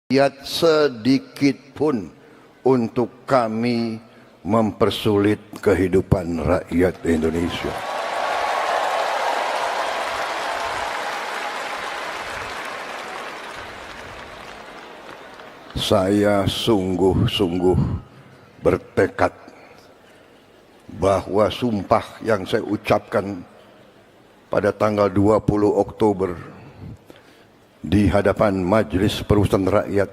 rakyat sedikit pun untuk kami mempersulit kehidupan rakyat Indonesia. Saya sungguh-sungguh bertekad bahwa sumpah yang saya ucapkan pada tanggal 20 Oktober di hadapan Majelis Permusyawaratan Rakyat,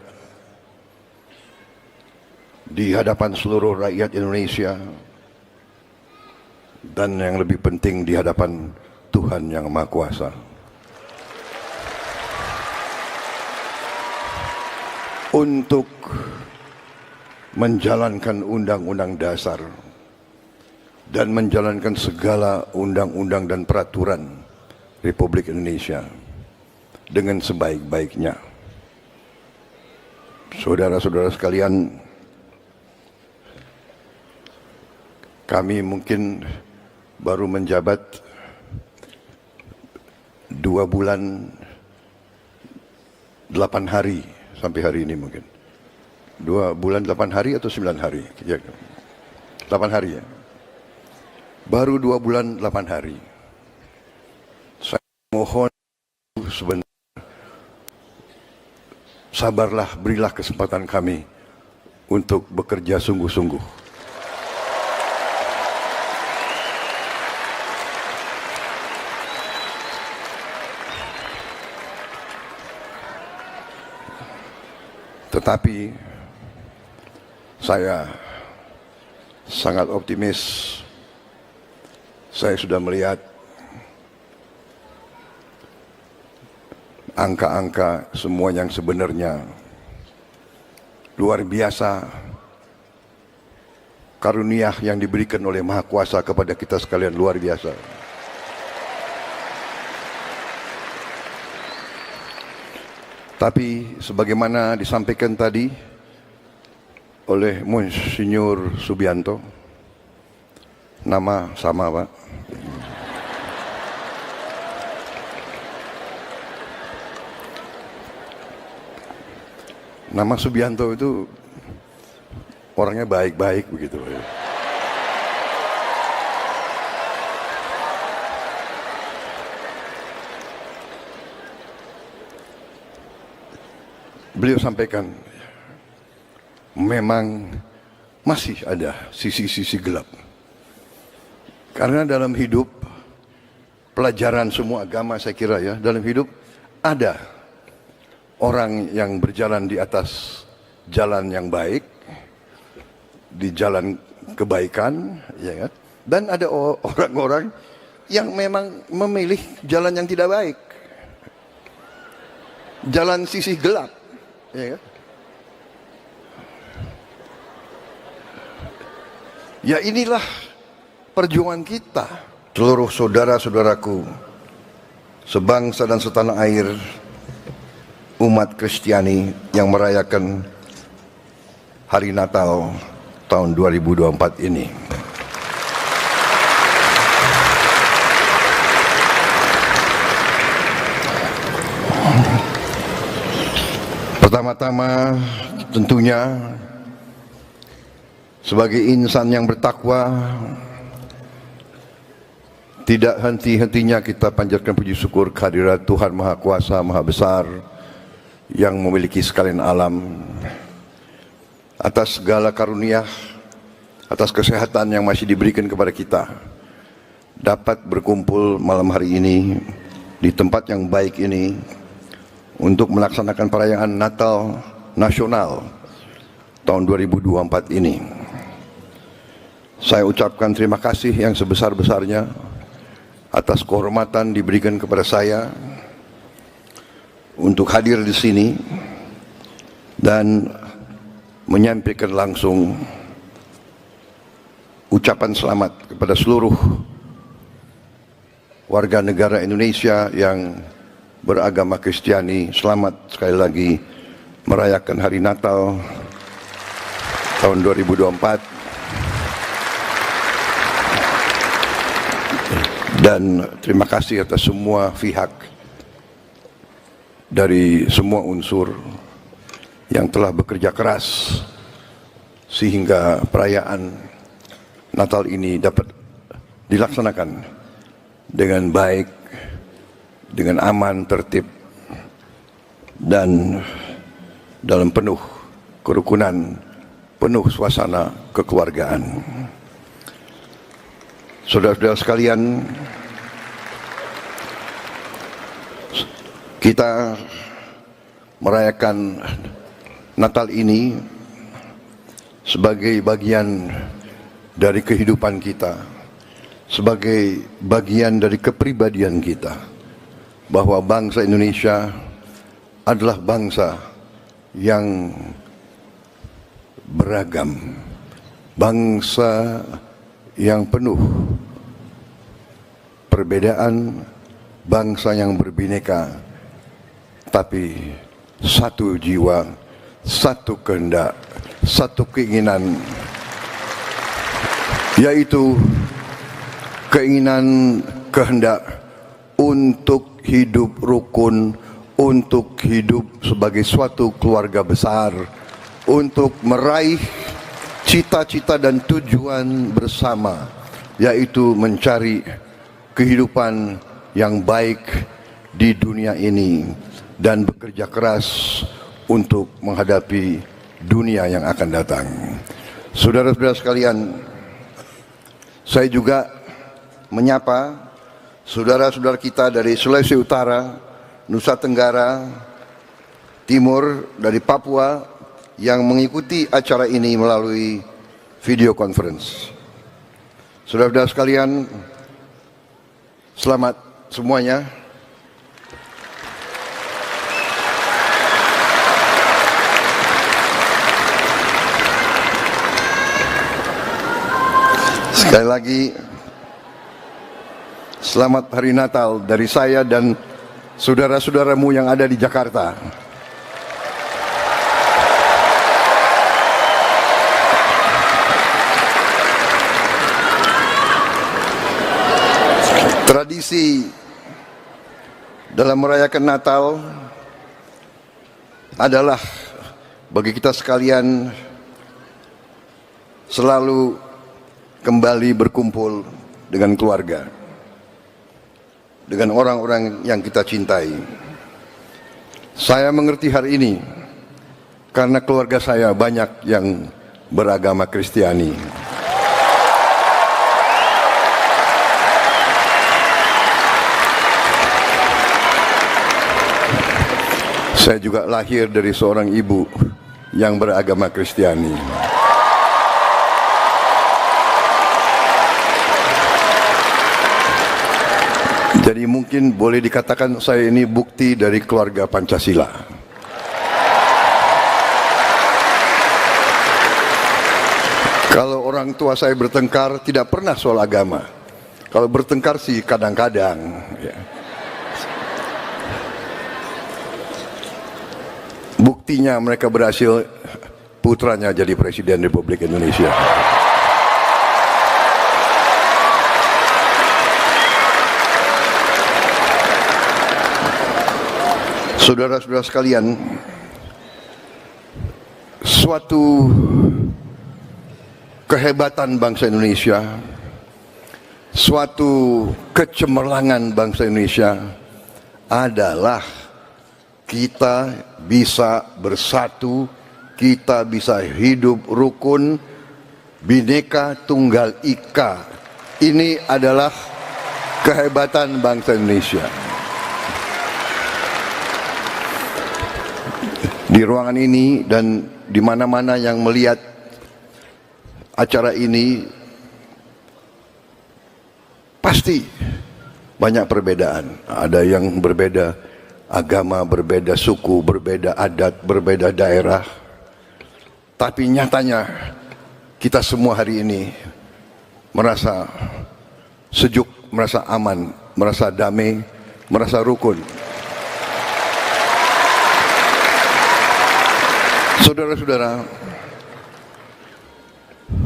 di hadapan seluruh rakyat Indonesia, dan yang lebih penting di hadapan Tuhan Yang Maha Kuasa, untuk menjalankan Undang-Undang Dasar dan menjalankan segala undang-undang dan peraturan Republik Indonesia dengan sebaik-baiknya. Saudara-saudara sekalian, kami mungkin baru menjabat 2 bulan 8 hari sampai hari ini, mungkin 2 bulan 8 hari atau 9 hari, 8 hari ya. Baru 2 bulan 8 hari. Saya mohon sebentar, sabarlah, berilah kesempatan kami untuk bekerja sungguh-sungguh. Tetapi saya sangat optimis. Saya sudah melihat angka-angka semua yang sebenarnya luar biasa. Karunia yang diberikan oleh Maha Kuasa kepada kita sekalian luar biasa. Tapi sebagaimana disampaikan tadi oleh Monsinyur Subianto, nama sama Pak, nama Subianto itu orangnya baik-baik begitu. Beliau sampaikan, memang masih ada sisi-sisi gelap. Karena dalam hidup, pelajaran semua agama saya kira ya, dalam hidup ada orang yang berjalan di atas jalan yang baik, di jalan kebaikan, ya kan? Dan ada orang-orang yang memang memilih jalan yang tidak baik, jalan sisi gelap, ya kan? Ya inilah perjuangan kita. Seluruh saudara-saudaraku sebangsa dan setanah air, umat Kristiani yang merayakan hari Natal tahun 2024 ini. Pertama-tama tentunya sebagai insan yang bertakwa, tidak henti-hentinya kita panjatkan puji syukur kehadirat Tuhan Maha Kuasa, Maha Besar, yang memiliki sekalian alam, atas segala karunia, atas kesehatan yang masih diberikan kepada kita, dapat berkumpul malam hari ini di tempat yang baik ini untuk melaksanakan perayaan Natal Nasional tahun 2024 ini. Saya ucapkan terima kasih yang sebesar-besarnya atas kehormatan diberikan kepada saya untuk hadir di sini dan menyampaikan langsung ucapan selamat kepada seluruh warga negara Indonesia yang beragama Kristiani. Selamat sekali lagi merayakan hari Natal tahun 2024. Dan terima kasih atas semua pihak dari semua unsur yang telah bekerja keras sehingga perayaan Natal ini dapat dilaksanakan dengan baik, dengan aman, tertib, dan dalam penuh kerukunan, penuh suasana kekeluargaan. Saudara-saudara sekalian, kita merayakan Natal ini sebagai bagian dari kehidupan kita, sebagai bagian dari kepribadian kita, bahwa bangsa Indonesia adalah bangsa yang beragam, bangsa yang penuh perbedaan, bangsa yang berbineka, tapi satu jiwa, satu kehendak, satu keinginan, yaitu keinginan kehendak untuk hidup rukun, untuk hidup sebagai suatu keluarga besar, untuk meraih cita-cita dan tujuan bersama, yaitu mencari kehidupan yang baik di dunia ini dan bekerja keras untuk menghadapi dunia yang akan datang. Saudara-saudara sekalian, saya juga menyapa saudara-saudara kita dari Sulawesi Utara, Nusa Tenggara Timur, dari Papua yang mengikuti acara ini melalui video conference. Saudara-saudara sekalian, selamat semuanya. Sekali lagi, selamat Hari Natal dari saya dan saudara-saudaramu yang ada di Jakarta. Tradisi dalam merayakan Natal adalah bagi kita sekalian selalu kembali berkumpul dengan keluarga, dengan orang-orang yang kita cintai. Saya mengerti hari ini karena keluarga saya banyak yang beragama Kristiani. Saya juga lahir dari seorang ibu yang beragama Kristiani. Jadi mungkin boleh dikatakan saya ini bukti dari keluarga Pancasila. Kalau orang tua saya bertengkar tidak pernah soal agama. Kalau bertengkar sih kadang-kadang. Ya. Buktinya mereka berhasil putranya jadi Presiden Republik Indonesia. Saudara-saudara sekalian, suatu kehebatan bangsa Indonesia, suatu kecemerlangan bangsa Indonesia adalah kita bisa bersatu, kita bisa hidup rukun, Bhinneka Tunggal Ika. Ini adalah kehebatan bangsa Indonesia. Di ruangan ini dan di mana-mana yang melihat acara ini pasti banyak perbedaan. Ada yang berbeda agama, berbeda suku, berbeda adat, berbeda daerah. Tapi nyatanya kita semua hari ini merasa sejuk, merasa aman, merasa damai, merasa rukun. Saudara-saudara,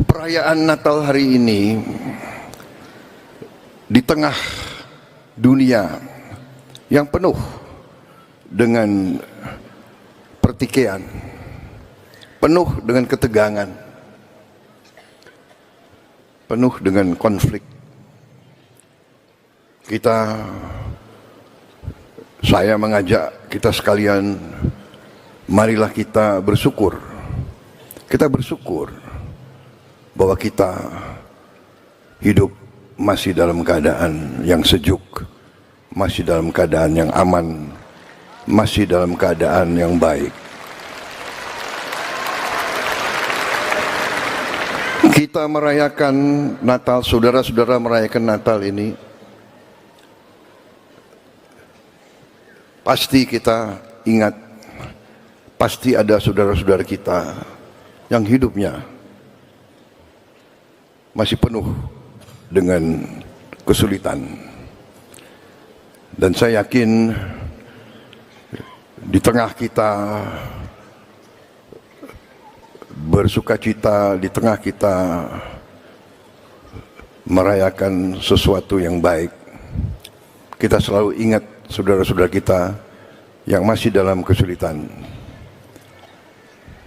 perayaan Natal hari ini di tengah dunia yang penuh dengan pertikaian, penuh dengan ketegangan, penuh dengan konflik. Saya mengajak kita sekalian, marilah kita bersyukur. Kita bersyukur bahwa kita hidup masih dalam keadaan yang sejuk, masih dalam keadaan yang aman, masih dalam keadaan yang baik. Kita merayakan Natal, saudara-saudara merayakan Natal ini, pasti kita ingat, pasti ada saudara-saudara kita yang hidupnya masih penuh dengan kesulitan. Dan saya yakin di tengah kita bersukacita, di tengah kita merayakan sesuatu yang baik, kita selalu ingat saudara-saudara kita yang masih dalam kesulitan.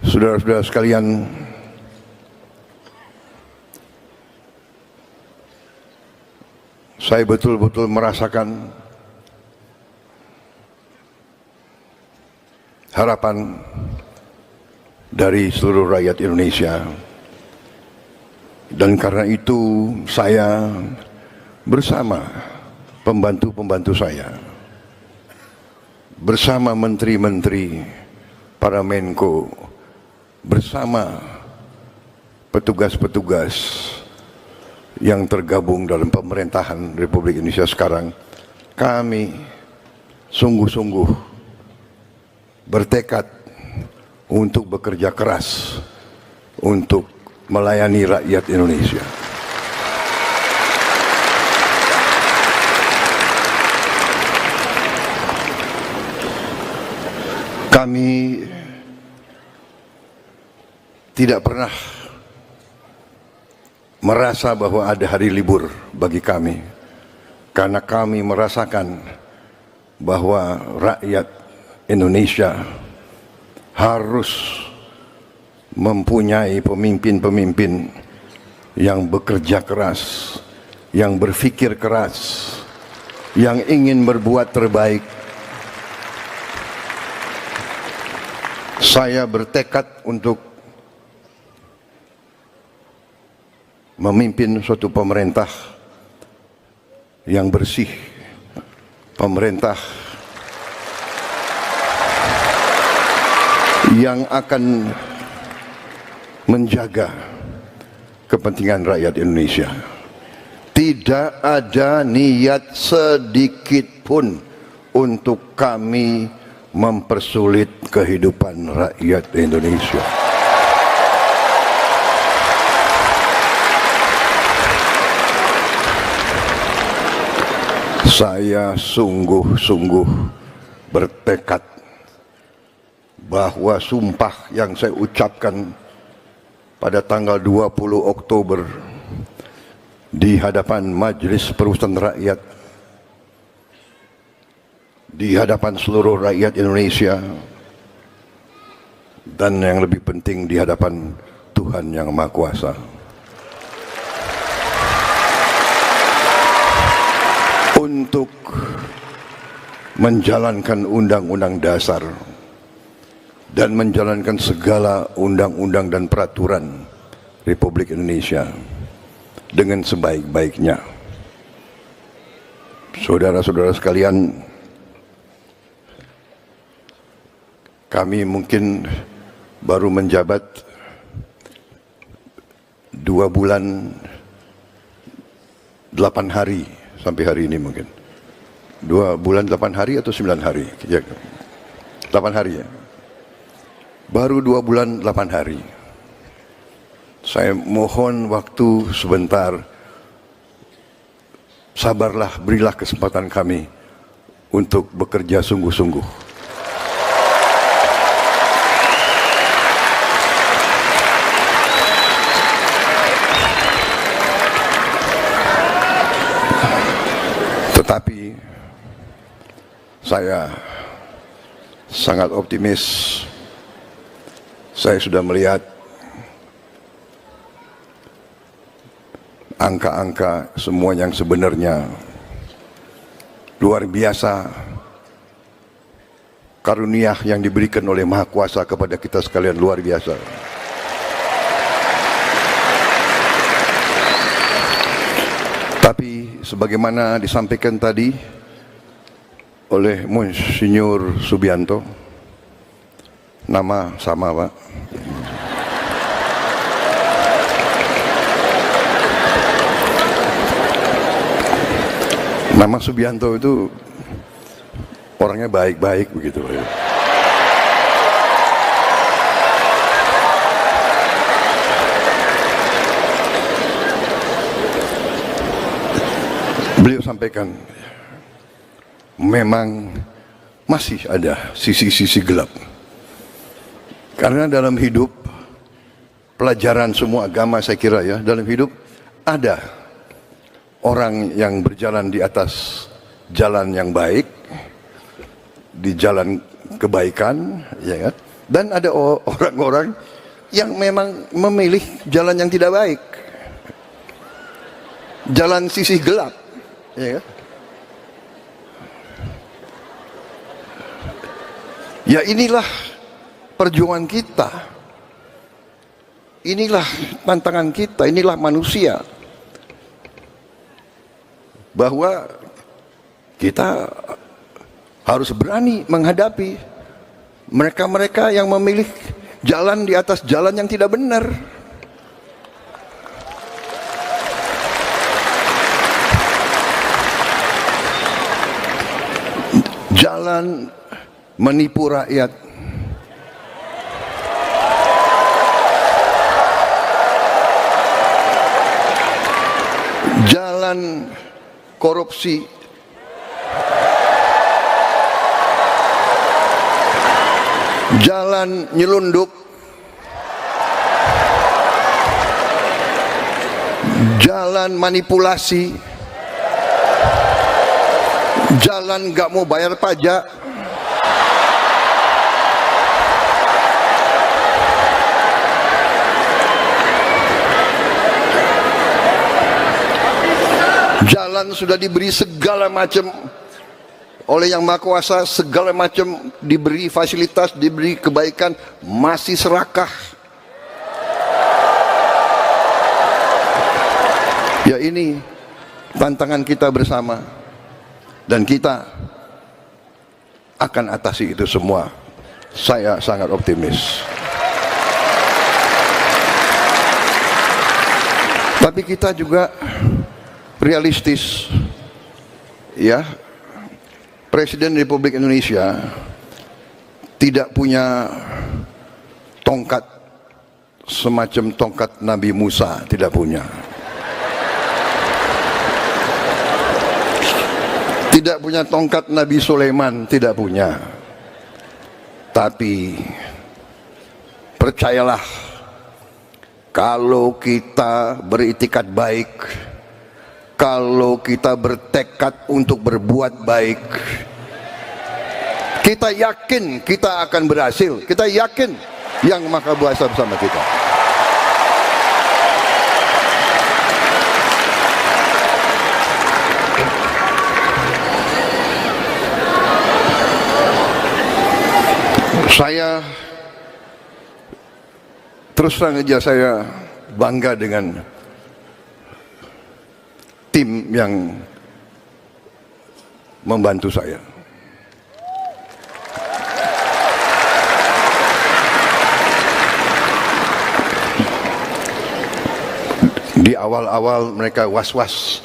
Saudara-saudara sekalian, saya betul-betul merasakan harapan dari seluruh rakyat Indonesia. Dan karena itu saya bersama pembantu-pembantu saya, bersama menteri-menteri, para Menko, bersama petugas-petugas yang tergabung dalam pemerintahan Republik Indonesia sekarang, kami sungguh-sungguh bertekad untuk bekerja keras untuk melayani rakyat Indonesia. Kami tidak pernah merasa bahwa ada hari libur bagi kami, karena kami merasakan bahwa rakyat Indonesia harus mempunyai pemimpin-pemimpin yang bekerja keras, yang berpikir keras, yang ingin berbuat terbaik. Saya bertekad untuk memimpin suatu pemerintah yang bersih, pemerintah yang akan menjaga kepentingan rakyat Indonesia. Tidak ada niat sedikit pun untuk kami mempersulit kehidupan rakyat Indonesia. Saya sungguh-sungguh bertekad bahwa sumpah yang saya ucapkan pada tanggal 20 Oktober di hadapan Majelis Permusyawaratan Rakyat, di hadapan seluruh rakyat Indonesia, dan yang lebih penting di hadapan Tuhan Yang Maha Kuasa, untuk menjalankan Undang-Undang Dasar dan menjalankan segala undang-undang dan peraturan Republik Indonesia dengan sebaik-baiknya. Saudara-saudara sekalian, kami mungkin baru menjabat 2 bulan 8 hari sampai hari ini, mungkin 2 bulan 8 hari atau 9 hari ya, 8 hari ya, baru 2 bulan 8 hari. Saya mohon waktu sebentar, sabarlah, berilah kesempatan kami untuk bekerja sungguh-sungguh. Tetapi saya sangat optimis, Saya sudah melihat angka-angka semua yang sebenarnya luar biasa. Karunia yang diberikan oleh Maha Kuasa kepada kita sekalian luar biasa. Tapi sebagaimana disampaikan tadi oleh Monsinyur Subianto, nama sama Pak, nama Subianto itu orangnya baik-baik begitu. Beliau sampaikan, memang masih ada sisi-sisi gelap. Karena dalam hidup, pelajaran semua agama saya kira ya, dalam hidup ada orang yang berjalan di atas jalan yang baik, di jalan kebaikan, ya kan? Dan ada orang-orang yang memang memilih jalan yang tidak baik, jalan sisi gelap, ya kan? Ya inilah perjuangan kita, inilah tantangan kita, inilah manusia, bahwa kita harus berani menghadapi mereka-mereka yang memilih jalan di atas jalan yang tidak benar. Jalan menipu rakyat, jalan korupsi, jalan nyelundup, jalan manipulasi, jalan gak mau bayar pajak, jalan sudah diberi segala macam oleh Yang Maha Kuasa, segala macam diberi fasilitas, diberi kebaikan, masih serakah. Ya ini tantangan kita bersama, dan kita akan atasi itu semua. Saya sangat optimis. Tapi kita juga realistis, ya. Presiden Republik Indonesia tidak punya tongkat semacam tongkat Nabi Musa, tidak punya. Tidak punya tongkat Nabi Sulaiman, tidak punya. Tapi percayalah, kalau kita beritikat baik, kalau kita bertekad untuk berbuat baik, kita yakin kita akan berhasil. Kita yakin Yang Maha Kuasa bersama kita. Saya terus terang aja, saya bangga dengan tim yang membantu saya. Di awal-awal mereka was-was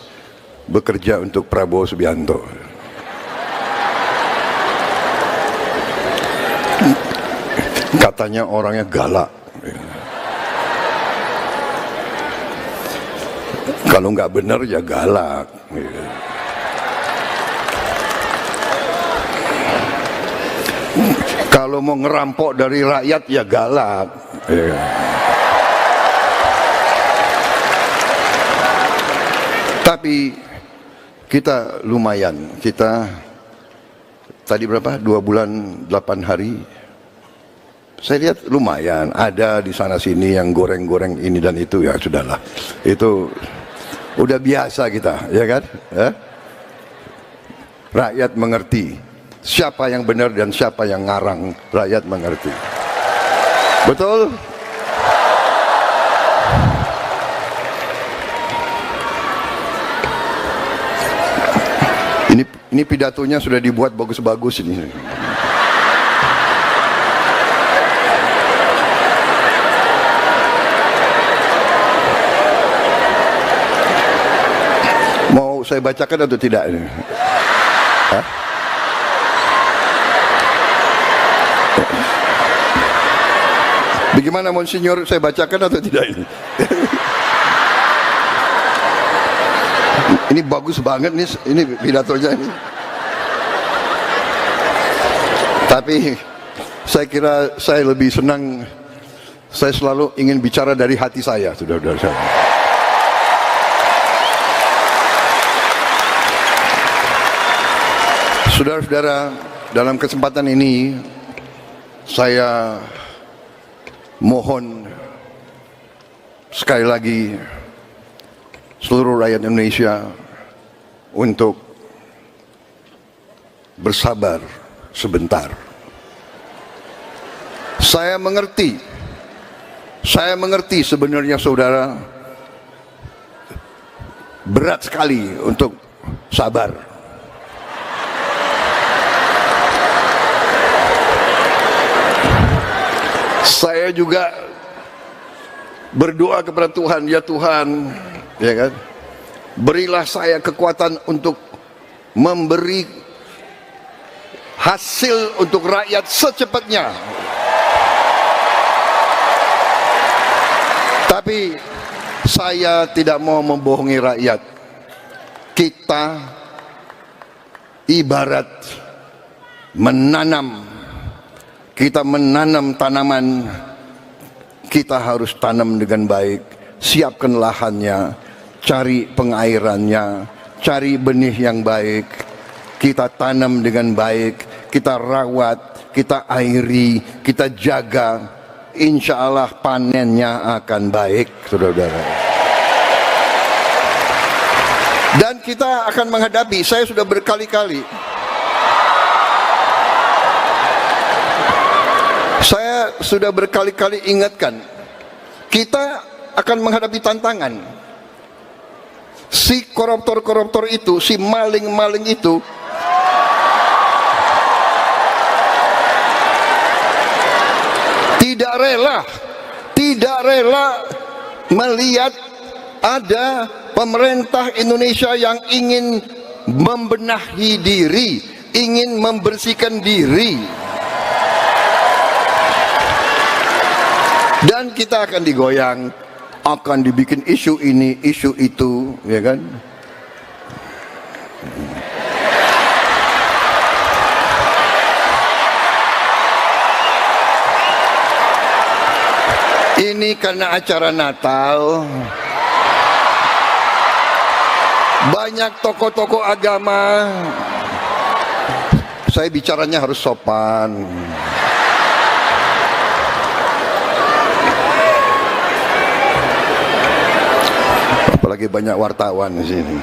bekerja untuk Prabowo Subianto. Katanya orangnya galak. Kalau nggak benar ya galak. Kalau mau ngerampok dari rakyat ya galak. Tapi kita lumayan. Kita tadi berapa? 2 bulan 8 hari Saya lihat lumayan, ada di sana sini yang goreng-goreng ini dan itu, ya sudahlah. Itu udah biasa kita, ya kan? Rakyat mengerti siapa yang benar dan siapa yang ngarang, rakyat mengerti. Betul? Ini pidatonya sudah dibuat bagus-bagus ini. Mau saya bacakan atau tidak ini? Hah? Bagaimana Monsinyur, saya bacakan atau tidak ini? Ini bagus banget nih, ini pidatonya ini. Tapi saya kira saya lebih senang, saya selalu ingin bicara dari hati saya, saudara-saudara. Saudara-saudara, dalam kesempatan ini saya mohon sekali lagi seluruh rakyat Indonesia untuk bersabar sebentar. Saya mengerti sebenarnya saudara, berat sekali untuk sabar. Saya juga berdoa kepada Tuhan, ya Tuhan, ya kan, berilah saya kekuatan untuk memberi hasil untuk rakyat secepatnya. Tapi saya tidak mau membohongi rakyat. Kita ibarat menanam, kita menanam tanaman, kita harus tanam dengan baik, siapkan lahannya, cari pengairannya, cari benih yang baik, kita tanam dengan baik, kita rawat, kita airi, kita jaga, insya Allah panennya akan baik, saudara-saudara. Dan kita akan menghadapi, saya sudah berkali-kali, ingatkan, kita akan menghadapi tantangan. Si koruptor-koruptor itu, si maling-maling itu tidak rela melihat ada pemerintah Indonesia yang ingin membenahi diri, ingin membersihkan diri. Dan kita akan digoyang, akan dibikin isu ini, isu itu, ya kan? Ini karena acara Natal, banyak tokoh-tokoh agama. Saya bicaranya harus sopan. Apalagi banyak wartawan di sini.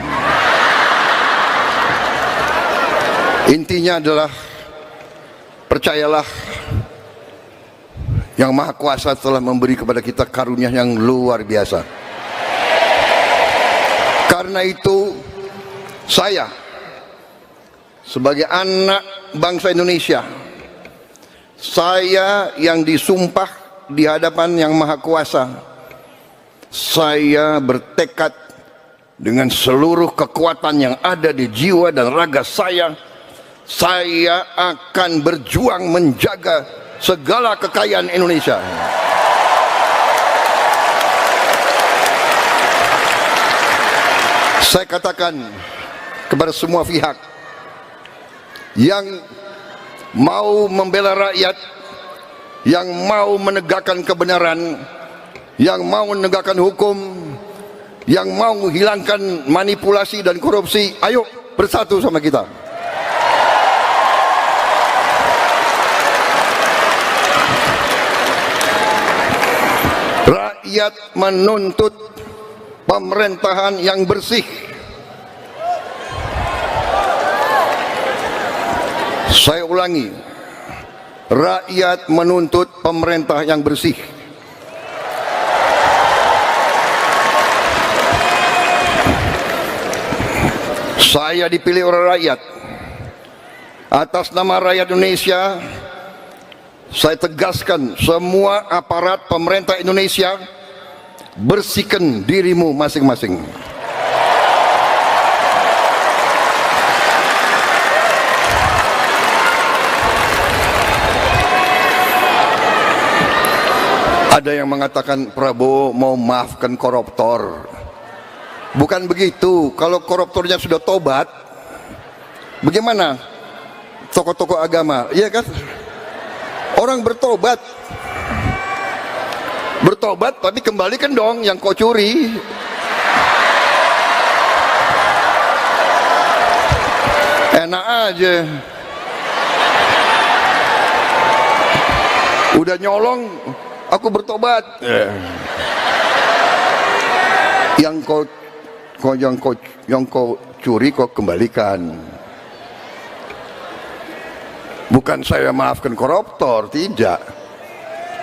Intinya adalah, percayalah, Yang Maha Kuasa telah memberi kepada kita karunia yang luar biasa. Karena itu, saya sebagai anak bangsa Indonesia, saya yang disumpah di hadapan Yang Maha Kuasa, saya bertekad dengan seluruh kekuatan yang ada di jiwa dan raga saya akan berjuang menjaga segala kekayaan Indonesia. Saya katakan kepada semua pihak yang mau membela rakyat, yang mau menegakkan kebenaran, yang mau menegakkan hukum, yang mau menghilangkan manipulasi dan korupsi, ayo bersatu sama kita. rakyat menuntut pemerintahan yang bersih. Saya ulangi, rakyat menuntut pemerintah yang bersih. Saya dipilih oleh rakyat. Atas nama rakyat Indonesia, saya tegaskan semua aparat pemerintah Indonesia, bersihkan dirimu masing-masing. Ada yang mengatakan Prabowo mau maafkan koruptor. Bukan begitu. Kalau koruptornya sudah tobat, bagaimana tokoh-tokoh agama? Iya kan? Orang bertobat, tapi kembalikan dong yang kau curi. Enak aja. Udah nyolong, aku bertobat. Yang kau curi kau kembalikan. Bukan saya maafkan koruptor, tidak.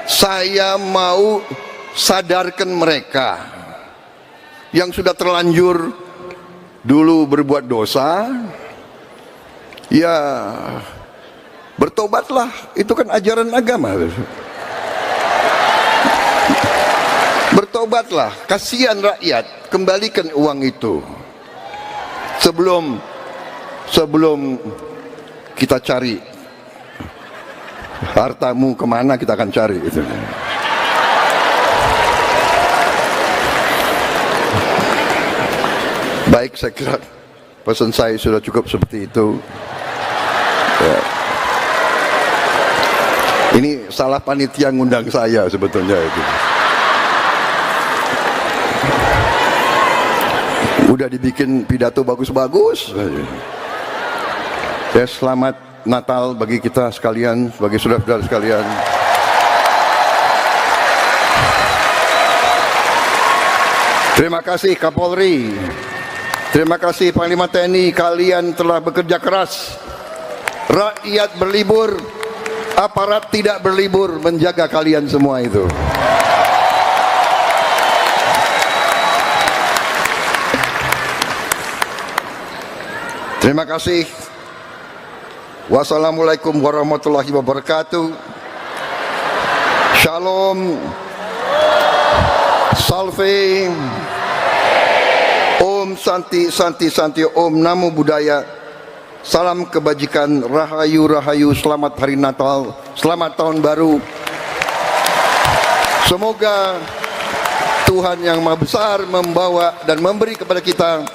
Saya mau sadarkan mereka yang sudah terlanjur dulu berbuat dosa, ya bertobatlah. Itu kan ajaran agama. Bertobatlah, kasihan rakyat, kembalikan uang itu. Sebelum kita cari hartamu kemana, kita akan cari itu. Baik, saya kira pesan saya sudah cukup seperti itu. Ya. Ini salah panitia ngundang saya sebetulnya itu. Udah dibikin pidato bagus-bagus. Ya, selamat Natal bagi kita sekalian, bagi saudara-saudara sekalian. Terima kasih Kapolri, terima kasih Panglima TNI, kalian telah bekerja keras. Rakyat berlibur, aparat tidak berlibur menjaga kalian semua itu. Terima kasih. Wassalamualaikum warahmatullahi wabarakatuh. Shalom. Salve. Om Santi Santi Santi. Om Namo Buddhaya. Salam kebajikan. Rahayu Rahayu. Selamat Hari Natal. Selamat Tahun Baru. Semoga Tuhan yang Maha Besar membawa dan memberi kepada kita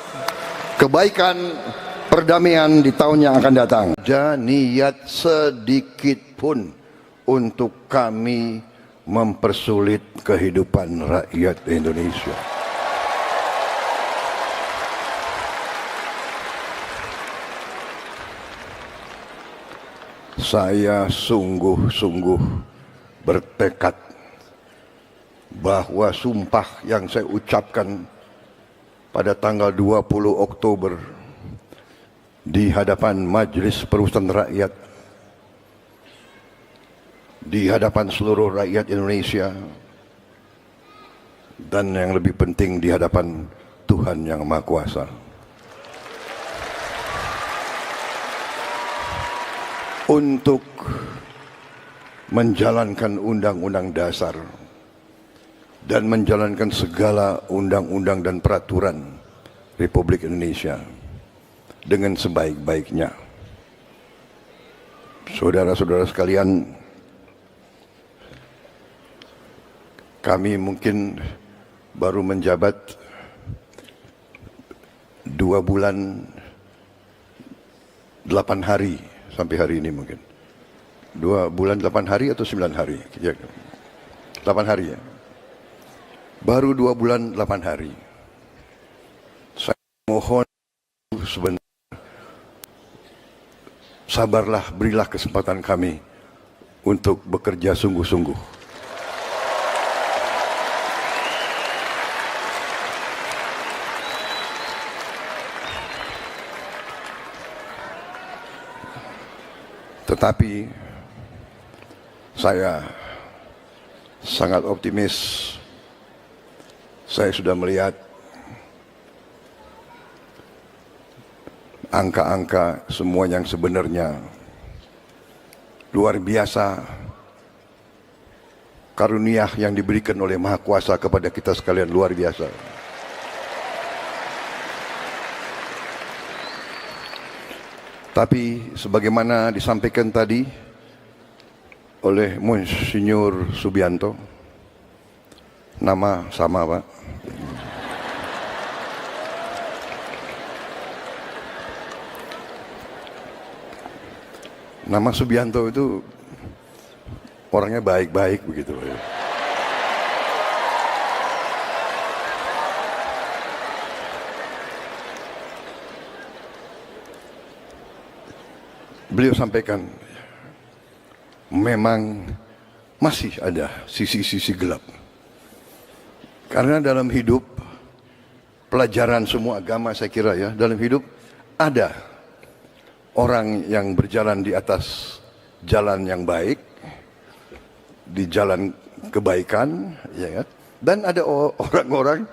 kebaikan, perdamaian di tahun yang akan datang. Jangan niat sedikit pun untuk kami mempersulit kehidupan rakyat Indonesia. Saya sungguh-sungguh bertekad bahwa sumpah yang saya ucapkan pada tanggal 20 Oktober di hadapan Majelis Permusyawaratan Rakyat, di hadapan seluruh rakyat Indonesia, dan yang lebih penting di hadapan Tuhan yang Maha Kuasa, untuk menjalankan Undang-Undang Dasar dan menjalankan segala undang-undang dan peraturan Republik Indonesia dengan sebaik-baiknya. Saudara-saudara sekalian, kami mungkin baru menjabat 2 bulan 8 hari sampai hari ini mungkin. 2 bulan 8 hari atau 9 hari? 8 hari ya. Baru 2 bulan 8 hari. Saya mohon sebentar, sabarlah, berilah kesempatan kami untuk bekerja sungguh-sungguh. Tetapi saya sangat optimis. Saya sudah melihat angka-angka semua yang sebenarnya luar biasa. Karunia yang diberikan oleh Maha Kuasa kepada kita sekalian luar biasa. Tapi sebagaimana disampaikan tadi oleh Monsinyur Subianto, nama sama Pak, nama Subianto itu orangnya baik-baik begitu. Beliau sampaikan, memang masih ada sisi-sisi gelap. Karena dalam hidup, pelajaran semua agama saya kira ya, dalam hidup ada orang yang berjalan di atas jalan yang baik, di jalan kebaikan, ya kan? Dan ada orang-orang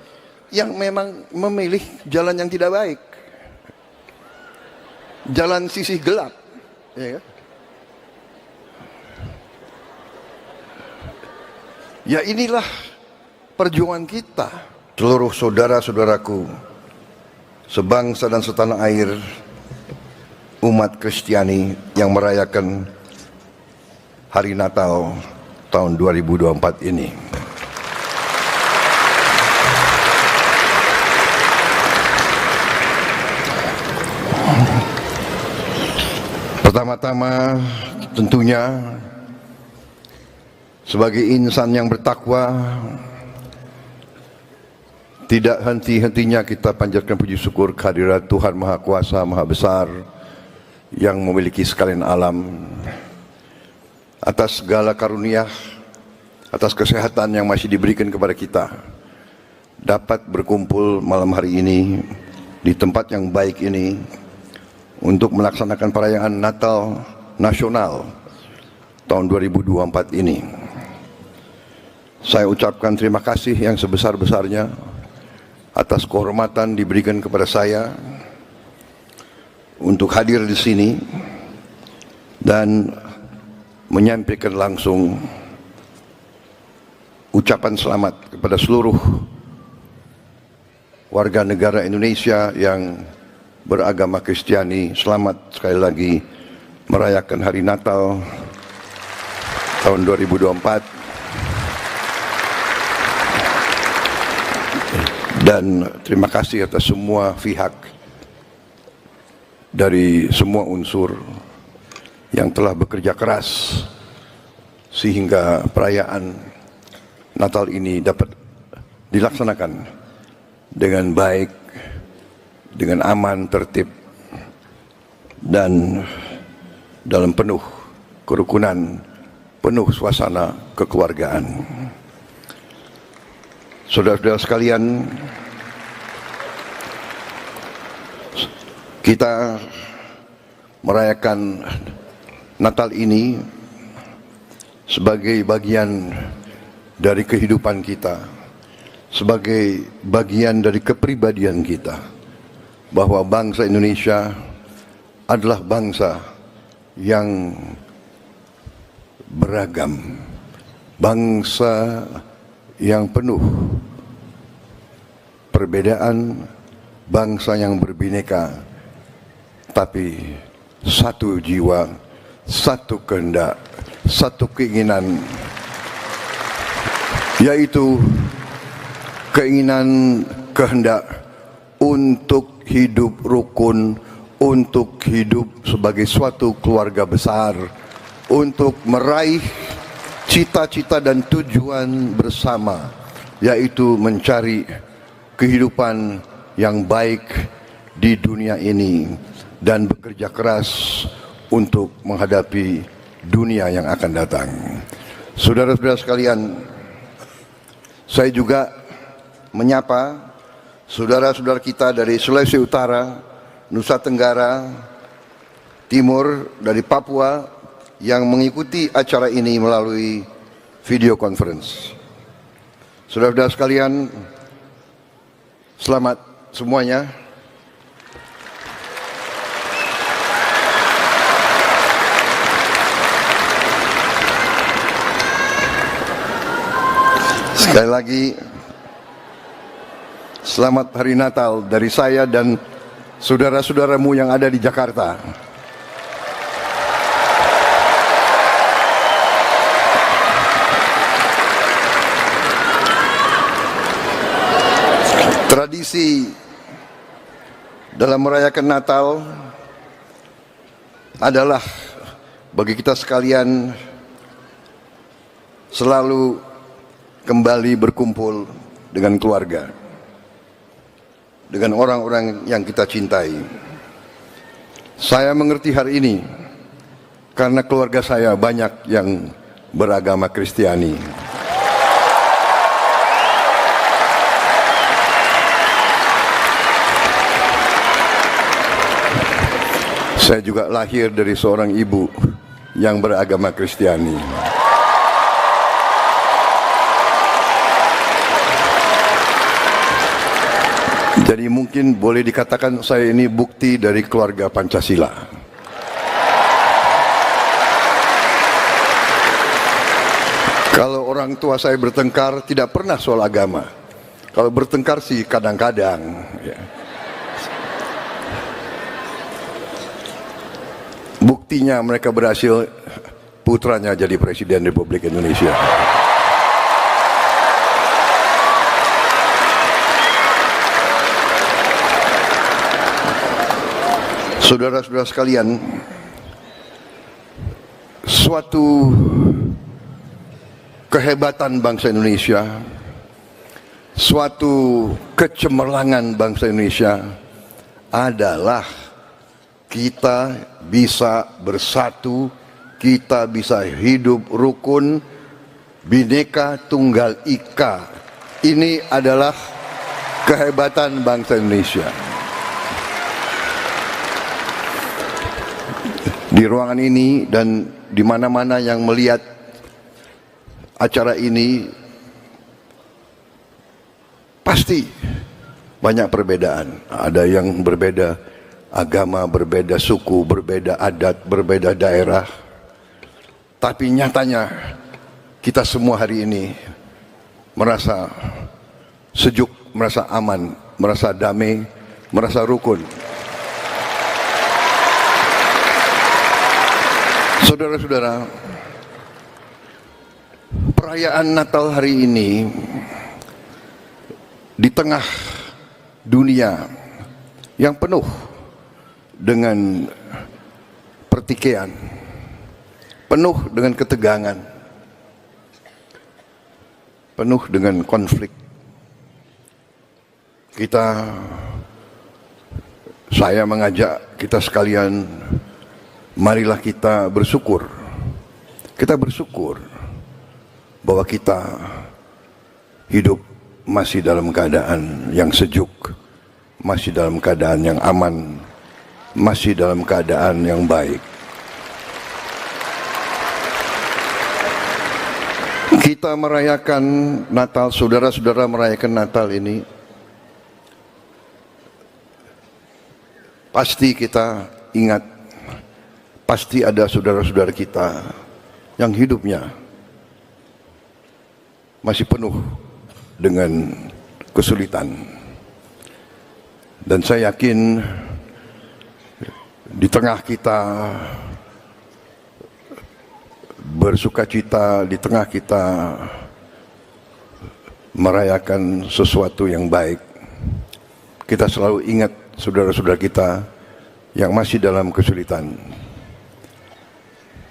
yang memang memilih jalan yang tidak baik, jalan sisi gelap, ya kan? Ya inilah perjuangan kita, seluruh saudara-saudaraku, sebangsa dan setanah air, umat Kristiani yang merayakan Hari Natal tahun 2024 ini. Pertama-tama tentunya sebagai insan yang bertakwa, tidak henti-hentinya kita panjatkan puji syukur kehadirat Tuhan Maha Kuasa, Maha Besar, yang memiliki sekalian alam, atas segala karunia, atas kesehatan yang masih diberikan kepada kita, dapat berkumpul malam hari ini di tempat yang baik ini untuk melaksanakan perayaan Natal Nasional tahun 2024 ini. Saya ucapkan terima kasih yang sebesar-besarnya atas kehormatan diberikan kepada saya untuk hadir di sini dan menyampaikan langsung ucapan selamat kepada seluruh warga negara Indonesia yang beragama Kristiani. Selamat sekali lagi merayakan Hari Natal tahun 2024. Dan terima kasih atas semua pihak dari semua unsur yang telah bekerja keras sehingga perayaan Natal ini dapat dilaksanakan dengan baik, dengan aman, tertib, dan dalam penuh kerukunan, penuh suasana kekeluargaan. Saudara-saudara sekalian, kita merayakan Natal ini sebagai bagian dari kehidupan kita, sebagai bagian dari kepribadian kita, bahwa bangsa Indonesia adalah bangsa yang beragam, bangsa yang penuh perbedaan, bangsa yang berbineka, tapi satu jiwa, satu kehendak, satu keinginan, yaitu keinginan kehendak untuk hidup rukun, untuk hidup sebagai suatu keluarga besar, untuk meraih cita-cita dan tujuan bersama, yaitu mencari kehidupan yang baik di dunia ini dan bekerja keras untuk menghadapi dunia yang akan datang. Saudara-saudara sekalian, saya juga menyapa saudara-saudara kita dari Sulawesi Utara, Nusa Tenggara Timur, dari Papua, yang mengikuti acara ini melalui video conference. Saudara-saudara sekalian, selamat semuanya. Sekali lagi, selamat Hari Natal dari saya dan saudara-saudaramu yang ada di Jakarta. Tradisi dalam merayakan Natal adalah bagi kita sekalian selalu kembali berkumpul dengan keluarga, dengan orang-orang yang kita cintai. Saya mengerti hari ini karena keluarga saya banyak yang beragama Kristiani. Saya juga lahir dari seorang ibu yang beragama Kristiani. Jadi mungkin boleh dikatakan saya ini bukti dari keluarga Pancasila. Kalau orang tua saya bertengkar tidak pernah soal agama. Kalau bertengkar sih kadang-kadang. Ya. Buktinya mereka berhasil putranya jadi Presiden Republik Indonesia. Saudara-saudara sekalian, suatu kehebatan bangsa Indonesia, suatu kecemerlangan bangsa Indonesia adalah kita bisa bersatu, kita bisa hidup rukun, Bhinneka Tunggal Ika. Ini adalah kehebatan bangsa Indonesia. Di ruangan ini dan di mana-mana yang melihat acara ini pasti banyak perbedaan. Ada yang berbeda agama, berbeda suku, berbeda adat, berbeda daerah. Tapi nyatanya kita semua hari ini merasa sejuk, merasa aman, merasa damai, merasa rukun. Saudara-saudara, perayaan Natal hari ini di tengah dunia yang penuh dengan pertikaian, penuh dengan ketegangan, penuh dengan konflik. Saya mengajak kita sekalian, marilah kita bersyukur. Kita bersyukur bahwa kita hidup masih dalam keadaan yang sejuk, masih dalam keadaan yang aman, masih dalam keadaan yang baik. Kita merayakan Natal, saudara-saudara merayakan Natal ini, pasti kita ingat, pasti ada saudara-saudara kita yang hidupnya masih penuh dengan kesulitan. Dan saya yakin di tengah kita bersukacita, di tengah kita merayakan sesuatu yang baik, kita selalu ingat saudara-saudara kita yang masih dalam kesulitan.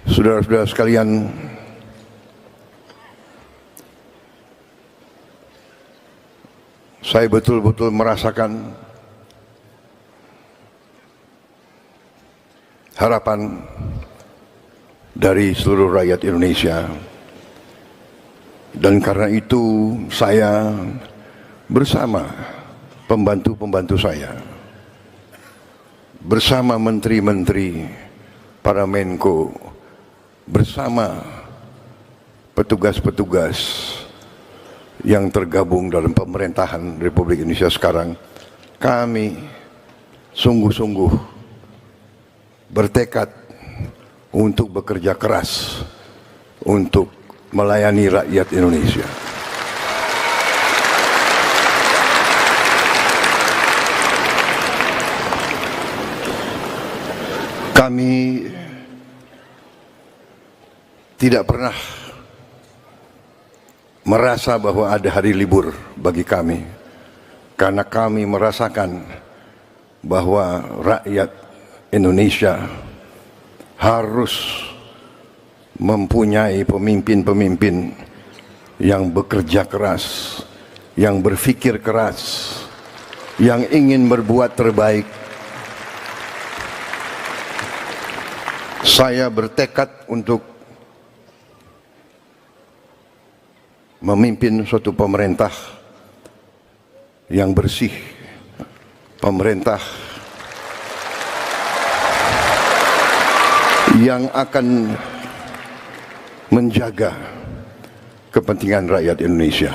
Saudara-saudara sekalian, saya betul-betul merasakan harapan dari seluruh rakyat Indonesia. Dan karena itu saya bersama pembantu-pembantu saya, bersama menteri-menteri, para Menko, bersama petugas-petugas yang tergabung dalam pemerintahan Republik Indonesia sekarang, kami sungguh-sungguh bertekad untuk bekerja keras untuk melayani rakyat Indonesia. Kami tidak pernah merasa bahwa ada hari libur bagi kami, karena kami merasakan bahwa rakyat Indonesia harus mempunyai pemimpin-pemimpin yang bekerja keras, yang berpikir keras, yang ingin berbuat terbaik. Saya bertekad untuk memimpin suatu pemerintah yang bersih, pemerintah yang akan menjaga kepentingan rakyat Indonesia.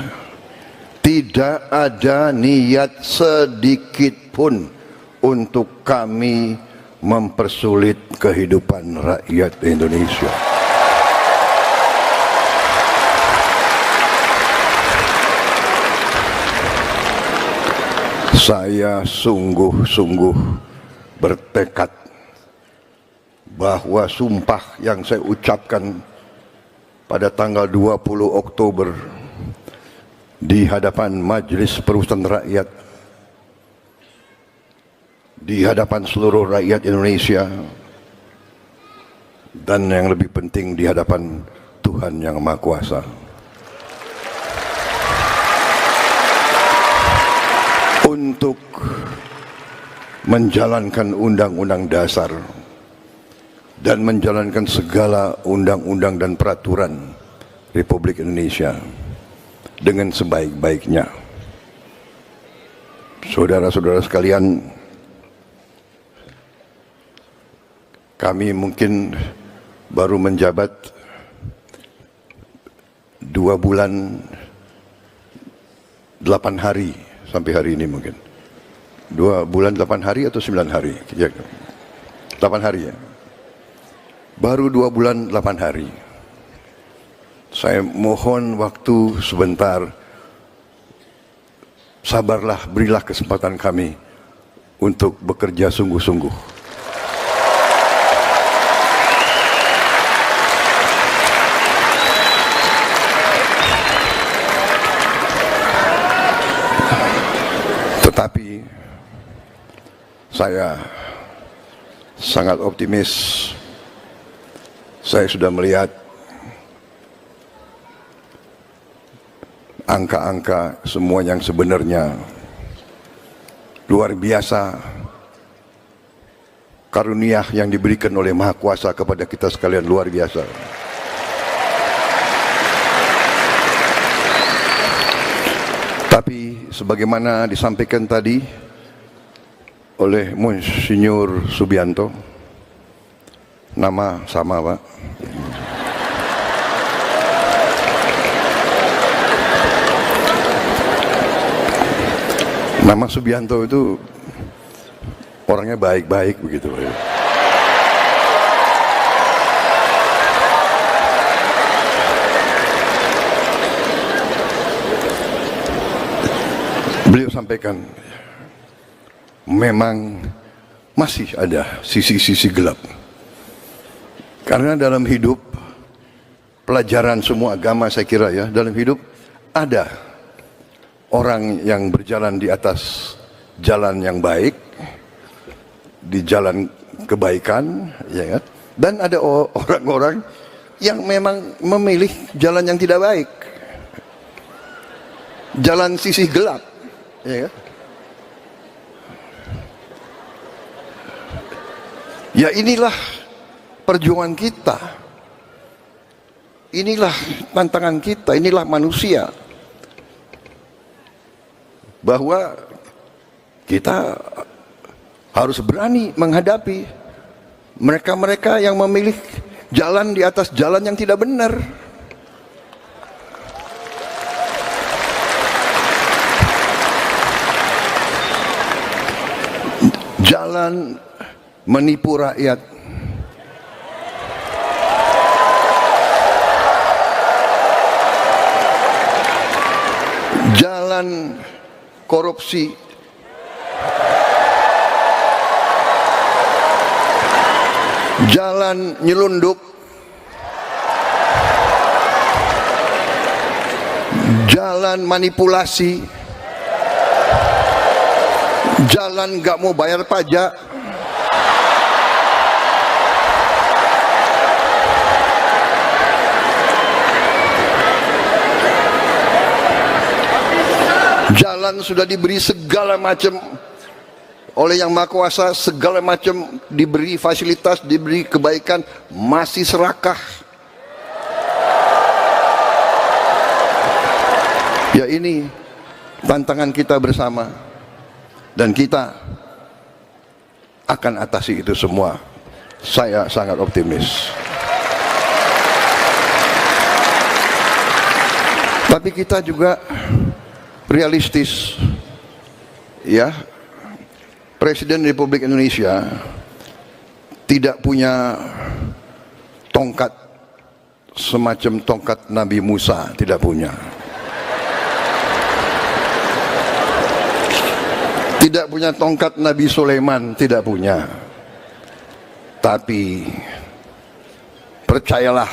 Tidak ada niat sedikit pun untuk kami mempersulit kehidupan rakyat Indonesia. Saya sungguh-sungguh bertekad bahwa sumpah yang saya ucapkan pada tanggal 20 Oktober di hadapan Majelis Permusyawaratan Rakyat, di hadapan seluruh rakyat Indonesia, dan yang lebih penting di hadapan Tuhan Yang Maha Kuasa, untuk menjalankan Undang-Undang Dasar dan menjalankan segala undang-undang dan peraturan Republik Indonesia dengan sebaik-baiknya. Saudara-saudara sekalian, kami mungkin baru menjabat 2 bulan 8 hari sampai hari ini, mungkin 2 bulan 8 hari atau 9 hari, 8 hari ya. Baru 2 bulan 8 hari. Saya mohon waktu sebentar, sabarlah, berilah kesempatan kami untuk bekerja sungguh-sungguh. Tetapi saya sangat optimis. Saya sudah melihat angka-angka semua yang sebenarnya luar biasa. Karunia yang diberikan oleh Maha Kuasa kepada kita sekalian luar biasa. Tapi sebagaimana disampaikan tadi oleh Monsinyur Subianto, nama sama Pak, nama Subianto itu orangnya baik-baik begitu. Beliau sampaikan, memang masih ada sisi-sisi gelap. Karena dalam hidup, pelajaran semua agama saya kira ya, dalam hidup ada orang yang berjalan di atas jalan yang baik, di jalan kebaikan, ya kan? Dan ada orang-orang yang memang memilih jalan yang tidak baik, jalan sisi gelap, ya kan? Ya inilah perjuangan kita, inilah tantangan kita, inilah manusia, bahwa kita harus berani menghadapi mereka-mereka yang memilih jalan di atas jalan yang tidak benar. Jalan menipu rakyat. Jalan korupsi. Jalan nyelundup. Jalan manipulasi. Jalan gak mau bayar pajak. Jalan sudah diberi segala macam oleh Yang Maha Kuasa, segala macam diberi fasilitas, diberi kebaikan, masih serakah. Ya, ini tantangan kita bersama. Dan kita akan atasi itu semua. Saya sangat optimis. Tapi kita juga realistis. Ya, Presiden Republik Indonesia tidak punya tongkat semacam tongkat Nabi Musa, tidak punya. Tidak punya tongkat Nabi Sulaiman, tidak punya. Tapi percayalah,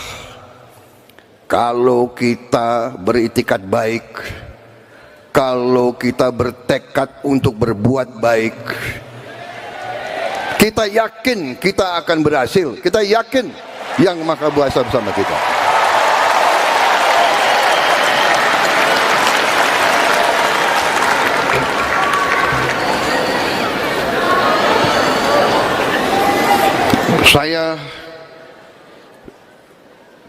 kalau kita beritikat baik, kalau kita bertekad untuk berbuat baik, kita yakin kita akan berhasil. Kita yakin Yang Maha Kuasa bersama kita. Saya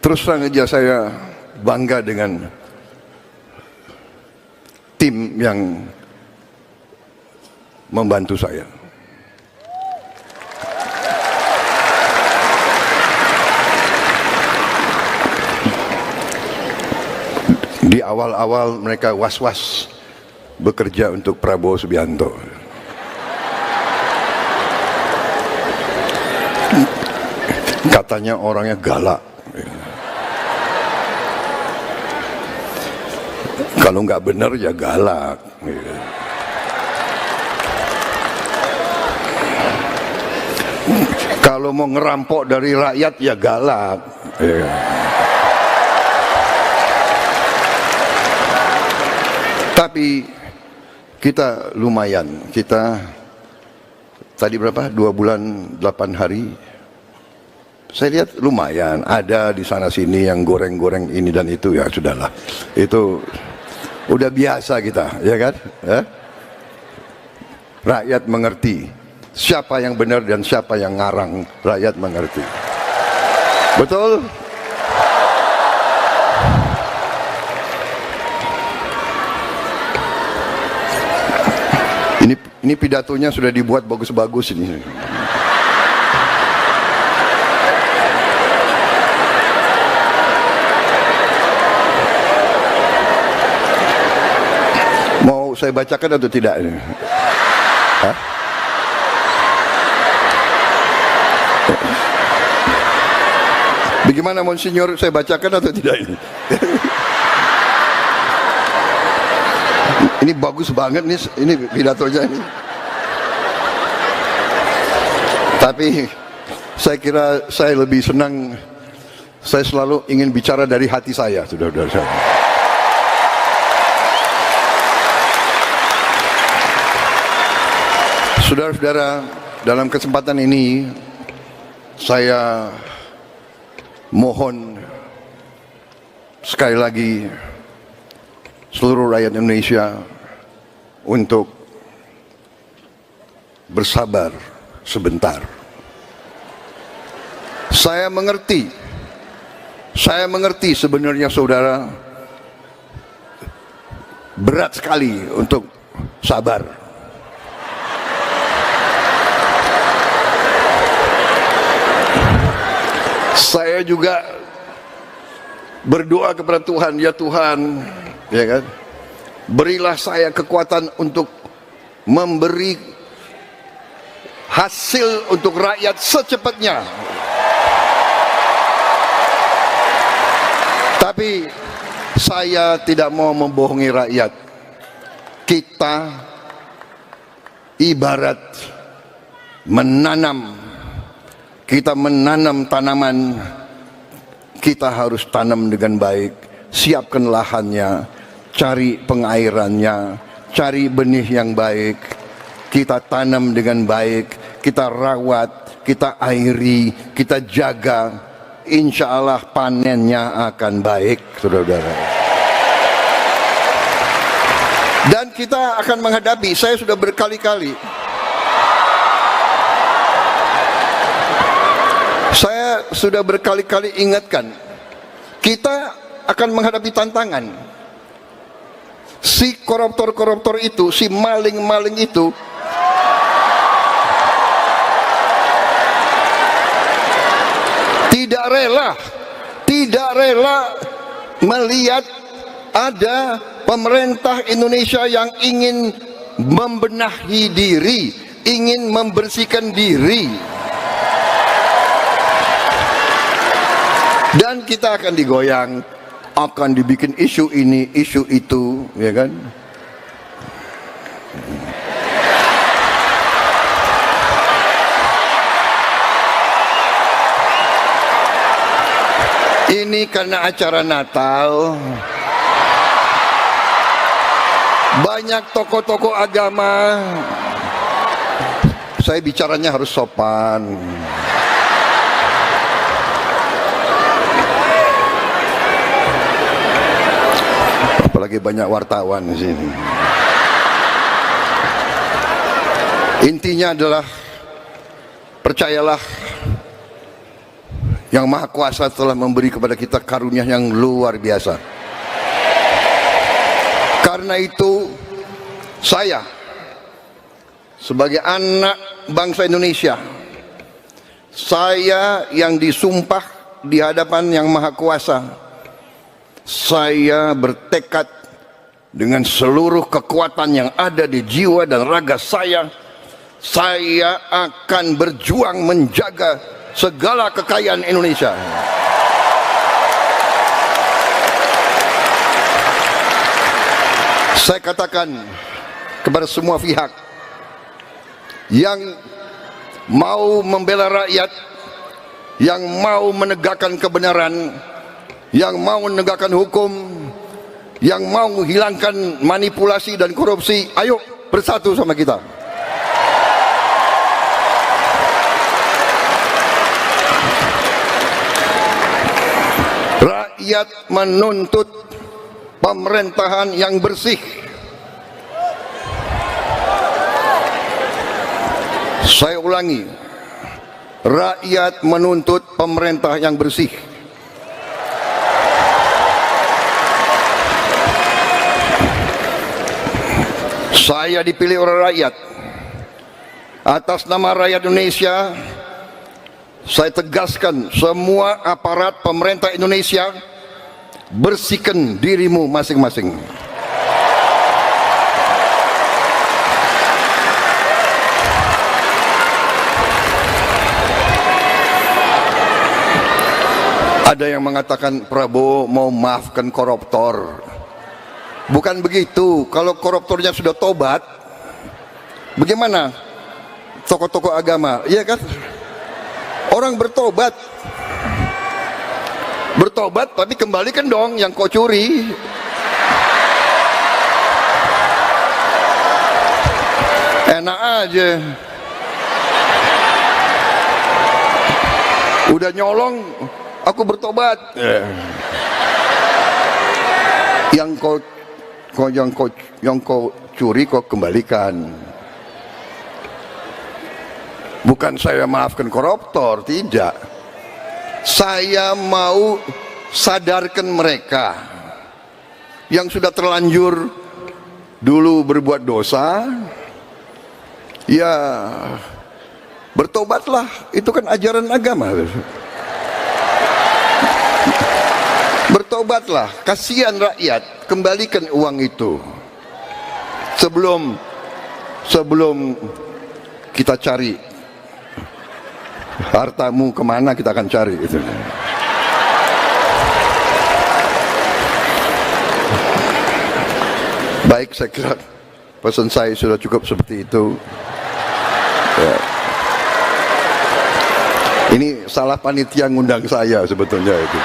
terus terang aja, saya bangga dengan tim yang membantu saya. Di awal-awal mereka was-was bekerja untuk Prabowo Subianto. Katanya orangnya galak. Kalau nggak benar ya galak. Kalau mau ngerampok dari rakyat ya galak. Tapi kita lumayan. Kita tadi berapa? 2 bulan 8 hari. Saya lihat lumayan, ada di sana sini yang goreng-goreng ini dan itu, ya sudahlah. Itu udah biasa kita, ya kan? Ya? Rakyat mengerti siapa yang benar dan siapa yang ngarang, rakyat mengerti. Betul? Ini pidatonya sudah dibuat bagus-bagus ini. Mau saya bacakan atau tidak ini? Hah? Bagaimana Monsinyur, saya bacakan atau tidak ini? Ini bagus banget nih, ini pidatonya ini. Tapi saya kira saya lebih senang, saya selalu ingin bicara dari hati saya, saudara-saudara. Saudara-saudara, dalam kesempatan ini saya mohon sekali lagi seluruh rakyat Indonesia untuk bersabar sebentar. Saya mengerti sebenarnya saudara berat sekali untuk sabar. Saya juga berdoa kepada Tuhan, ya Tuhan, ya kan, berilah saya kekuatan untuk memberi hasil untuk rakyat secepatnya. Tapi saya tidak mau membohongi rakyat. Kita ibarat menanam. Kita menanam tanaman. Kita harus tanam dengan baik. Siapkan lahannya, cari pengairannya, cari benih yang baik. Kita tanam dengan baik, kita rawat, kita airi, kita jaga. Insya Allah panennya akan baik, saudara-saudara. Dan kita akan menghadapi, saya sudah berkali-kali, ingatkan, kita akan menghadapi tantangan. Si koruptor-koruptor itu, si maling-maling itu tidak rela melihat ada pemerintah Indonesia yang ingin membenahi diri, ingin membersihkan diri. Dan kita akan digoyang, akan dibikin isu ini, isu itu, ya kan? Ini karena acara Natal, banyak tokoh-tokoh agama. Saya bicaranya harus sopan. Apalagi banyak wartawan di sini. Intinya adalah, percayalah, Yang Maha Kuasa telah memberi kepada kita karunia yang luar biasa. Karena itu, saya sebagai anak bangsa Indonesia, saya yang disumpah di hadapan Yang Maha Kuasa, saya bertekad dengan seluruh kekuatan yang ada di jiwa dan raga saya akan berjuang menjaga segala kekayaan Indonesia. Saya katakan kepada semua pihak yang mau membela rakyat, yang mau menegakkan kebenaran, yang mau menegakkan hukum, yang mau menghilangkan manipulasi dan korupsi, ayo bersatu sama kita. Rakyat menuntut pemerintahan yang bersih. Saya ulangi, rakyat menuntut pemerintah yang bersih. Saya dipilih oleh rakyat. Atas nama rakyat Indonesia, saya tegaskan, semua aparat pemerintah Indonesia, bersihkan dirimu masing-masing. Ada yang mengatakan Prabowo mau maafkan koruptor. Bukan begitu. Kalau koruptornya sudah tobat, bagaimana tokoh-tokoh agama? Iya kan? Orang bertobat tapi kembalikan dong yang kau curi. Enak aja, udah nyolong aku bertobat. Yang kau curi kau kembalikan. Bukan saya maafkan koruptor, tidak. Saya mau sadarkan mereka yang sudah terlanjur dulu berbuat dosa, ya bertobatlah, itu kan ajaran agama. bertobatlah, kasihan rakyat, kembalikan uang itu. Sebelum kita cari hartamu kemana, kita akan cari itu. Baik, saya kira pesan saya sudah cukup seperti itu. Ya. Ini salah panitia ngundang saya sebetulnya itu.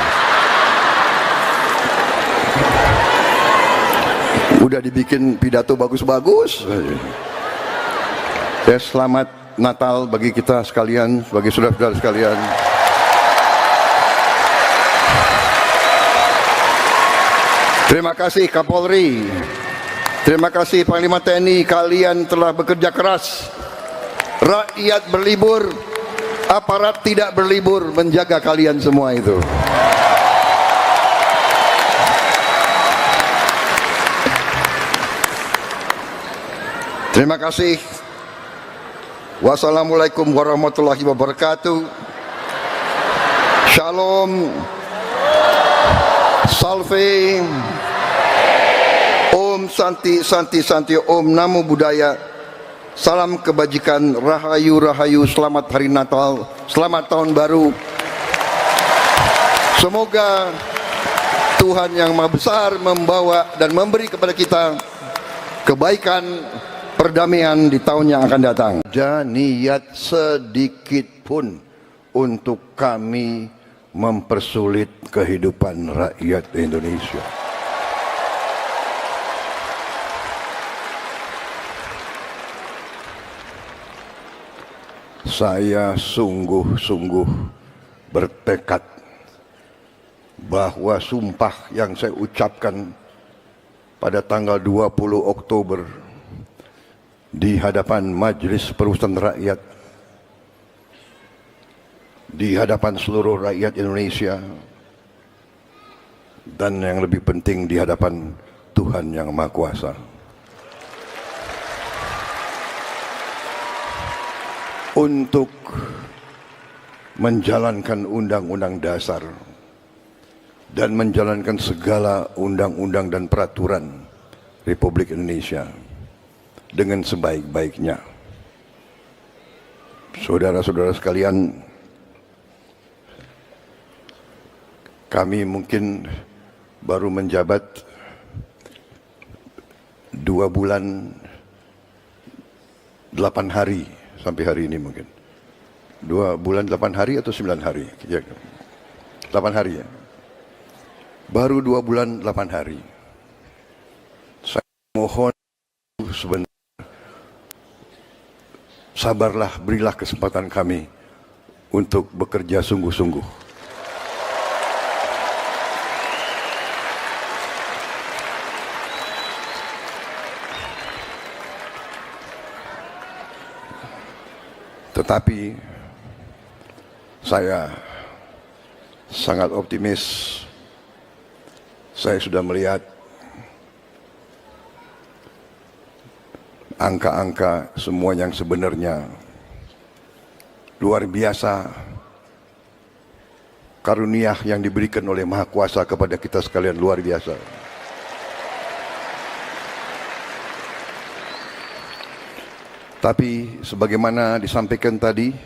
Udah dibikin pidato bagus-bagus. Ya, selamat Natal bagi kita sekalian, bagi saudara-saudara sekalian. Terima kasih Kapolri. Terima kasih Panglima TNI, kalian telah bekerja keras. Rakyat berlibur, aparat tidak berlibur menjaga kalian semua itu. Terima kasih. Wassalamualaikum warahmatullahi wabarakatuh. Shalom. Salve. Om Santi Santi Santi, Om Namo Buddhaya. Salam kebajikan, rahayu rahayu, selamat hari Natal, selamat tahun baru. Semoga Tuhan yang Maha Besar membawa dan memberi kepada kita kebaikan, perdamaian di tahun yang akan datang. Jangan niat sedikit pun untuk kami mempersulit kehidupan rakyat Indonesia. Saya sungguh-sungguh bertekad bahwa sumpah yang saya ucapkan pada tanggal 20 Oktober di hadapan Majelis Permusyawaratan Rakyat, di hadapan seluruh rakyat Indonesia, dan yang lebih penting di hadapan Tuhan Yang Maha Kuasa, untuk menjalankan Undang-Undang Dasar dan menjalankan segala undang-undang dan peraturan Republik Indonesia dengan sebaik-baiknya. Saudara-saudara sekalian, kami mungkin baru menjabat 2 bulan 8 hari sampai hari ini mungkin. 2 bulan 8 hari atau 9 hari? Ya, 8 hari ya. Baru 2 bulan 8 hari. Saya mohon sebenarnya, sabarlah, berilah kesempatan kami untuk bekerja sungguh-sungguh. Tetapi saya sangat optimis. Saya sudah melihat angka-angka semua yang sebenarnya luar biasa. Karunia yang diberikan oleh Maha Kuasa kepada kita sekalian luar biasa. Tapi sebagaimana disampaikan tadi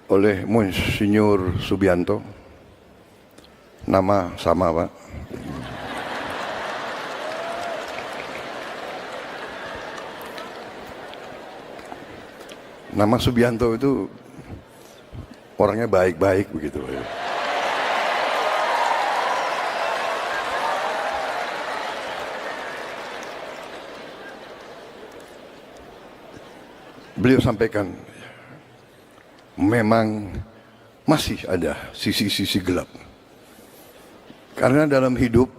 oleh Monsinyur Subianto, nama sama Pak, nama Subianto itu orangnya baik-baik begitu. Beliau sampaikan, memang masih ada sisi-sisi gelap. Karena dalam hidup,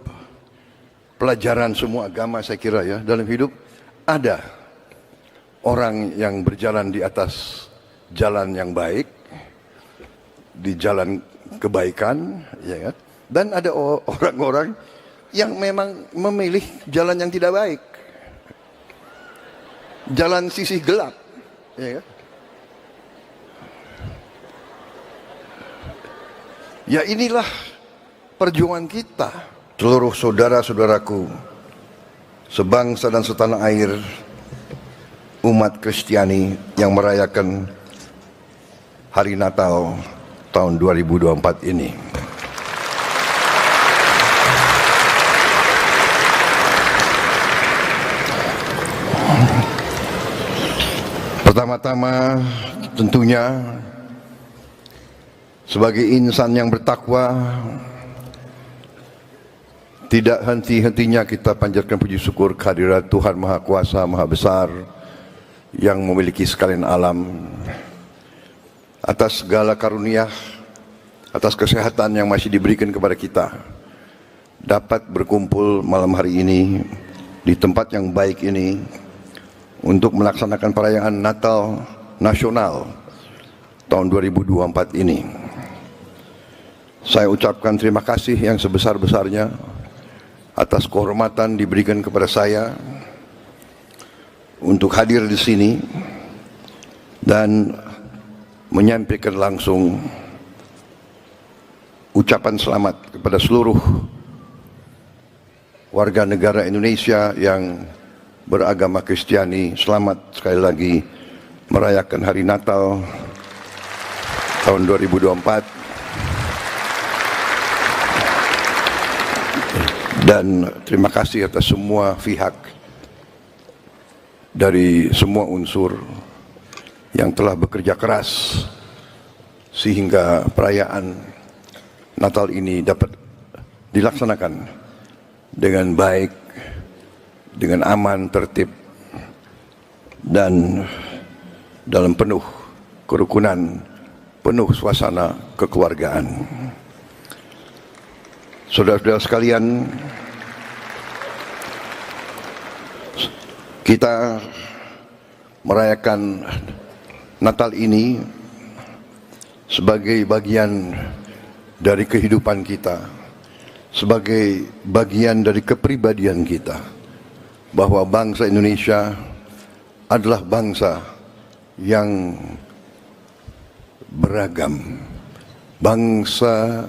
pelajaran semua agama saya kira ya, dalam hidup ada orang yang berjalan di atas jalan yang baik, di jalan kebaikan, ya kan? Dan ada orang-orang yang memang memilih jalan yang tidak baik, jalan sisi gelap. Ya, ya inilah perjuangan kita. Seluruh saudara-saudaraku sebangsa dan setanah air, umat Kristiani yang merayakan Hari Natal tahun 2024 ini. Pertama-tama tentunya sebagai insan yang bertakwa, tidak henti-hentinya kita panjatkan puji syukur kehadirat Tuhan Maha Kuasa, Maha Besar, yang memiliki sekalian alam, atas segala karunia, atas kesehatan yang masih diberikan kepada kita, dapat berkumpul malam hari ini di tempat yang baik ini untuk melaksanakan perayaan Natal Nasional tahun 2024 ini. Saya ucapkan terima kasih yang sebesar-besarnya atas kehormatan diberikan kepada saya untuk hadir di sini dan menyampaikan langsung ucapan selamat kepada seluruh warga negara Indonesia yang beragama Kristiani. Selamat sekali lagi merayakan Hari Natal tahun 2024. Dan terima kasih atas semua pihak dari semua unsur yang telah bekerja keras sehingga perayaan Natal ini dapat dilaksanakan dengan baik, dengan aman, tertib, dan dalam penuh kerukunan, penuh suasana kekeluargaan. Saudara-saudara sekalian, kita merayakan Natal ini sebagai bagian dari kehidupan kita, sebagai bagian dari kepribadian kita, bahwa bangsa Indonesia adalah bangsa yang beragam, bangsa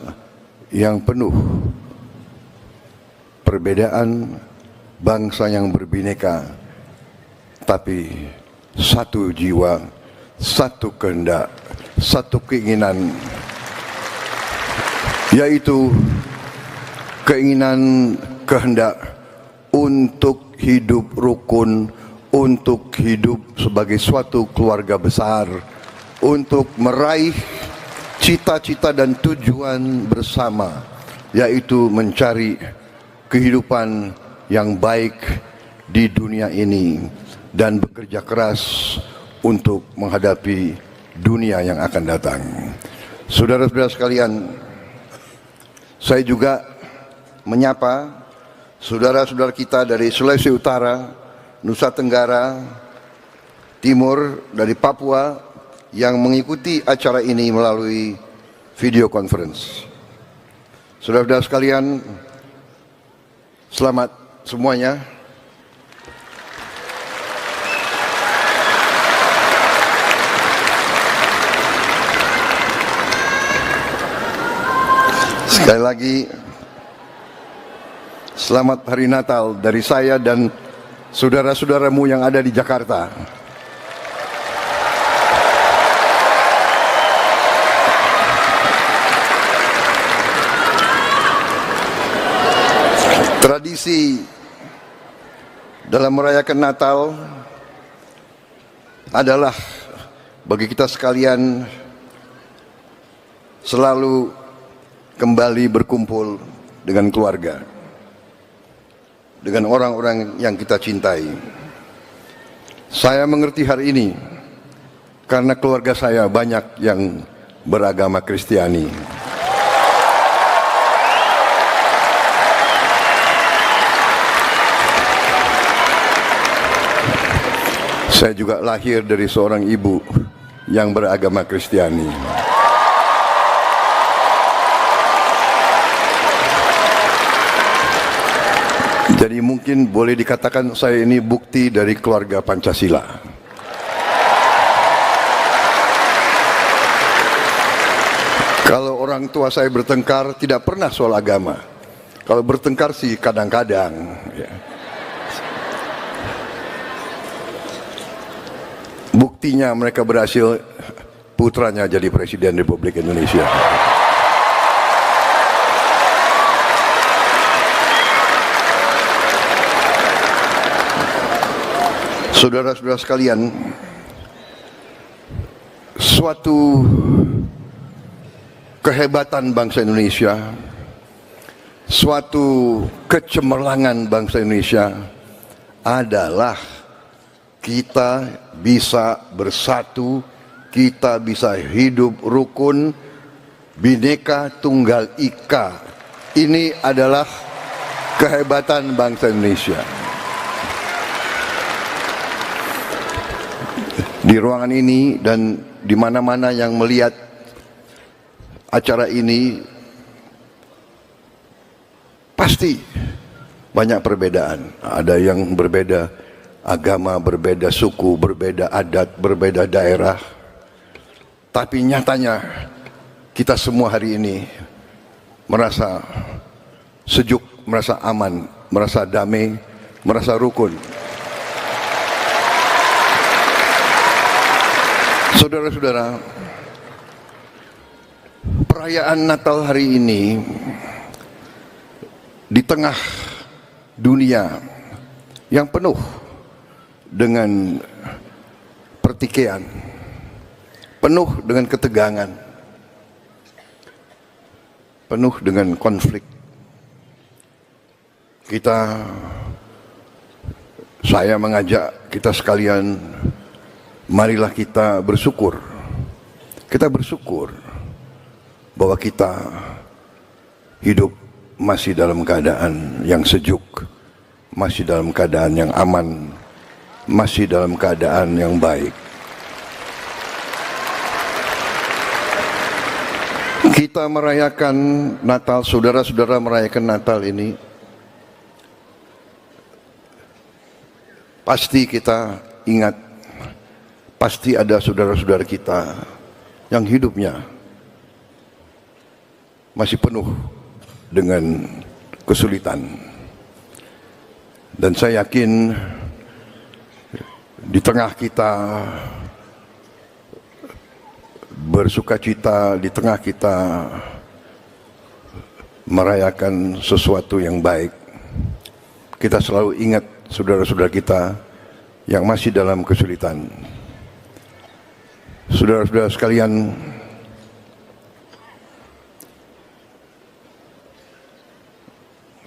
yang penuh perbedaan, bangsa yang berbineka, tapi satu jiwa, satu kehendak, satu keinginan, yaitu keinginan kehendak untuk hidup rukun, untuk hidup sebagai suatu keluarga besar, untuk meraih cita-cita dan tujuan bersama, yaitu mencari kehidupan yang baik di dunia ini dan bekerja keras untuk menghadapi dunia yang akan datang. Saudara-saudara sekalian, saya juga menyapa saudara-saudara kita dari Sulawesi Utara, Nusa Tenggara Timur, dari Papua yang mengikuti acara ini melalui video conference. Saudara-saudara sekalian, selamat semuanya. Sekali lagi, selamat Hari Natal dari saya dan saudara-saudaramu yang ada di Jakarta. Tradisi dalam merayakan Natal adalah bagi kita sekalian selalu kembali berkumpul dengan keluarga, dengan orang-orang yang kita cintai. Saya mengerti hari ini karena keluarga saya banyak yang beragama Kristiani. Saya juga lahir dari seorang ibu yang beragama Kristiani. Jadi mungkin boleh dikatakan saya ini bukti dari keluarga Pancasila. Kalau orang tua saya bertengkar tidak pernah soal agama. Kalau bertengkar sih kadang-kadang. Ya. Buktinya mereka berhasil, putranya jadi Presiden Republik Indonesia. Saudara-saudara sekalian, suatu kehebatan bangsa Indonesia, suatu kecemerlangan bangsa Indonesia adalah kita bisa bersatu, kita bisa hidup rukun, Bhinneka Tunggal Ika. Ini adalah kehebatan bangsa Indonesia. Di ruangan ini dan di mana-mana yang melihat acara ini pasti banyak perbedaan. Ada yang berbeda agama, berbeda suku, berbeda adat, berbeda daerah. Tapi nyatanya kita semua hari ini merasa sejuk, merasa aman, merasa damai, merasa rukun. Saudara-saudara, perayaan Natal hari ini di tengah dunia yang penuh dengan pertikaian, penuh dengan ketegangan, penuh dengan konflik. Saya mengajak kita sekalian, marilah kita bersyukur. Kita bersyukur bahwa kita hidup masih dalam keadaan yang sejuk, masih dalam keadaan yang aman, masih dalam keadaan yang baik. Kita merayakan Natal, saudara-saudara merayakan Natal ini, pasti kita ingat, pasti ada saudara-saudara kita yang hidupnya masih penuh dengan kesulitan. Dan saya yakin di tengah kita bersukacita, di tengah kita merayakan sesuatu yang baik, kita selalu ingat saudara-saudara kita yang masih dalam kesulitan. Saudara-saudara sekalian,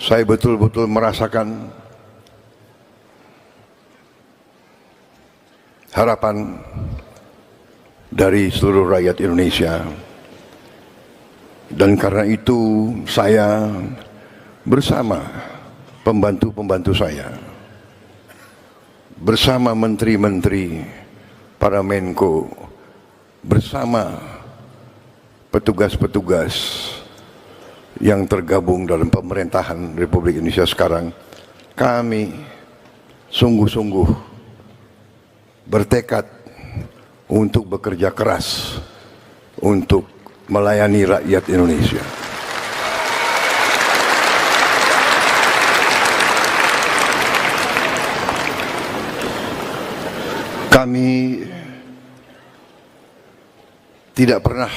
saya betul-betul merasakan harapan dari seluruh rakyat Indonesia. Dan karena itu saya bersama pembantu-pembantu saya, bersama menteri-menteri, para Menko, bersama petugas-petugas yang tergabung dalam pemerintahan Republik Indonesia sekarang, kami sungguh-sungguh bertekad untuk bekerja keras untuk melayani rakyat Indonesia. Kami tidak pernah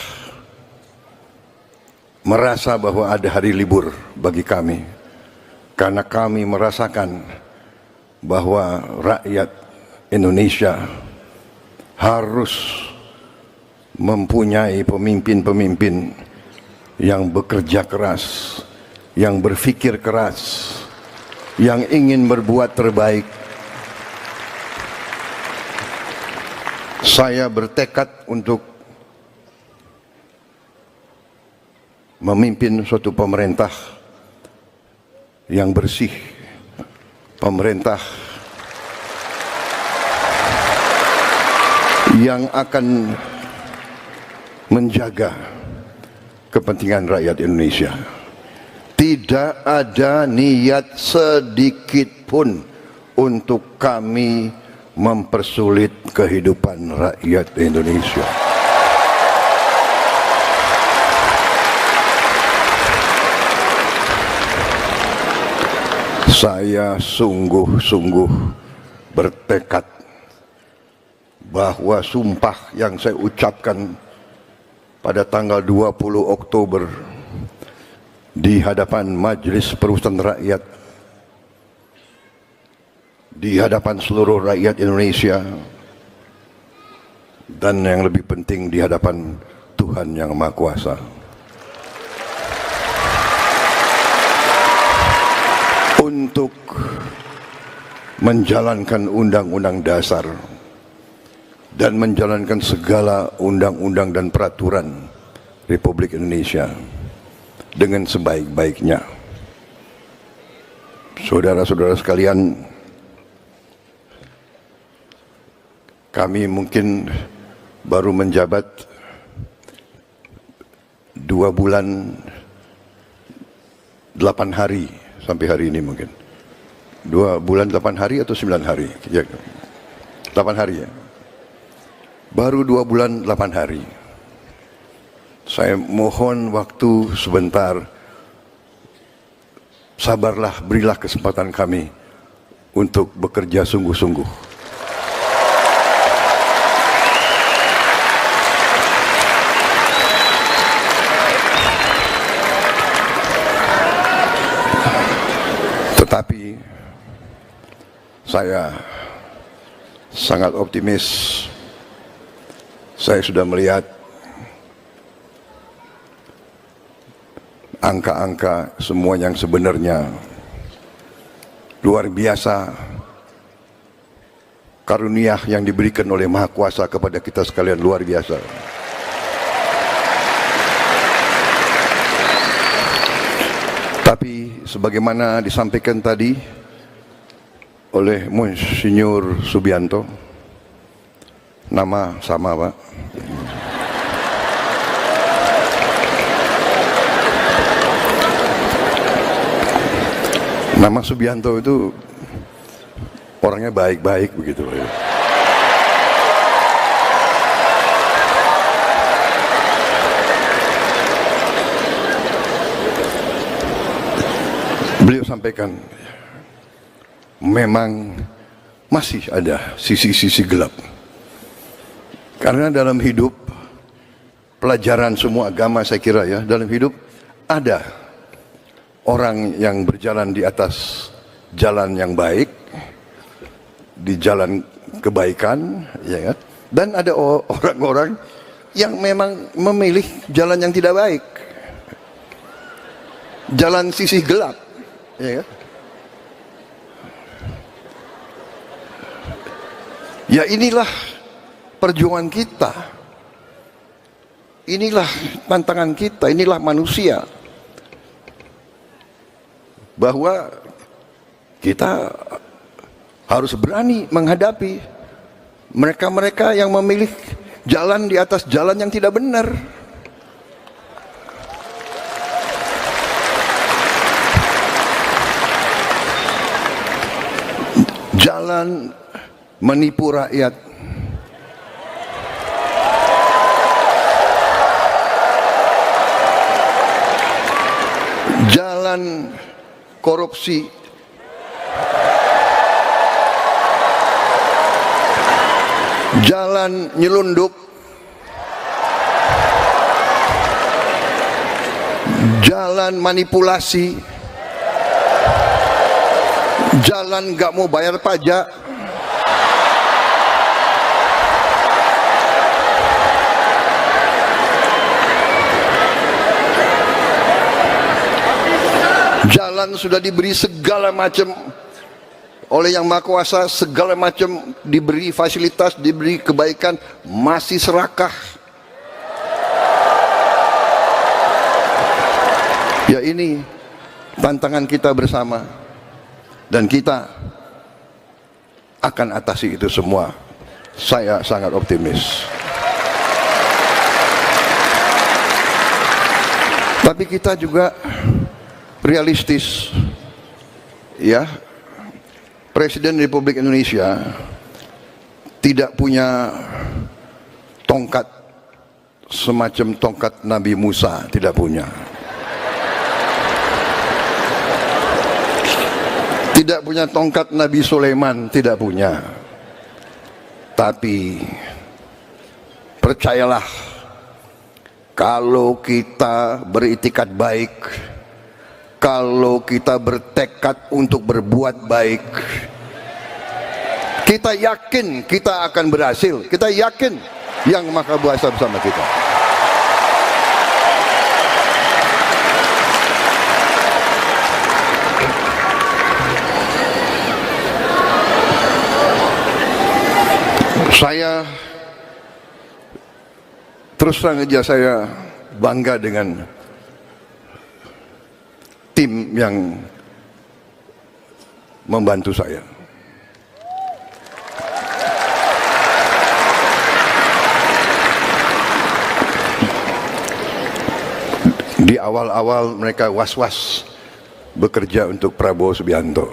merasa bahwa ada hari libur bagi kami, karena kami merasakan bahwa rakyat Indonesia harus mempunyai pemimpin-pemimpin yang bekerja keras, yang berpikir keras, yang ingin berbuat terbaik. Saya bertekad untuk memimpin suatu pemerintah yang bersih, pemerintah yang akan menjaga kepentingan rakyat Indonesia. Tidak ada niat sedikit pun untuk kami mempersulit kehidupan rakyat Indonesia. Saya sungguh-sungguh bertekad bahwa sumpah yang saya ucapkan pada tanggal 20 Oktober di hadapan Majelis Permusyawaratan Rakyat, di hadapan seluruh rakyat Indonesia, dan yang lebih penting di hadapan Tuhan Yang Maha Kuasa, untuk menjalankan Undang-Undang Dasar dan menjalankan segala undang-undang dan peraturan Republik Indonesia dengan sebaik-baiknya. Saudara-saudara sekalian, kami mungkin baru menjabat 2 bulan 8 hari sampai hari ini, mungkin 2 bulan 8 hari atau 9 hari ya, 8 hari ya, baru 2 bulan 8 hari. Saya mohon waktu sebentar, sabarlah, berilah kesempatan kami untuk bekerja sungguh-sungguh. Tetapi saya sangat optimis. Saya sudah melihat angka-angka semua yang sebenarnya luar biasa. Karunia yang diberikan oleh Maha Kuasa kepada kita sekalian luar biasa. Tapi sebagaimana disampaikan tadi oleh Monsinyur Subianto, nama sama Pak, nama Subianto itu orangnya baik-baik begitu Pak. Beliau sampaikan memang masih ada sisi-sisi gelap. Karena dalam hidup, pelajaran semua agama saya kira ya, dalam hidup ada orang yang berjalan di atas jalan yang baik, di jalan kebaikan, ya kan? Dan ada orang-orang yang memang memilih jalan yang tidak baik, jalan sisi gelap, ya kan? Ya inilah perjuangan kita, inilah tantangan kita, inilah manusia, bahwa kita harus berani menghadapi mereka-mereka yang memilih jalan di atas jalan yang tidak benar. Jalan menipu rakyat, jalan korupsi, jalan nyelundup, jalan manipulasi, jalan gak mau bayar pajak, jalan sudah diberi segala macam oleh Yang Maha Kuasa, segala macam diberi fasilitas, diberi kebaikan, masih serakah. Ya ini tantangan kita bersama, dan kita akan atasi itu semua. Saya sangat optimis. Tapi kita juga realistis, ya. Presiden Republik Indonesia tidak punya tongkat semacam tongkat Nabi Musa, tidak punya. tidak punya tongkat Nabi Sulaiman, tidak punya. Tapi percayalah, kalau kita beritikat baik, kalau kita bertekad untuk berbuat baik, kita yakin kita akan berhasil. Kita yakin Yang Maha Kuasa bersama kita. Saya terus terang aja, saya bangga dengan tim yang membantu saya. Di awal-awal mereka was-was bekerja untuk Prabowo Subianto.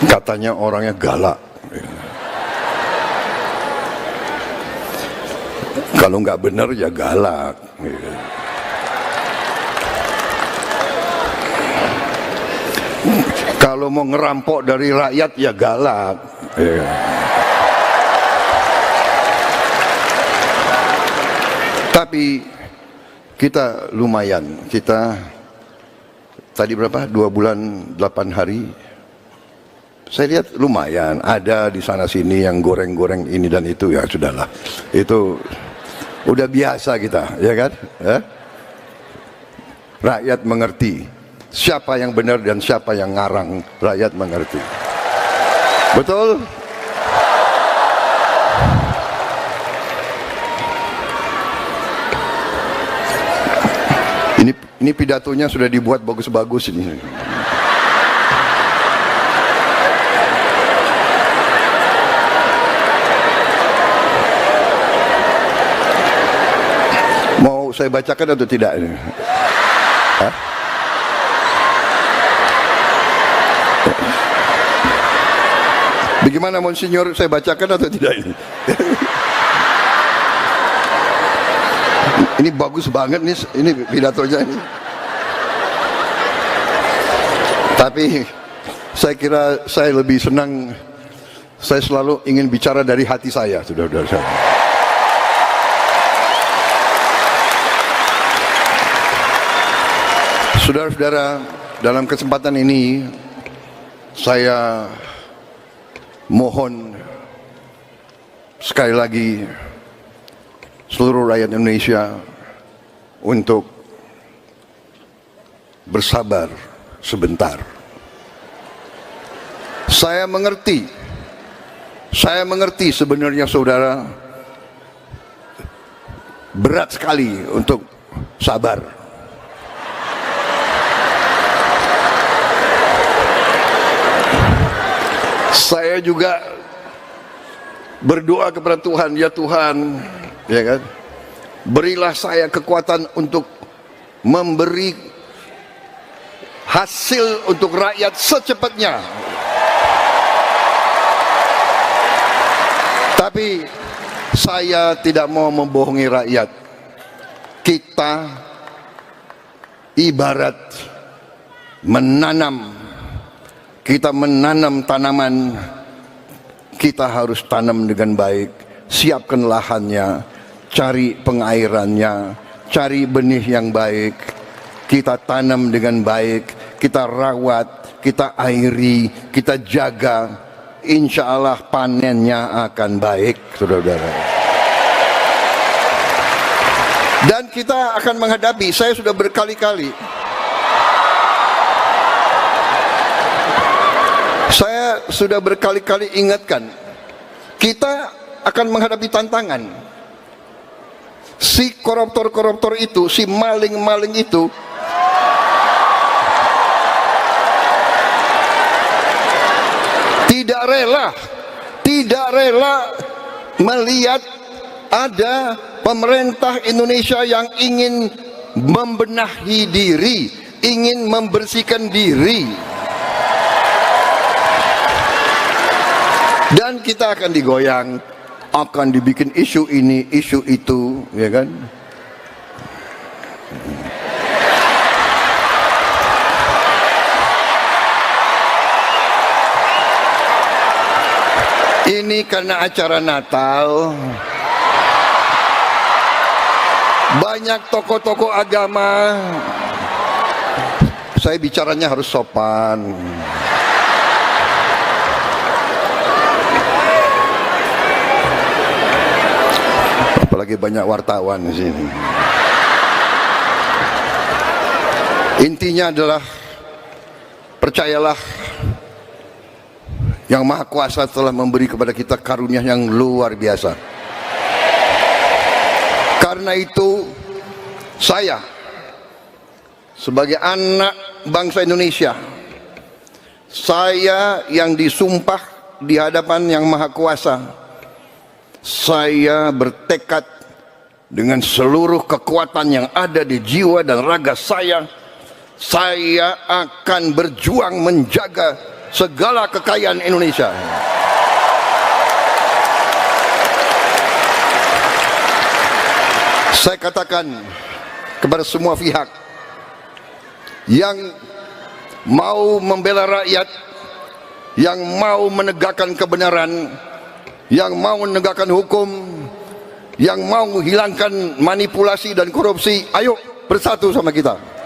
Katanya orangnya galak. Kalau nggak benar ya galak. Kalau mau ngerampok dari rakyat ya galak. Tapi kita lumayan. Kita tadi berapa? 2 bulan 8 hari. Saya lihat lumayan, ada di sana sini yang goreng-goreng ini dan itu, ya sudahlah. Itu udah biasa kita, ya kan? Rakyat mengerti siapa yang benar dan siapa yang ngarang, rakyat mengerti. Betul? Ini pidatonya sudah dibuat bagus-bagus ini. Mau saya bacakan atau tidak ini? Hah? Bagaimana Monsinyur, saya bacakan atau tidak ini? Ini bagus banget nih, ini pidatonya ini. Tapi saya kira saya lebih senang, saya selalu ingin bicara dari hati saya, saudara-saudara. Saudara-saudara, dalam kesempatan ini saya mohon sekali lagi seluruh rakyat Indonesia untuk bersabar sebentar. Saya mengerti sebenarnya saudara berat sekali untuk sabar. Saya juga berdoa kepada Tuhan, ya Tuhan, ya kan, berilah saya kekuatan untuk memberi hasil untuk rakyat secepatnya. Tapi saya tidak mau membohongi rakyat. Kita ibarat menanam. Kita menanam tanaman, kita harus tanam dengan baik, siapkan lahannya, cari pengairannya, cari benih yang baik, kita tanam dengan baik, kita rawat, kita airi, kita jaga, insya Allah panennya akan baik, saudara-saudara. Dan kita akan menghadapi, saya sudah berkali-kali, ingatkan, kita akan menghadapi tantangan. Si koruptor-koruptor itu, si maling-maling itu tidak rela melihat ada pemerintah Indonesia yang ingin membenahi diri, ingin membersihkan diri. Dan kita akan digoyang, akan dibikin isu ini, isu itu, ya kan? ini karena acara Natal. Banyak tokoh-tokoh agama. Saya bicaranya harus sopan. Apalagi banyak wartawan di sini. Intinya adalah, percayalah, Yang Maha Kuasa telah memberi kepada kita karunia yang luar biasa. Karena itu, saya sebagai anak bangsa Indonesia, saya yang disumpah di hadapan Yang Maha Kuasa, saya bertekad dengan seluruh kekuatan yang ada di jiwa dan raga saya akan berjuang menjaga segala kekayaan Indonesia. Saya katakan kepada semua pihak yang mau membela rakyat, yang mau menegakkan kebenaran, yang mau menegakkan hukum, yang mau menghilangkan manipulasi dan korupsi, ayo bersatu sama kita.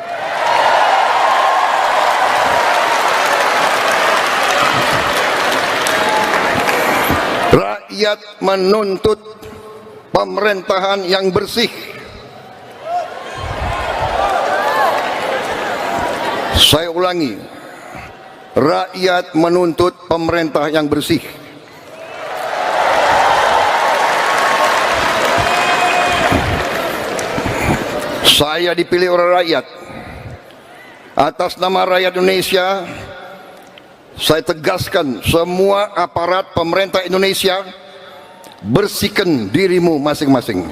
Rakyat menuntut pemerintahan yang bersih. Saya ulangi, rakyat menuntut pemerintah yang bersih. Saya dipilih oleh rakyat. Atas nama rakyat Indonesia, saya tegaskan semua aparat pemerintah Indonesia, bersihkan dirimu masing-masing.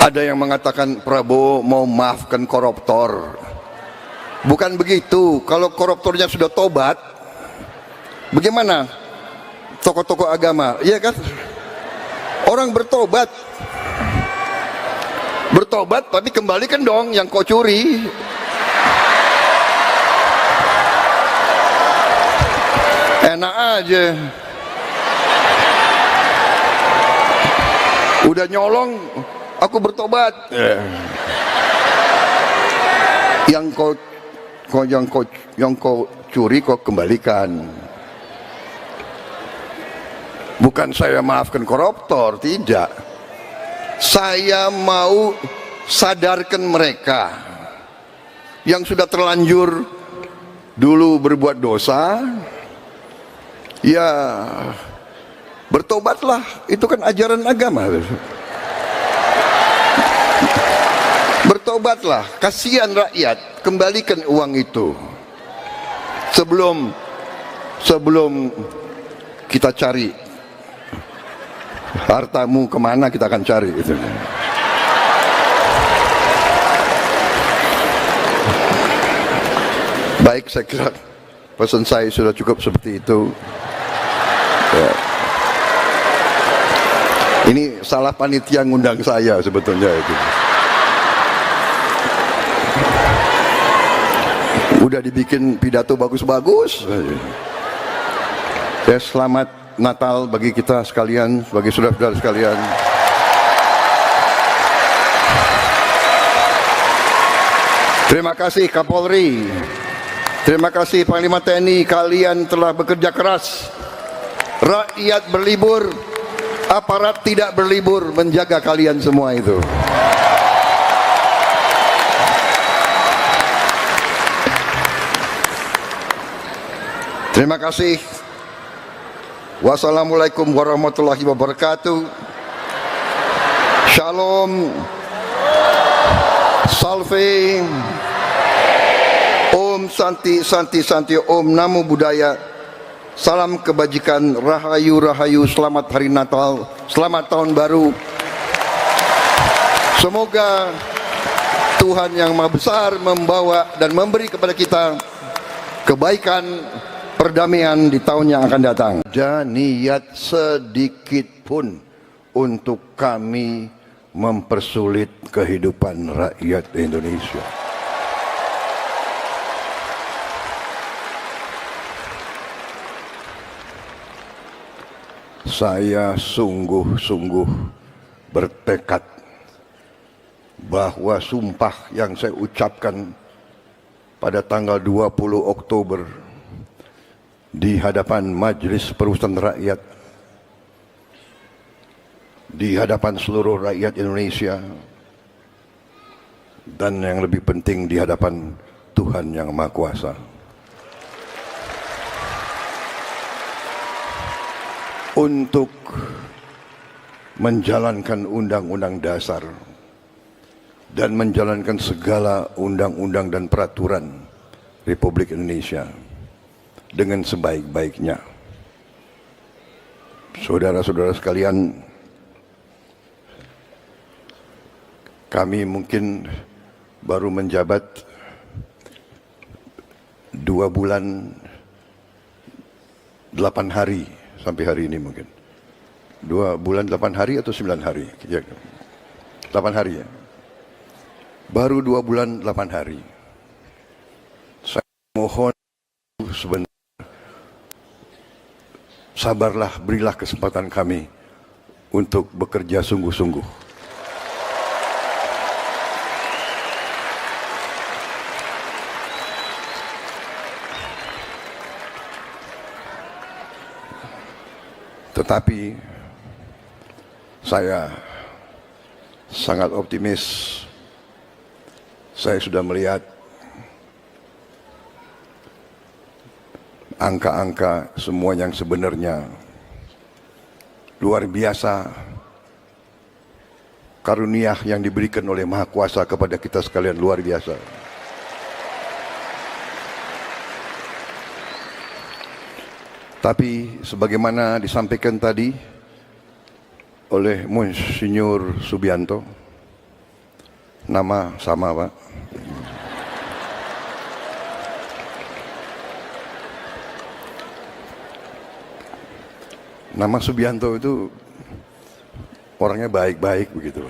Ada yang mengatakan Prabowo mau maafkan koruptor. Bukan begitu. Kalau koruptornya sudah tobat, bagaimana tokoh-tokoh agama? Iya kan? Orang bertobat, tapi kembalikan dong yang kau curi. Enak aja. Udah nyolong, aku bertobat. Yang kau curi kau kembalikan. Bukan saya maafkan koruptor, tidak. Saya mau sadarkan mereka yang sudah terlanjur dulu berbuat dosa, ya bertobatlah, itu kan ajaran agama. Bertobatlah, kasihan rakyat, kembalikan uang itu. Sebelum kita cari hartamu kemana, kita akan cari itu. Baik, saya kira pesan saya sudah cukup seperti itu. Ya. Ini salah panitia ngundang saya sebetulnya itu. Udah dibikin pidato bagus-bagus. Ya, selamat Natal bagi kita sekalian, bagi saudara-saudara sekalian. Terima kasih Kapolri, terima kasih Panglima TNI, kalian telah bekerja keras. Rakyat berlibur, aparat tidak berlibur menjaga kalian semua itu. Terima kasih. Wassalamualaikum warahmatullahi wabarakatuh. Shalom, Salve, Om Santi Santi Santi, Om Namo Buddhaya. Salam kebajikan, Rahayu Rahayu, selamat hari Natal, selamat tahun baru. Semoga Tuhan yang Maha Besar membawa dan memberi kepada kita kebaikan, perdamaian di tahun yang akan datang. Dan niat sedikit pun untuk kami mempersulit kehidupan rakyat Indonesia. Saya sungguh-sungguh bertekad bahwa sumpah yang saya ucapkan pada tanggal 20 Oktober di hadapan Majelis Permusyawaratan Rakyat, di hadapan seluruh rakyat Indonesia, dan yang lebih penting di hadapan Tuhan Yang Maha Kuasa, untuk menjalankan Undang-Undang Dasar dan menjalankan segala undang-undang dan peraturan Republik Indonesia dengan sebaik-baiknya. Saudara-saudara sekalian, kami mungkin baru menjabat 2 bulan 8 hari sampai hari ini mungkin. 2 bulan 8 hari atau 9 hari? 8 hari ya. Baru 2 bulan 8 hari. Saya mohon sebentar, sabarlah, berilah kesempatan kami untuk bekerja sungguh-sungguh. Tetapi saya sangat optimis. Saya sudah melihat angka-angka semua yang sebenarnya luar biasa. Karunia yang diberikan oleh Maha Kuasa kepada kita sekalian luar biasa. Tapi sebagaimana disampaikan tadi oleh Monsinyur Subianto, nama sama Pak, nama Subianto itu orangnya baik-baik begitu.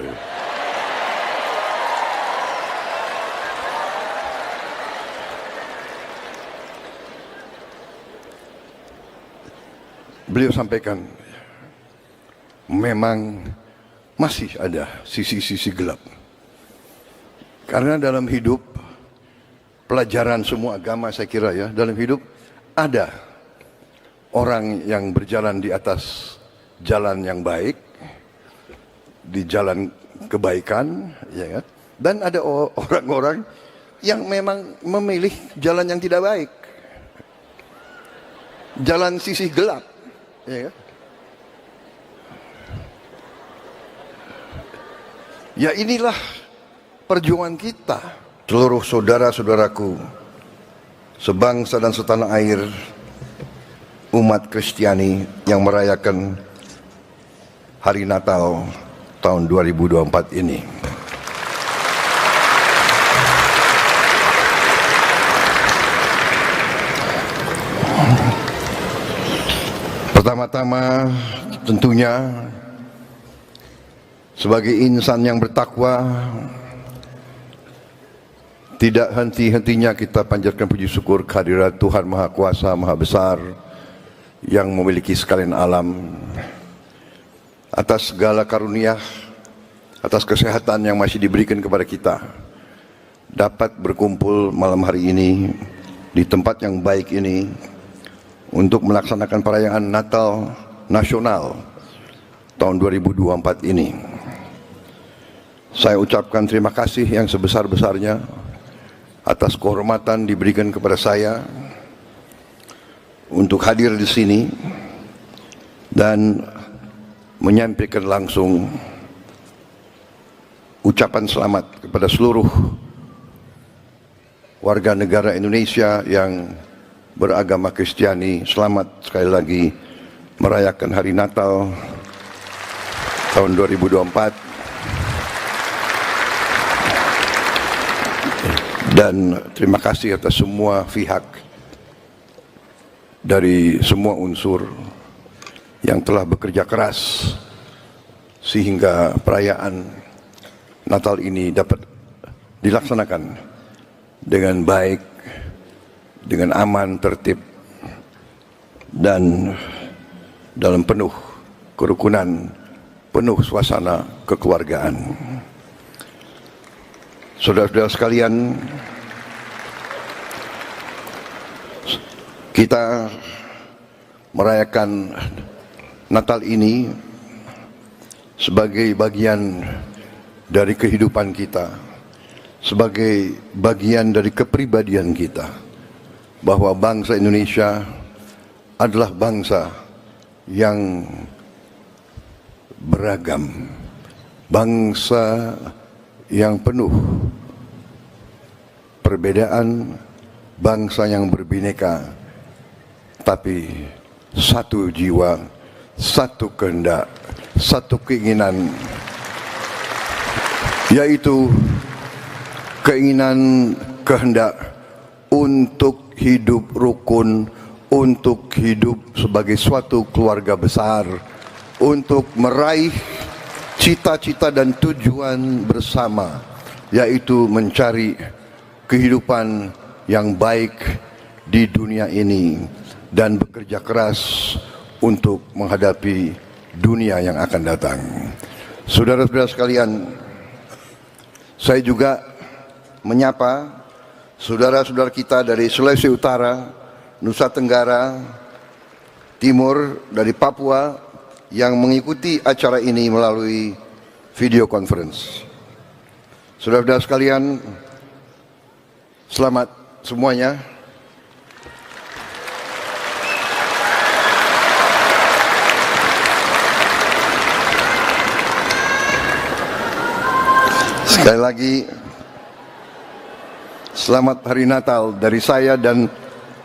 Beliau sampaikan, memang masih ada sisi-sisi gelap. Karena dalam hidup, pelajaran semua agama saya kira ya, dalam hidup ada orang yang berjalan di atas jalan yang baik, di jalan kebaikan, ya kan? Dan ada orang-orang yang memang memilih jalan yang tidak baik, jalan sisi gelap. Ya, ya inilah perjuangan kita. Seluruh saudara-saudaraku sebangsa dan setanah air, umat Kristiani yang merayakan Hari Natal tahun 2024 ini. Pertama-tama tentunya sebagai insan yang bertakwa, tidak henti-hentinya kita panjatkan puji syukur kehadirat Tuhan Maha Kuasa, Maha Besar, yang memiliki sekalian alam, atas segala karunia, atas kesehatan yang masih diberikan kepada kita, dapat berkumpul malam hari ini di tempat yang baik ini untuk melaksanakan perayaan Natal Nasional tahun 2024 ini. Saya ucapkan terima kasih yang sebesar-besarnya atas kehormatan diberikan kepada saya untuk hadir di sini dan menyampaikan langsung ucapan selamat kepada seluruh warga negara Indonesia yang beragama Kristiani. Selamat sekali lagi merayakan Hari Natal tahun 2024. Dan terima kasih atas semua pihak dari semua unsur yang telah bekerja keras sehingga perayaan Natal ini dapat dilaksanakan dengan baik, dengan aman, tertib, dan dalam penuh kerukunan, penuh suasana kekeluargaan. Saudara-saudara sekalian, kita merayakan Natal ini sebagai bagian dari kehidupan kita, sebagai bagian dari kepribadian kita, bahwa bangsa Indonesia adalah bangsa yang beragam, bangsa yang penuh perbedaan, bangsa yang berbineka, tapi satu jiwa, satu kehendak, satu keinginan, yaitu keinginan kehendak untuk hidup rukun, untuk hidup sebagai suatu keluarga besar, untuk meraih cita-cita dan tujuan bersama, yaitu mencari kehidupan yang baik di dunia ini dan bekerja keras untuk menghadapi dunia yang akan datang. Saudara-saudara sekalian, saya juga menyapa saudara-saudara kita dari Sulawesi Utara, Nusa Tenggara Timur, dari Papua yang mengikuti acara ini melalui video conference. Saudara-saudara sekalian, selamat semuanya. Sekali lagi, selamat Hari Natal dari saya dan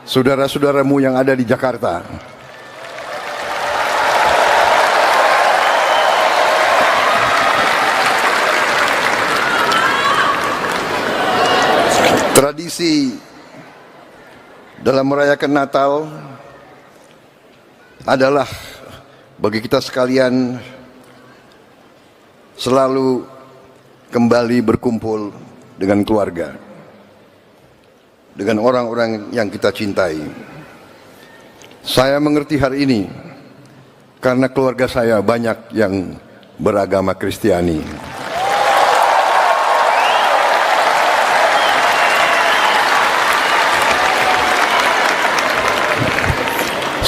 saudara-saudaramu yang ada di Jakarta. Tradisi dalam merayakan Natal adalah bagi kita sekalian selalu kembali berkumpul dengan keluarga, dengan orang-orang yang kita cintai. Saya mengerti hari ini karena keluarga saya banyak yang beragama Kristiani.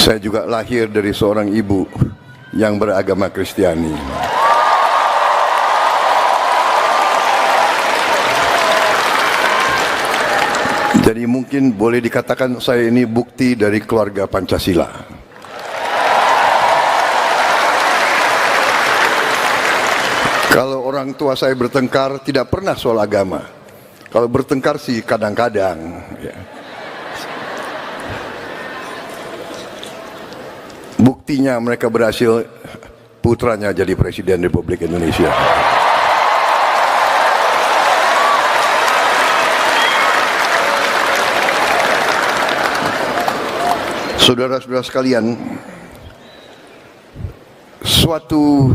Saya juga lahir dari seorang ibu yang beragama Kristiani. Jadi mungkin boleh dikatakan saya ini bukti dari keluarga Pancasila. Kalau orang tua saya bertengkar tidak pernah soal agama. Kalau bertengkar sih kadang-kadang. Ya. Buktinya mereka berhasil, putranya jadi Presiden Republik Indonesia. Saudara-saudara sekalian, suatu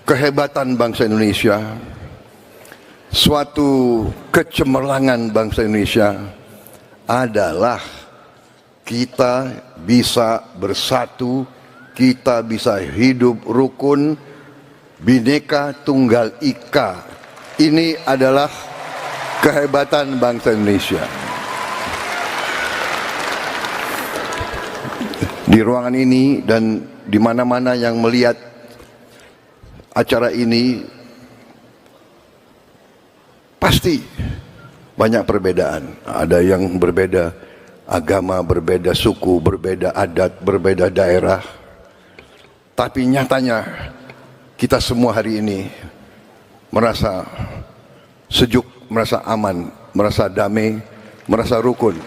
kehebatan bangsa Indonesia, suatu kecemerlangan bangsa Indonesia adalah kita bisa bersatu, kita bisa hidup rukun, Bhinneka Tunggal Ika. Ini adalah kehebatan bangsa Indonesia. Di ruangan ini dan di mana-mana yang melihat acara ini pasti banyak perbedaan. Ada yang berbeda agama, berbeda suku, berbeda adat, berbeda daerah. Tapi nyatanya kita semua hari ini merasa sejuk, merasa aman, merasa damai, merasa rukun.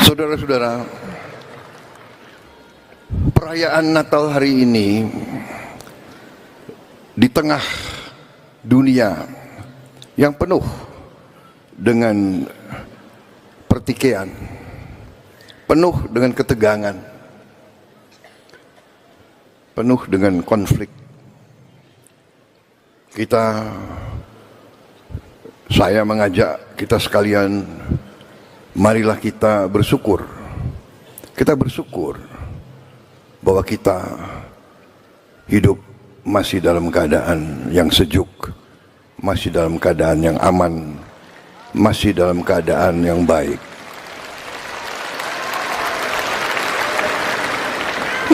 Saudara-saudara, perayaan Natal hari ini di tengah dunia yang penuh dengan pertikaian, penuh dengan ketegangan, penuh dengan konflik. Saya mengajak kita sekalian, marilah kita bersyukur. Kita bersyukur bahwa kita hidup masih dalam keadaan yang sejuk, masih dalam keadaan yang aman, masih dalam keadaan yang baik.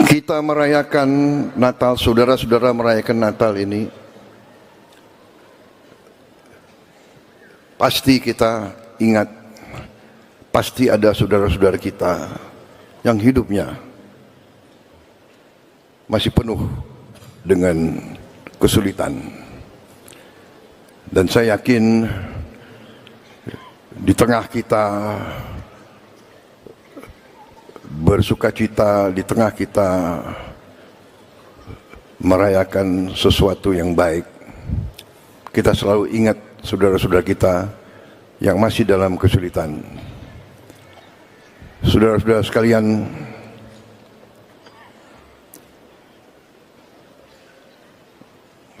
Kita merayakan Natal, saudara-saudara merayakan Natal ini, pasti kita ingat, pasti ada saudara-saudara kita yang hidupnya masih penuh dengan kesulitan. Dan saya yakin di tengah kita bersukacita, di tengah kita merayakan sesuatu yang baik, kita selalu ingat saudara-saudara kita yang masih dalam kesulitan. Saudara-saudara sekalian,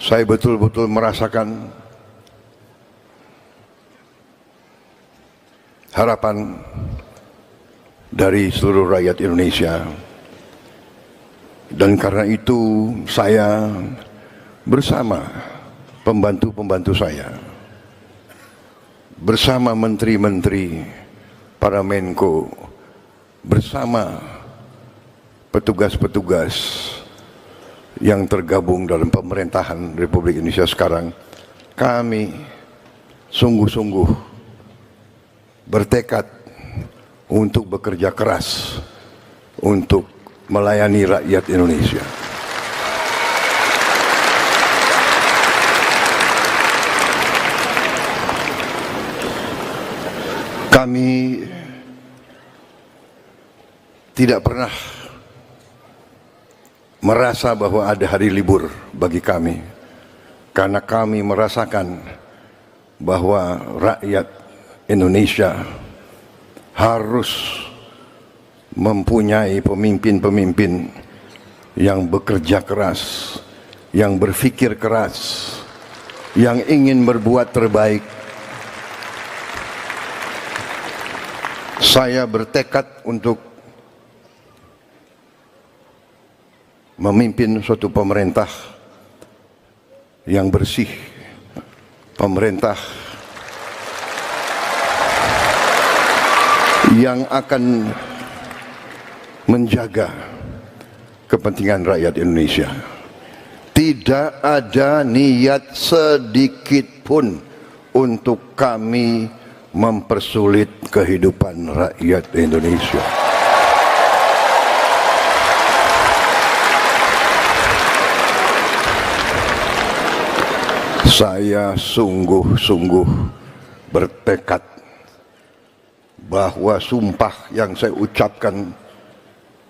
saya betul-betul merasakan harapan dari seluruh rakyat Indonesia, dan karena itu saya bersama pembantu-pembantu saya, bersama menteri-menteri, para Menko, bersama petugas-petugas yang tergabung dalam pemerintahan Republik Indonesia sekarang, kami sungguh-sungguh bertekad untuk bekerja keras untuk melayani rakyat Indonesia. Kami tidak pernah merasa bahwa ada hari libur bagi kami, karena kami merasakan bahwa rakyat Indonesia harus mempunyai pemimpin-pemimpin yang bekerja keras, yang berpikir keras, yang ingin berbuat terbaik. Saya bertekad untuk memimpin suatu pemerintah yang bersih, pemerintah yang akan menjaga kepentingan rakyat Indonesia. Tidak ada niat sedikit pun untuk kami mempersulit kehidupan rakyat Indonesia. Saya sungguh-sungguh bertekad bahwa sumpah yang saya ucapkan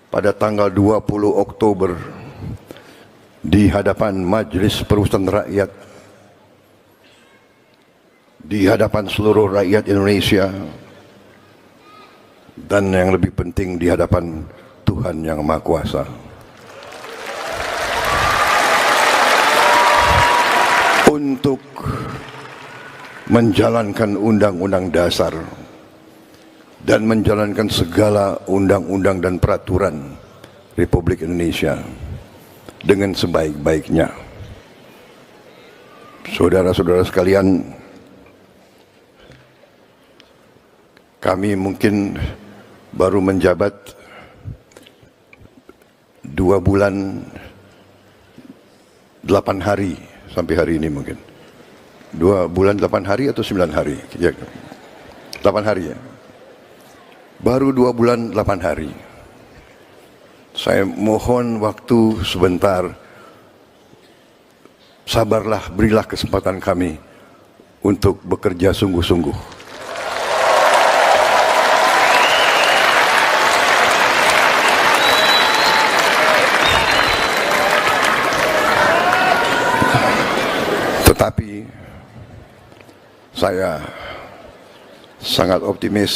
pada tanggal 20 Oktober di hadapan Majelis Permusyawaratan Rakyat, di hadapan seluruh rakyat Indonesia, dan yang lebih penting di hadapan Tuhan Yang Maha Kuasa, untuk menjalankan Undang-Undang Dasar dan menjalankan segala undang-undang dan peraturan Republik Indonesia dengan sebaik-baiknya. Saudara-saudara sekalian, kami mungkin baru menjabat 2 bulan 8 hari sampai hari ini, mungkin 2 bulan 8 hari atau 9 hari ya, 8 hari ya, baru 2 bulan 8 hari. Saya mohon waktu sebentar, sabarlah, berilah kesempatan kami untuk bekerja sungguh-sungguh. Tetapi saya sangat optimis.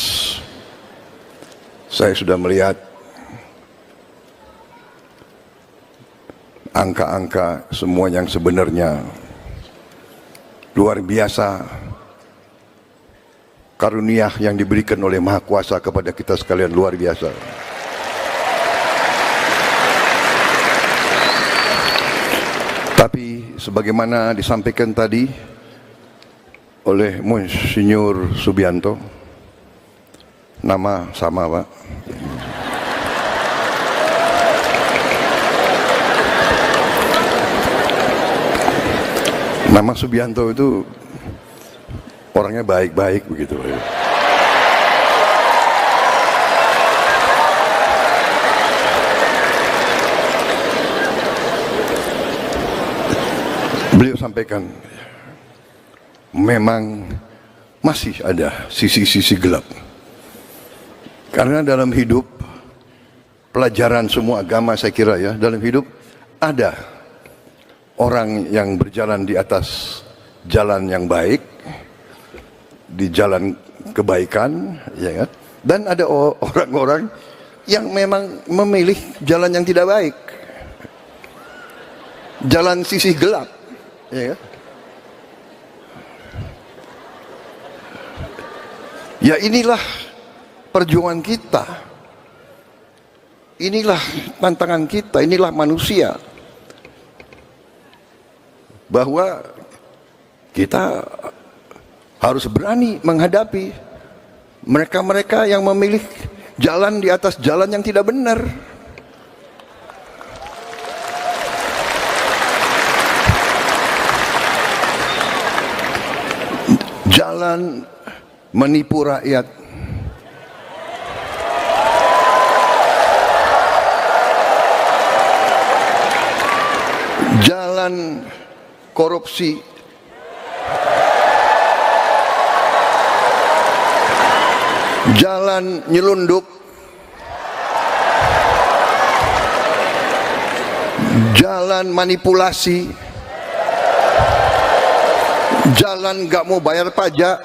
Saya sudah melihat angka-angka semua yang sebenarnya. Luar biasa karunia yang diberikan oleh Maha Kuasa kepada kita sekalian, luar biasa. Tapi sebagaimana disampaikan tadi oleh Monsinyur Subianto, nama sama Pak, nama Subianto itu orangnya baik-baik begitu. Beliau sampaikan, memang masih ada sisi-sisi gelap. Karena dalam hidup, pelajaran semua agama saya kira ya, dalam hidup ada orang yang berjalan di atas jalan yang baik, di jalan kebaikan, ya kan? Dan ada orang-orang yang memang memilih jalan yang tidak baik, jalan sisi gelap, ya kan? Ya inilah perjuangan kita, inilah tantangan kita, inilah manusia, bahwa kita harus berani menghadapi mereka-mereka yang memilih jalan di atas jalan yang tidak benar. Jalan menipu rakyat, jalan korupsi, jalan nyelundup, jalan manipulasi, jalan gak mau bayar pajak,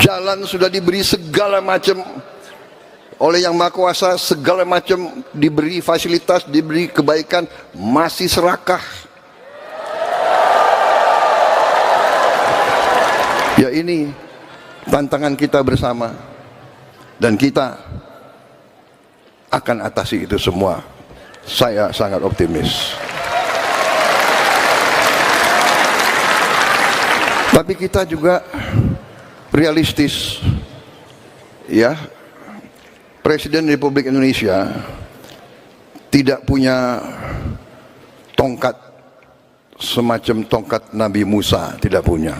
jalan sudah diberi segala macam oleh Yang Maha Kuasa, segala macam diberi fasilitas, diberi kebaikan, masih serakah. Ya ini tantangan kita bersama, dan kita akan atasi itu semua. Saya sangat optimis. Tapi kita juga realistis, ya. Presiden Republik Indonesia tidak punya tongkat semacam tongkat Nabi Musa, tidak punya.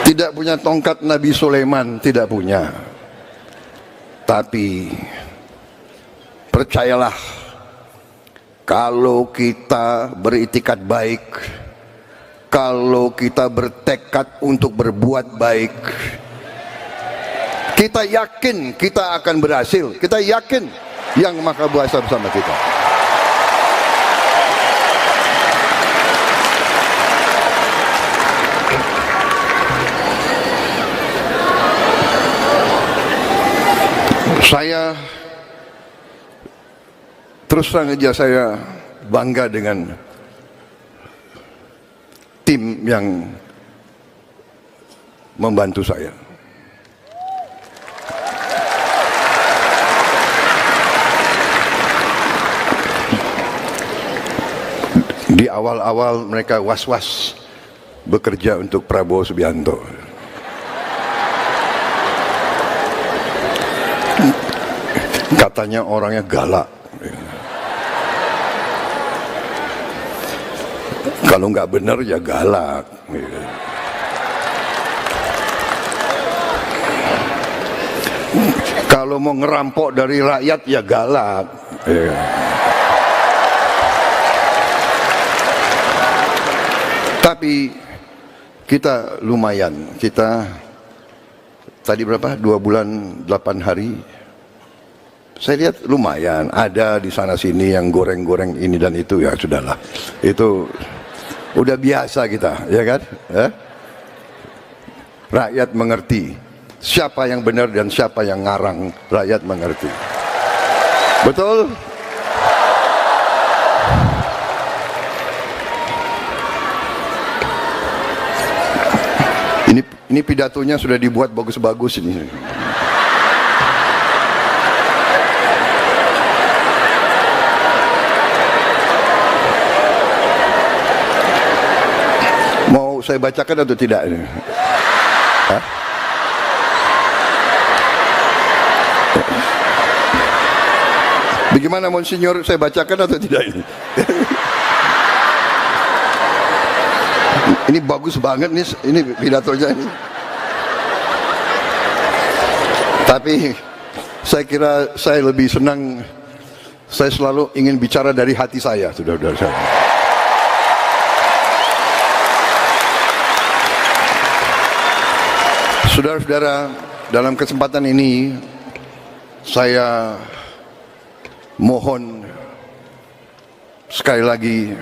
Tidak punya tongkat Nabi Sulaiman, tidak punya. Tapi percayalah, kalau kita beritikat baik, kalau kita bertekad untuk berbuat baik, kita yakin kita akan berhasil. Kita yakin Yang Maha Kuasa bersama kita. Saya terus terang aja, saya bangga dengan tim yang membantu saya. Di awal-awal mereka was-was bekerja untuk Prabowo Subianto. Katanya orangnya galak. Kalau nggak benar ya galak. Kalau mau ngerampok dari rakyat ya galak. Tapi kita lumayan. Kita tadi berapa? 2 bulan 8 hari. Saya lihat lumayan. Ada di sana sini yang goreng-goreng ini dan itu, ya sudahlah. Itu Udah biasa kita, ya kan? Rakyat mengerti siapa yang benar dan siapa yang ngarang. Rakyat mengerti. Betul? Ini pidatonya sudah dibuat bagus-bagus ini. Mau saya bacakan atau tidak ini? Hah? Bagaimana Monsinyur, saya bacakan atau tidak ini? Ini bagus banget nih, ini pidatonya ini. Tapi saya kira saya lebih senang, saya selalu ingin bicara dari hati saya, saudara-saudara saya. Saudara-saudara, dalam kesempatan ini saya mohon sekali lagi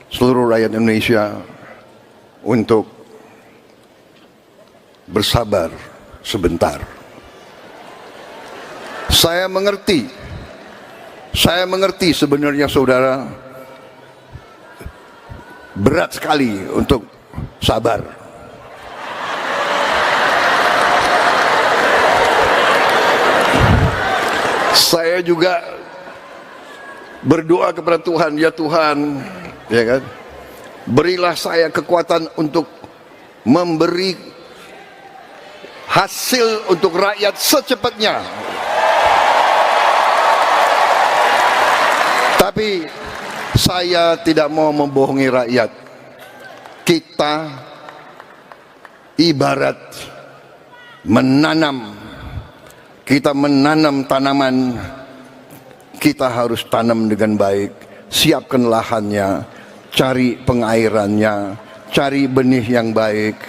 seluruh rakyat Indonesia untuk bersabar sebentar. Saya mengerti sebenarnya saudara, berat sekali untuk sabar. Saya juga berdoa kepada Tuhan, ya Tuhan, ya kan, berilah saya kekuatan untuk memberi hasil untuk rakyat secepatnya. Tapi saya tidak mau membohongi rakyat. Kita ibarat menanam. Kita menanam tanaman, kita harus tanam dengan baik, siapkan lahannya, cari pengairannya, cari benih yang baik,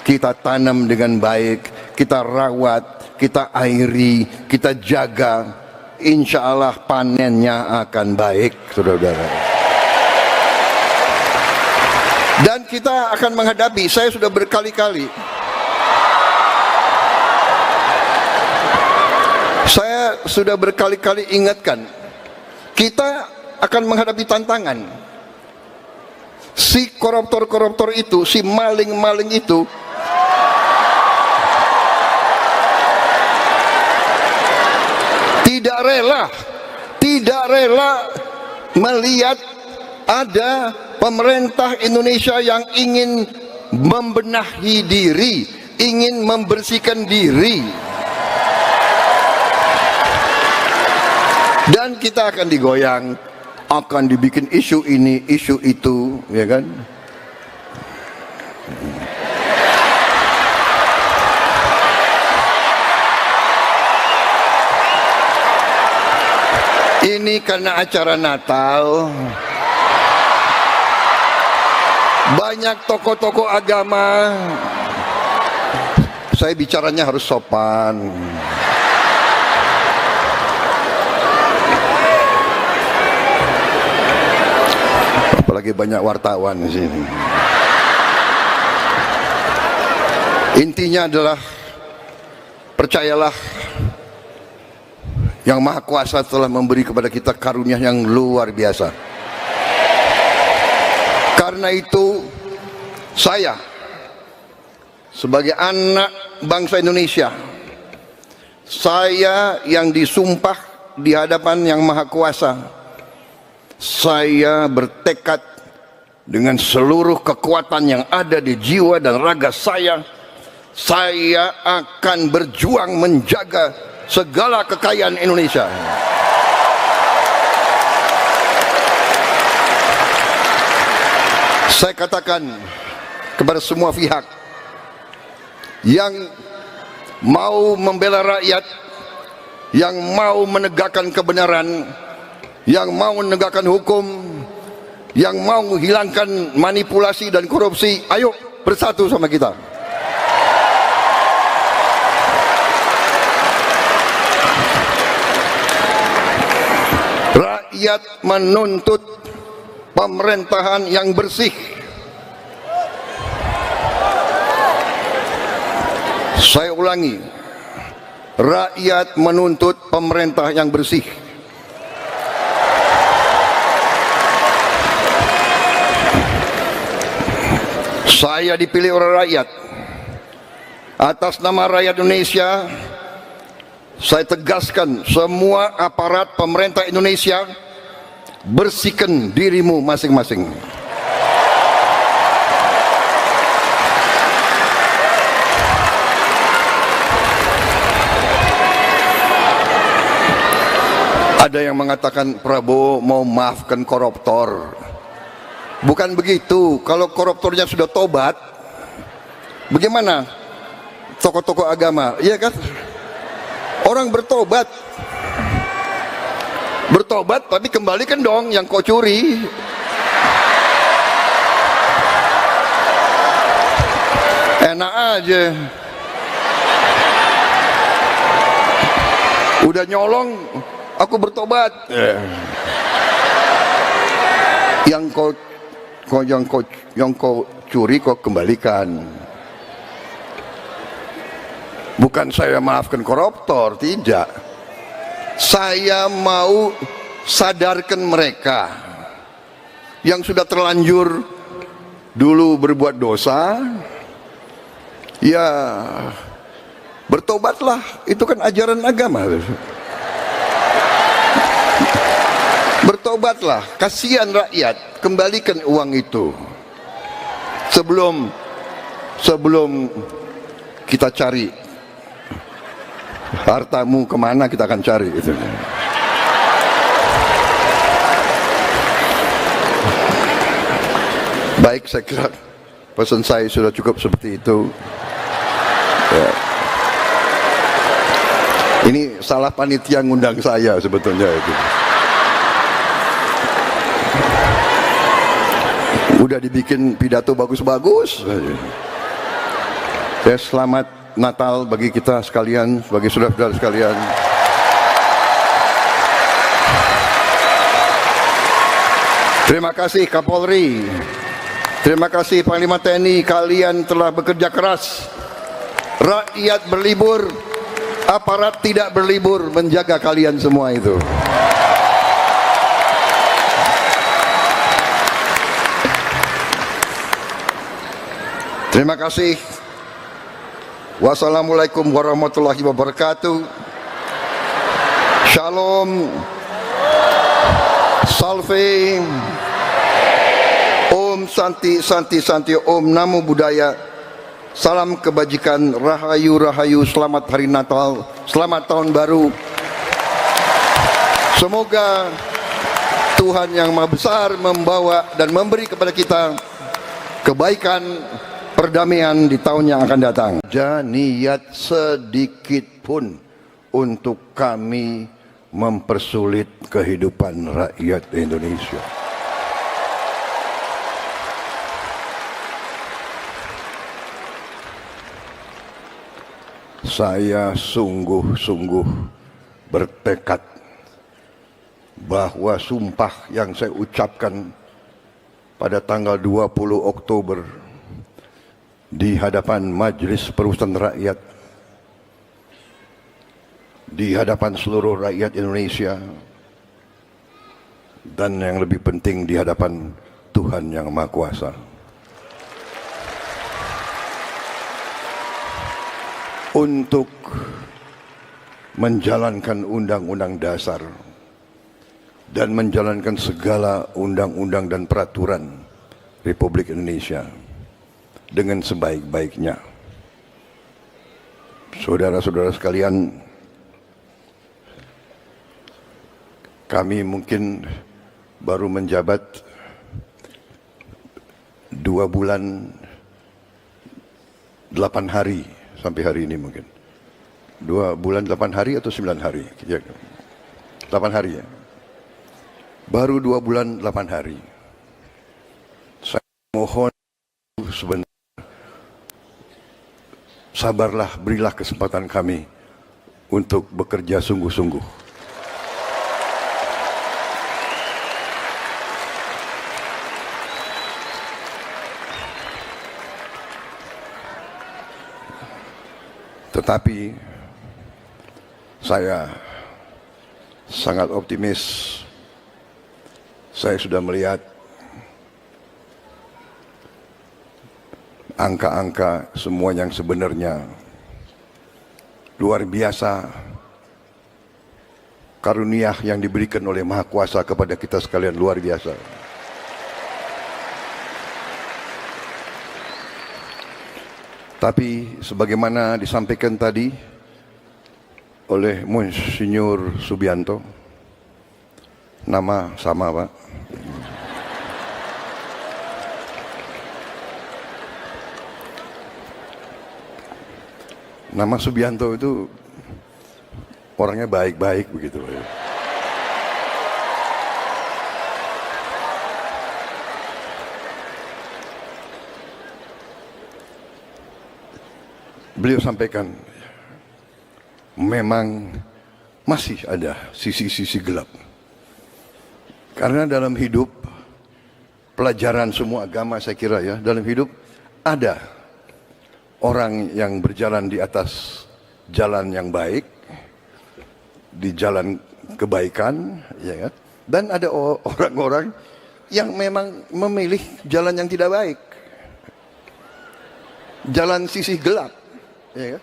kita tanam dengan baik, kita rawat, kita airi, kita jaga, insya Allah panennya akan baik, saudara-saudara. Dan kita akan menghadapi, saya sudah berkali-kali, ingatkan, kita akan menghadapi tantangan. Si koruptor-koruptor itu, si maling-maling itu tidak rela melihat ada pemerintah Indonesia yang ingin membenahi diri, ingin membersihkan diri. Dan kita akan digoyang, akan dibikin isu ini, isu itu, ya kan? Ini karena acara Natal, banyak tokoh-tokoh agama. Saya bicaranya harus sopan. Apalagi banyak wartawan di sini. Intinya adalah, percayalah, Yang Maha Kuasa telah memberi kepada kita karunia yang luar biasa. Karena itu, saya sebagai anak bangsa Indonesia, saya yang disumpah di hadapan Yang Maha Kuasa, saya bertekad dengan seluruh kekuatan yang ada di jiwa dan raga saya akan berjuang menjaga segala kekayaan Indonesia. Saya katakan kepada semua pihak yang mau membela rakyat, yang mau menegakkan kebenaran, yang mau menegakkan hukum, yang mau menghilangkan manipulasi dan korupsi, ayo bersatu sama kita. Rakyat menuntut pemerintahan yang bersih. Saya ulangi, rakyat menuntut pemerintah yang bersih. Saya dipilih oleh rakyat. Atas nama rakyat Indonesia, saya tegaskan semua aparat pemerintah Indonesia, bersihkan dirimu masing-masing. Ada yang mengatakan Prabowo mau maafkan koruptor. Bukan begitu. Kalau koruptornya sudah tobat, bagaimana tokoh-tokoh agama? Iya kan? Orang bertobat, tapi kembalikan dong yang kau curi. Enak aja. Udah nyolong, aku bertobat. Yang kau curi kau kembalikan. Bukan saya maafkan koruptor, tidak. Saya mau sadarkan mereka yang sudah terlanjur dulu berbuat dosa, ya bertobatlah. Itu kan ajaran agama. Bertobatlah, kasihan rakyat, kembalikan uang itu. Sebelum kita cari hartamu kemana, kita akan cari gitu. Baik, saya kira pesan saya sudah cukup seperti itu. Ya. Ini salah panitia ngundang saya sebetulnya itu. Udah dibikin pidato bagus-bagus. Ya, selamat Natal bagi kita sekalian, bagi saudara-saudara sekalian. Terima kasih Kapolri, terima kasih Panglima TNI, kalian telah bekerja keras. Rakyat berlibur, aparat tidak berlibur menjaga kalian semua itu. Terima kasih. Wassalamualaikum warahmatullahi wabarakatuh. Shalom. Salve. Om Santi Santi Santi. Om Namo Buddhaya. Salam kebajikan. Rahayu Rahayu. Selamat Hari Natal. Selamat Tahun Baru. Semoga Tuhan yang Maha Besar membawa dan memberi kepada kita kebaikan, perdamaian di tahun yang akan datang. Jangan niat sedikit pun untuk kami mempersulit kehidupan rakyat Indonesia. Saya sungguh-sungguh bertekad bahwa sumpah yang saya ucapkan pada tanggal 20 Oktober di hadapan Majelis Permusyawaratan Rakyat, di hadapan seluruh rakyat Indonesia, dan yang lebih penting di hadapan Tuhan Yang Maha Kuasa, untuk menjalankan Undang-Undang Dasar dan menjalankan segala undang-undang dan peraturan Republik Indonesia dengan sebaik-baiknya. Saudara-saudara sekalian, kami mungkin baru menjabat 2 bulan 8 hari sampai hari ini mungkin. 2 bulan 8 hari atau 9 hari? 8 hari ya. Baru 2 bulan 8 hari. Saya mohon sebentar, sabarlah, berilah kesempatan kami untuk bekerja sungguh-sungguh. Tetapi saya sangat optimis. Saya sudah melihat angka-angka semua yang sebenarnya luar biasa. Karunia yang diberikan oleh Maha Kuasa kepada kita sekalian luar biasa. Tapi sebagaimana disampaikan tadi oleh Monsinyur Subianto, nama sama Pak, nama Subianto itu orangnya baik-baik begitu. Beliau sampaikan, memang masih ada sisi-sisi gelap. Karena dalam hidup, pelajaran semua agama saya kira ya, dalam hidup ada orang yang berjalan di atas jalan yang baik, di jalan kebaikan, ya kan? Dan ada orang-orang yang memang memilih jalan yang tidak baik, jalan sisi gelap, ya kan?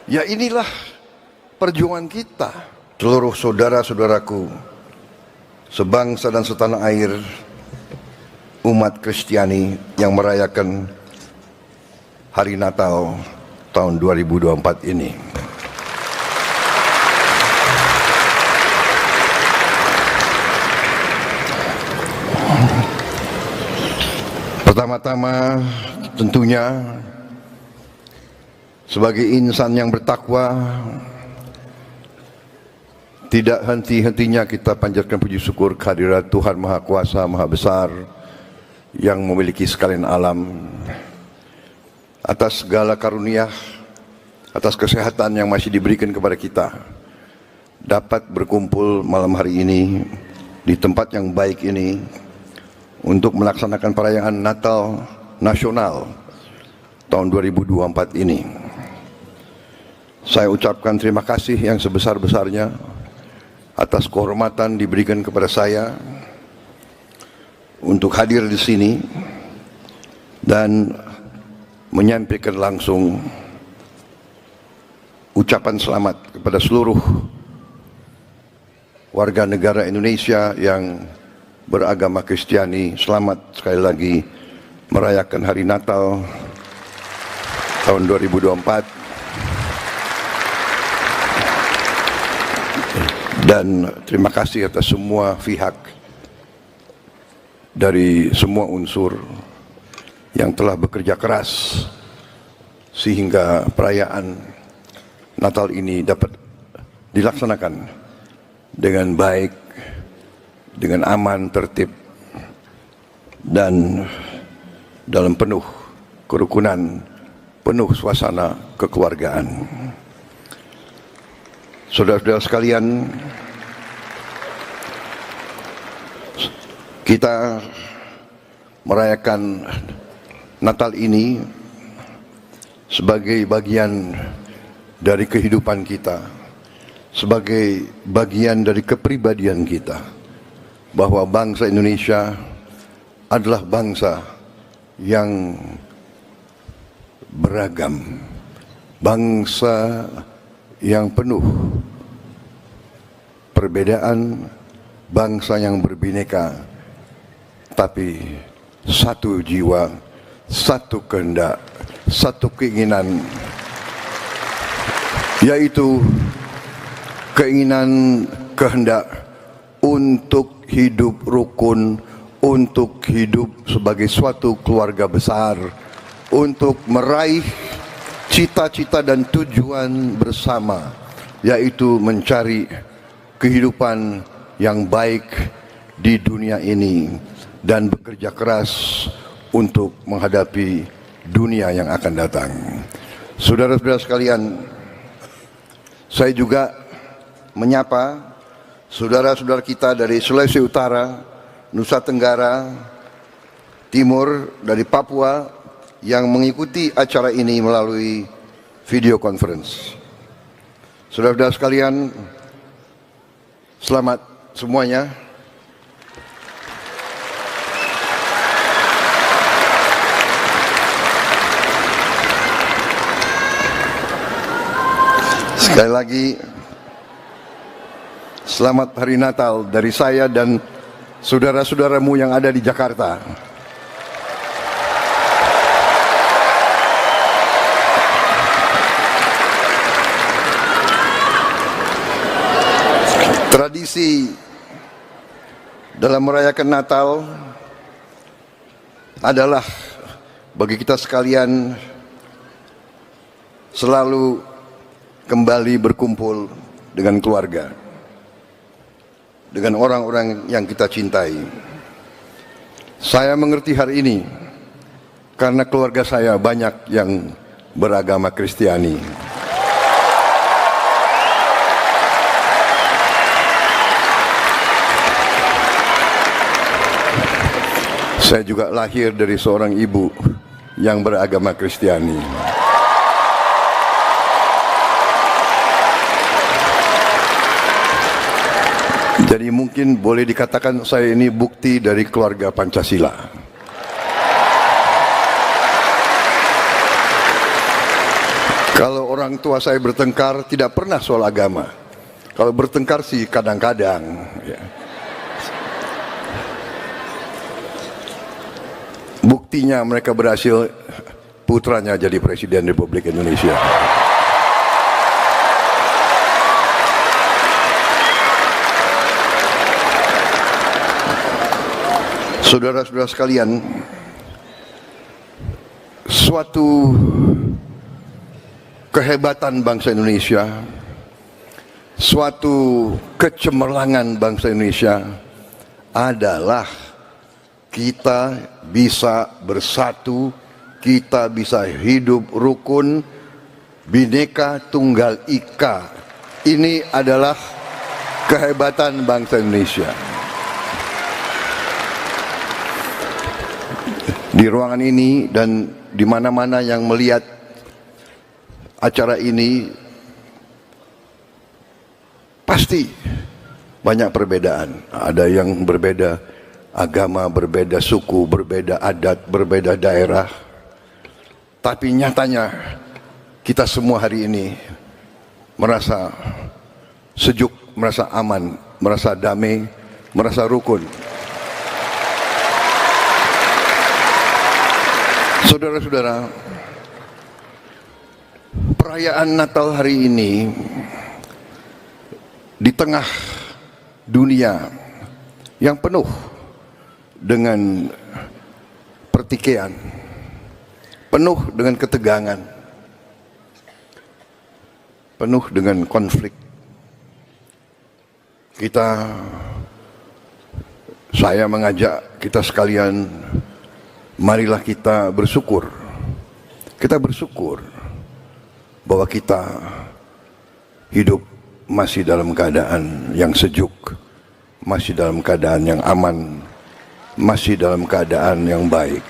Ya inilah perjuangan kita, seluruh saudara-saudaraku, sebangsa dan setanah air, umat Kristiani yang merayakan Hari Natal tahun 2024 ini. Pertama-tama tentunya sebagai insan yang bertakwa, tidak henti-hentinya kita panjatkan puji syukur kehadirat Tuhan Maha Kuasa, Maha Besar, yang memiliki sekalian alam, atas segala karunia, atas kesehatan yang masih diberikan kepada kita, dapat berkumpul malam hari ini di tempat yang baik ini untuk melaksanakan perayaan Natal Nasional tahun 2024 ini. Saya ucapkan terima kasih yang sebesar-besarnya atas kehormatan diberikan kepada saya untuk hadir di sini dan menyampaikan langsung ucapan selamat kepada seluruh warga negara Indonesia yang beragama Kristiani. Selamat sekali lagi merayakan Hari Natal tahun 2024. Dan terima kasih atas semua pihak dari semua unsur yang telah bekerja keras sehingga perayaan Natal ini dapat dilaksanakan dengan baik, dengan aman, tertib, dan dalam penuh kerukunan, penuh suasana kekeluargaan. Saudara-saudara sekalian, kita merayakan Natal ini sebagai bagian dari kehidupan kita, sebagai bagian dari kepribadian kita, bahwa bangsa Indonesia adalah bangsa yang beragam, bangsa yang penuh perbedaan, bangsa yang berbineka, tapi satu jiwa, satu kehendak, satu keinginan, yaitu keinginan kehendak untuk hidup rukun, untuk hidup sebagai suatu keluarga besar, untuk meraih cita-cita dan tujuan bersama, yaitu mencari kehidupan yang baik di dunia ini dan bekerja keras untuk menghadapi dunia yang akan datang. Saudara-saudara sekalian, saya juga menyapa saudara-saudara kita dari Sulawesi Utara, Nusa Tenggara Timur, dari Papua, yang mengikuti acara ini melalui video conference. Saudara-saudara sekalian, selamat semuanya. Sekali lagi, selamat Hari Natal dari saya dan saudara-saudaramu yang ada di Jakarta. Tradisi dalam merayakan Natal adalah bagi kita sekalian selalu kembali berkumpul dengan keluarga, dengan orang-orang yang kita cintai. Saya mengerti hari ini karena keluarga saya banyak yang beragama Kristiani. Saya juga lahir dari seorang ibu yang beragama Kristiani. Jadi mungkin boleh dikatakan saya ini bukti dari keluarga Pancasila. Kalau orang tua saya bertengkar tidak pernah soal agama. Kalau bertengkar sih kadang-kadang. Ya. Buktinya mereka berhasil putranya jadi Presiden Republik Indonesia. Saudara-saudara sekalian, suatu kehebatan bangsa Indonesia, suatu kecemerlangan bangsa Indonesia adalah kita bisa bersatu, kita bisa hidup rukun, Bhinneka Tunggal Ika. Ini adalah kehebatan bangsa Indonesia. Di ruangan ini dan di mana-mana yang melihat acara ini pasti banyak perbedaan. Ada yang berbeda agama, berbeda suku, berbeda adat, berbeda daerah. Tapi nyatanya kita semua hari ini merasa sejuk, merasa aman, merasa damai, merasa rukun. Saudara-saudara, perayaan Natal hari ini di tengah dunia yang penuh dengan pertikaian, penuh dengan ketegangan, penuh dengan konflik. Saya mengajak kita sekalian, marilah kita bersyukur. Kita bersyukur bahwa kita hidup masih dalam keadaan yang sejuk, masih dalam keadaan yang aman, masih dalam keadaan yang baik.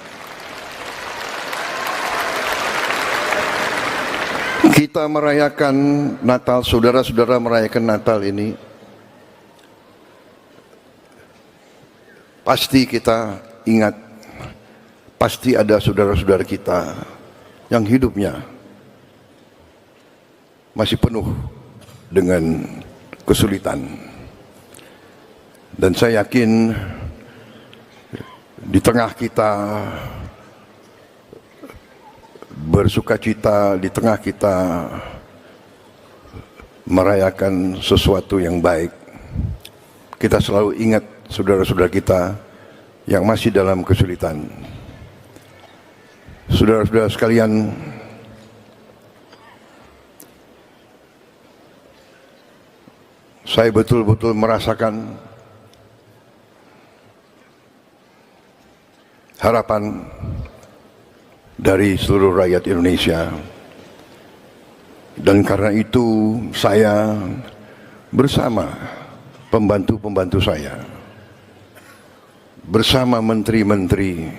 Kita merayakan Natal, saudara-saudara merayakan Natal ini, pasti kita ingat, pasti ada saudara-saudara kita yang hidupnya masih penuh dengan kesulitan. Dan saya yakin di tengah kita bersukacita, di tengah kita merayakan sesuatu yang baik, kita selalu ingat saudara-saudara kita yang masih dalam kesulitan. Saudara-saudara sekalian, saya betul-betul merasakan harapan dari seluruh rakyat Indonesia. Dan karena itu saya bersama pembantu-pembantu saya, bersama menteri-menteri,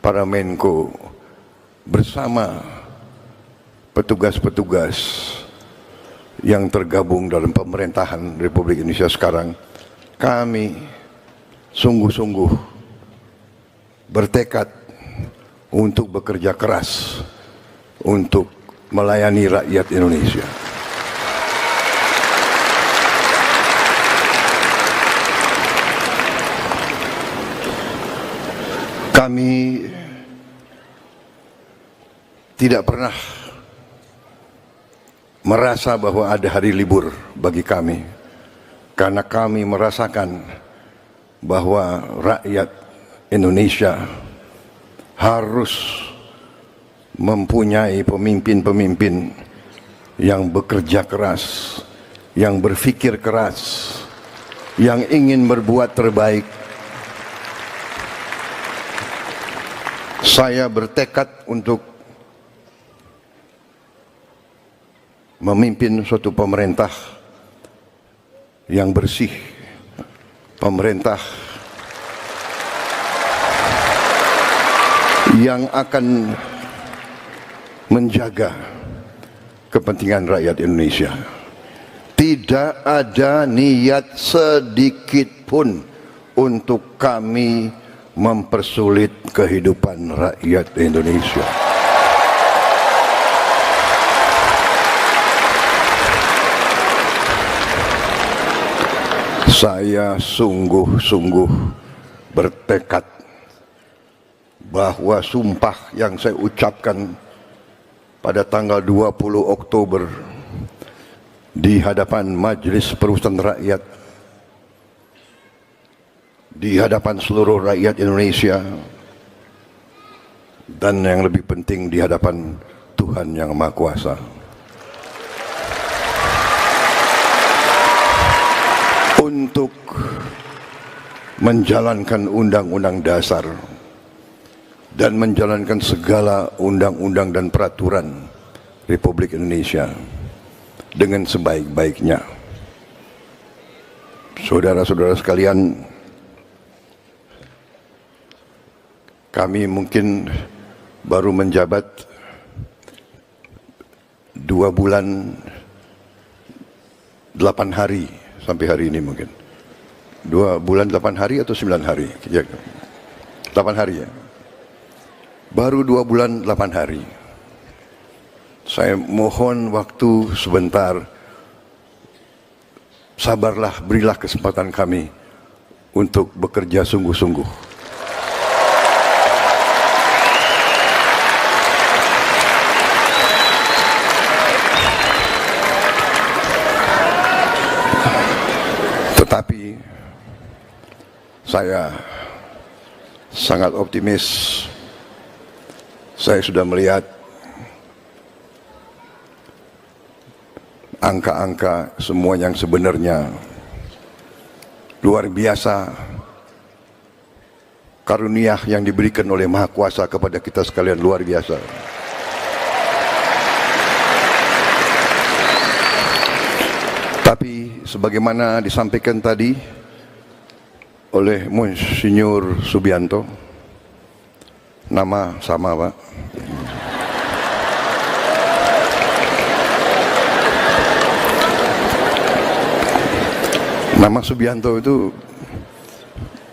para Menko, bersama petugas-petugas yang tergabung dalam pemerintahan Republik Indonesia sekarang, kami sungguh-sungguh bertekad untuk bekerja keras untuk melayani rakyat Indonesia. Kami tidak pernah merasa bahwa ada hari libur bagi kami, karena kami merasakan bahwa rakyat Indonesia harus mempunyai pemimpin-pemimpin yang bekerja keras, yang berpikir keras, yang ingin berbuat terbaik. Saya bertekad untuk memimpin suatu pemerintah yang bersih, pemerintah yang akan menjaga kepentingan rakyat Indonesia. Tidak ada niat sedikit pun untuk kami mempersulit kehidupan rakyat Indonesia. Saya sungguh-sungguh bertekad bahwa sumpah yang saya ucapkan pada tanggal 20 Oktober di hadapan Majelis Permusyawaratan Rakyat, di hadapan seluruh rakyat Indonesia, dan yang lebih penting di hadapan Tuhan Yang Maha Kuasa, untuk menjalankan Undang-Undang Dasar dan menjalankan segala undang-undang dan peraturan Republik Indonesia dengan sebaik-baiknya. Saudara-saudara sekalian, kami mungkin baru menjabat 2 bulan 8 hari sampai hari ini, mungkin 2 bulan 8 hari atau 9 hari, 8 hari ya. Baru 2 bulan 8 hari. Saya mohon waktu sebentar, sabarlah, berilah kesempatan kami untuk bekerja sungguh-sungguh. Tetapi saya sangat optimis. Saya sudah melihat angka-angka semua yang sebenarnya luar biasa. Karunia yang diberikan oleh Maha Kuasa kepada kita sekalian luar biasa. Tapi sebagaimana disampaikan tadi oleh Monsinyur Subianto, nama sama Pak, nama Subianto itu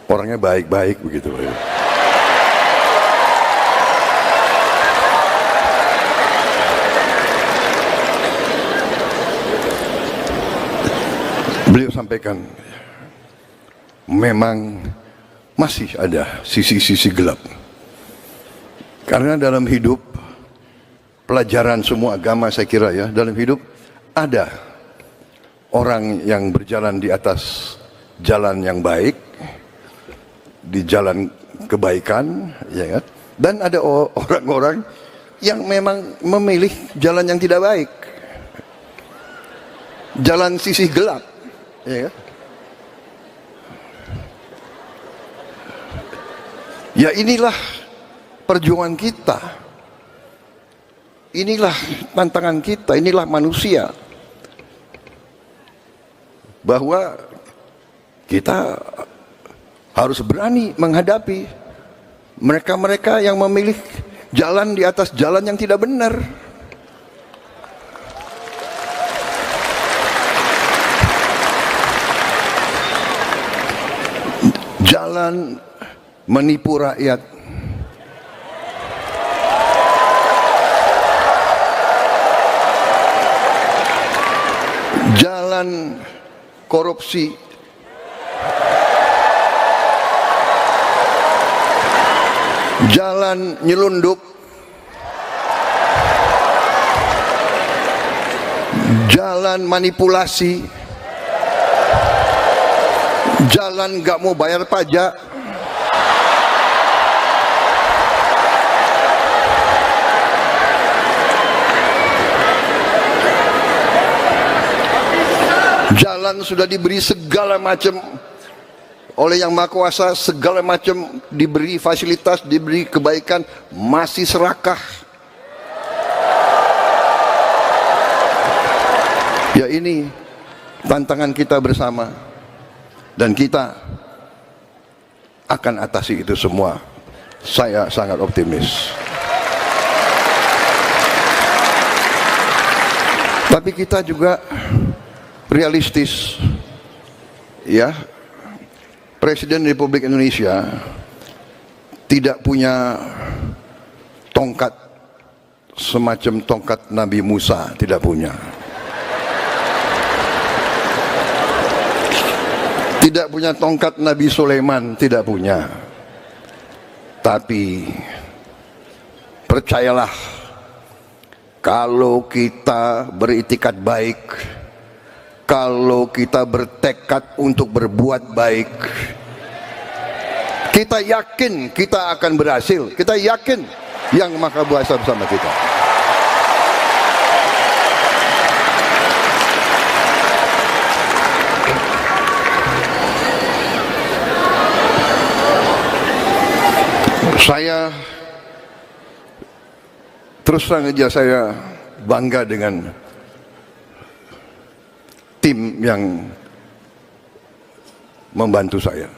orangnya baik-baik begitu. Beliau sampaikan, memang masih ada sisi-sisi gelap. Karena dalam hidup, pelajaran semua agama saya kira ya, dalam hidup ada orang yang berjalan di atas jalan yang baik, di jalan kebaikan, ya kan? Dan ada orang-orang yang memang memilih jalan yang tidak baik, jalan sisi gelap, ya kan? Ya inilah perjuangan kita, inilah tantangan kita, inilah manusia, bahwa kita harus berani menghadapi mereka-mereka yang memilih jalan di atas jalan yang tidak benar. Jalan menipu rakyat. Jalan korupsi. Jalan nyelundup. Jalan manipulasi. Jalan gak mau bayar pajak. Jalan sudah diberi segala macam oleh Yang Maha Kuasa, segala macam diberi fasilitas, diberi kebaikan, masih serakah. Ya, ini tantangan kita bersama. Dan kita akan atasi itu semua. Saya sangat optimis. Tapi kita juga realistis. Ya, Presiden Republik Indonesia tidak punya tongkat semacam tongkat Nabi Musa, tidak punya. Tidak punya tongkat Nabi Sulaiman, tidak punya. Tapi percayalah, kalau kita beritikat baik, kalau kita bertekad untuk berbuat baik, kita yakin kita akan berhasil. Kita yakin Yang Maha Kuasa bersama kita. Saya terus terang aja, saya bangga dengan tim yang membantu saya.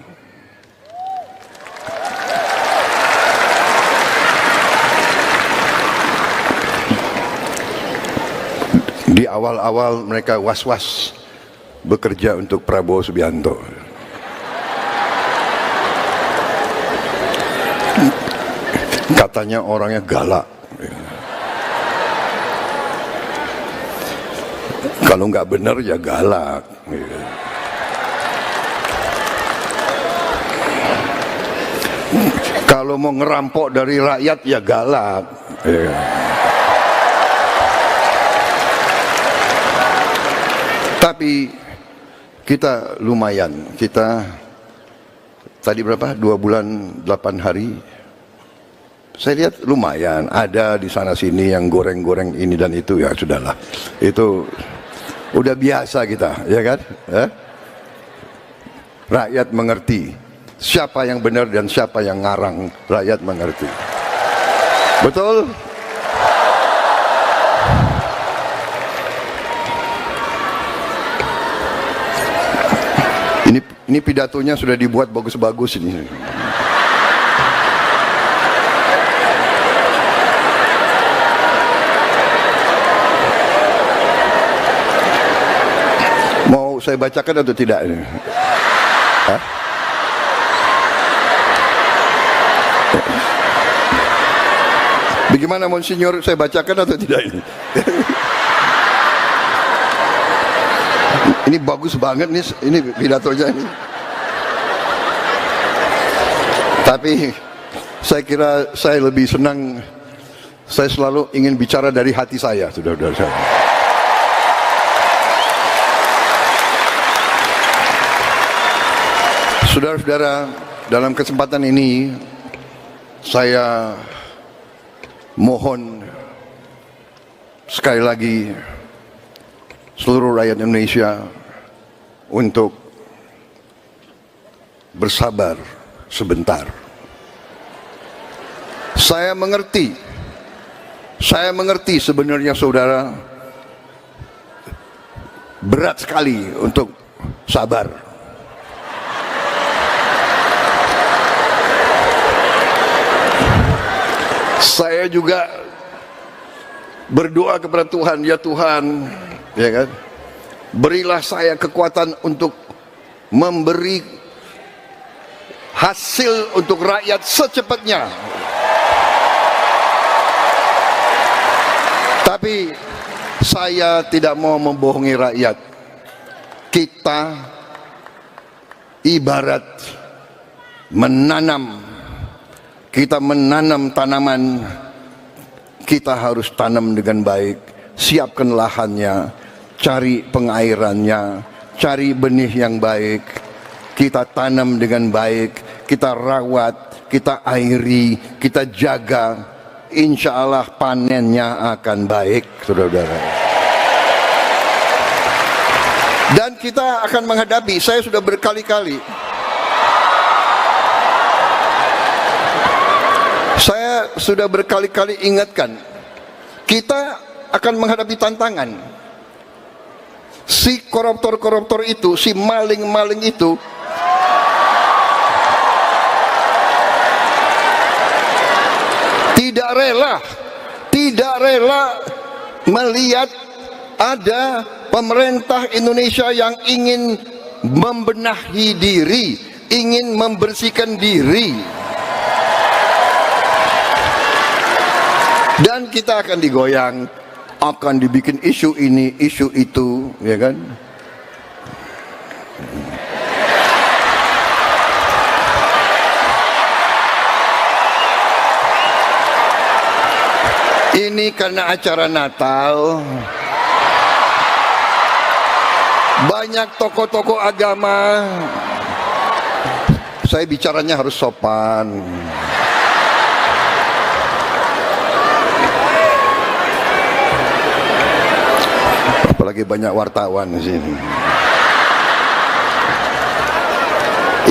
Di awal-awal mereka was-was bekerja untuk Prabowo Subianto. Katanya orangnya galak. Kalau nggak benar ya galak. Kalau mau ngerampok dari rakyat ya galak. Tapi kita lumayan. Kita tadi berapa? 2 bulan 8 hari. Saya lihat lumayan, ada di sana sini yang goreng-goreng ini dan itu, ya sudahlah. Itu udah biasa kita, ya kan? Rakyat mengerti siapa yang benar dan siapa yang ngarang, rakyat mengerti. Betul? Ini pidatonya sudah dibuat bagus-bagus ini. Mau saya bacakan atau tidak ini? Hah? Bagaimana Monsinyur, saya bacakan atau tidak ini? Ini bagus banget nih, ini pidatonya ini. Tapi saya kira saya lebih senang, saya selalu ingin bicara dari hati saya, saudara-saudara saya. Saudara-saudara, dalam kesempatan ini saya mohon sekali lagi seluruh rakyat Indonesia untuk bersabar sebentar. Saya mengerti sebenarnya saudara berat sekali untuk sabar. Saya juga berdoa kepada Tuhan, ya Tuhan, ya kan, berilah saya kekuatan untuk memberi hasil untuk rakyat secepatnya. Tapi saya tidak mau membohongi rakyat. Kita ibarat menanam. Kita menanam tanaman. Kita harus tanam dengan baik. Siapkan lahannya, cari pengairannya, cari benih yang baik. Kita tanam dengan baik, kita rawat, kita airi, kita jaga. Insya Allah panennya akan baik, saudara-saudara. Dan kita akan menghadapi, saya sudah berkali-kali, ingatkan, kita akan menghadapi tantangan. Si koruptor-koruptor itu, si maling-maling itu, tidak rela melihat ada pemerintah Indonesia yang ingin membenahi diri, ingin membersihkan diri. Dan kita akan digoyang, akan dibikin isu ini, isu itu, ya kan? Ini karena acara Natal, banyak tokoh-tokoh agama. Saya bicaranya harus sopan. Apalagi banyak wartawan di sini.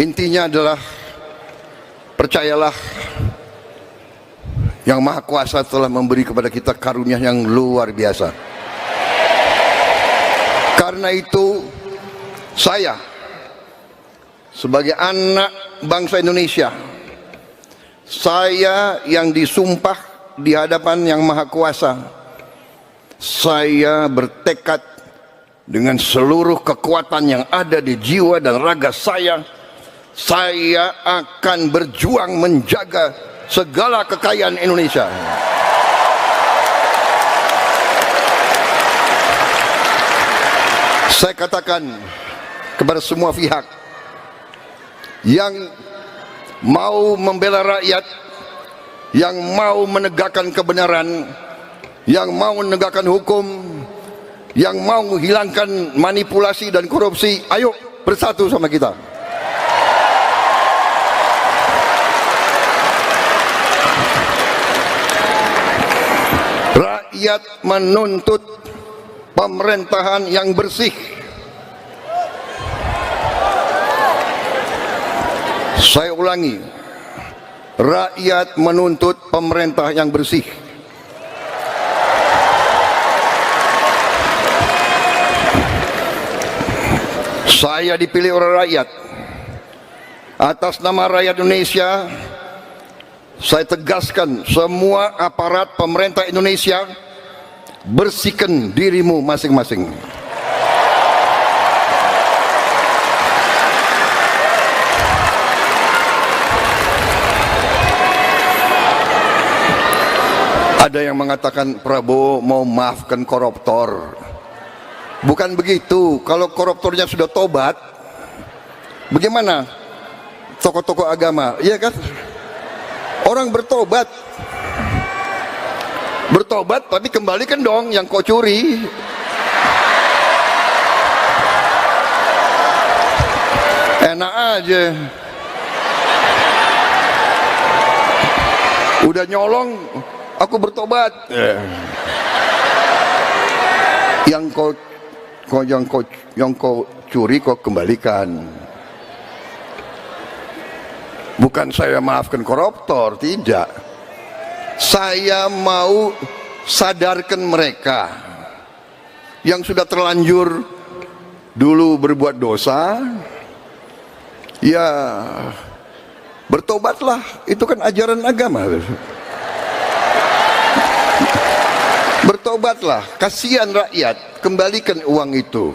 Intinya adalah, percayalah, Yang Maha Kuasa telah memberi kepada kita karunia yang luar biasa. Karena itu, saya sebagai anak bangsa Indonesia, saya yang disumpah di hadapan Yang Maha Kuasa, saya bertekad dengan seluruh kekuatan yang ada di jiwa dan raga saya akan berjuang menjaga segala kekayaan Indonesia. Saya katakan kepada semua pihak yang mau membela rakyat, yang mau menegakkan kebenaran, yang mau menegakkan hukum, yang mau menghilangkan manipulasi dan korupsi, ayo bersatu sama kita. Rakyat menuntut pemerintahan yang bersih. Saya ulangi, rakyat menuntut pemerintah yang bersih. Saya dipilih oleh rakyat. Atas nama rakyat Indonesia, saya tegaskan, semua aparat pemerintah Indonesia, bersihkan dirimu masing-masing. Ada yang mengatakan Prabowo mau maafkan koruptor. Bukan begitu. Kalau koruptornya sudah tobat, bagaimana tokoh-tokoh agama? Iya kan? Orang bertobat tapi kembalikan dong yang kau curi. Enak aja, udah nyolong aku bertobat. Yang kau curi kau kembalikan. Bukan saya maafkan koruptor, tidak. Saya mau sadarkan mereka yang sudah terlanjur dulu berbuat dosa, ya bertobatlah, itu kan ajaran agama. bertobatlah, kasihan rakyat, kembalikan uang itu.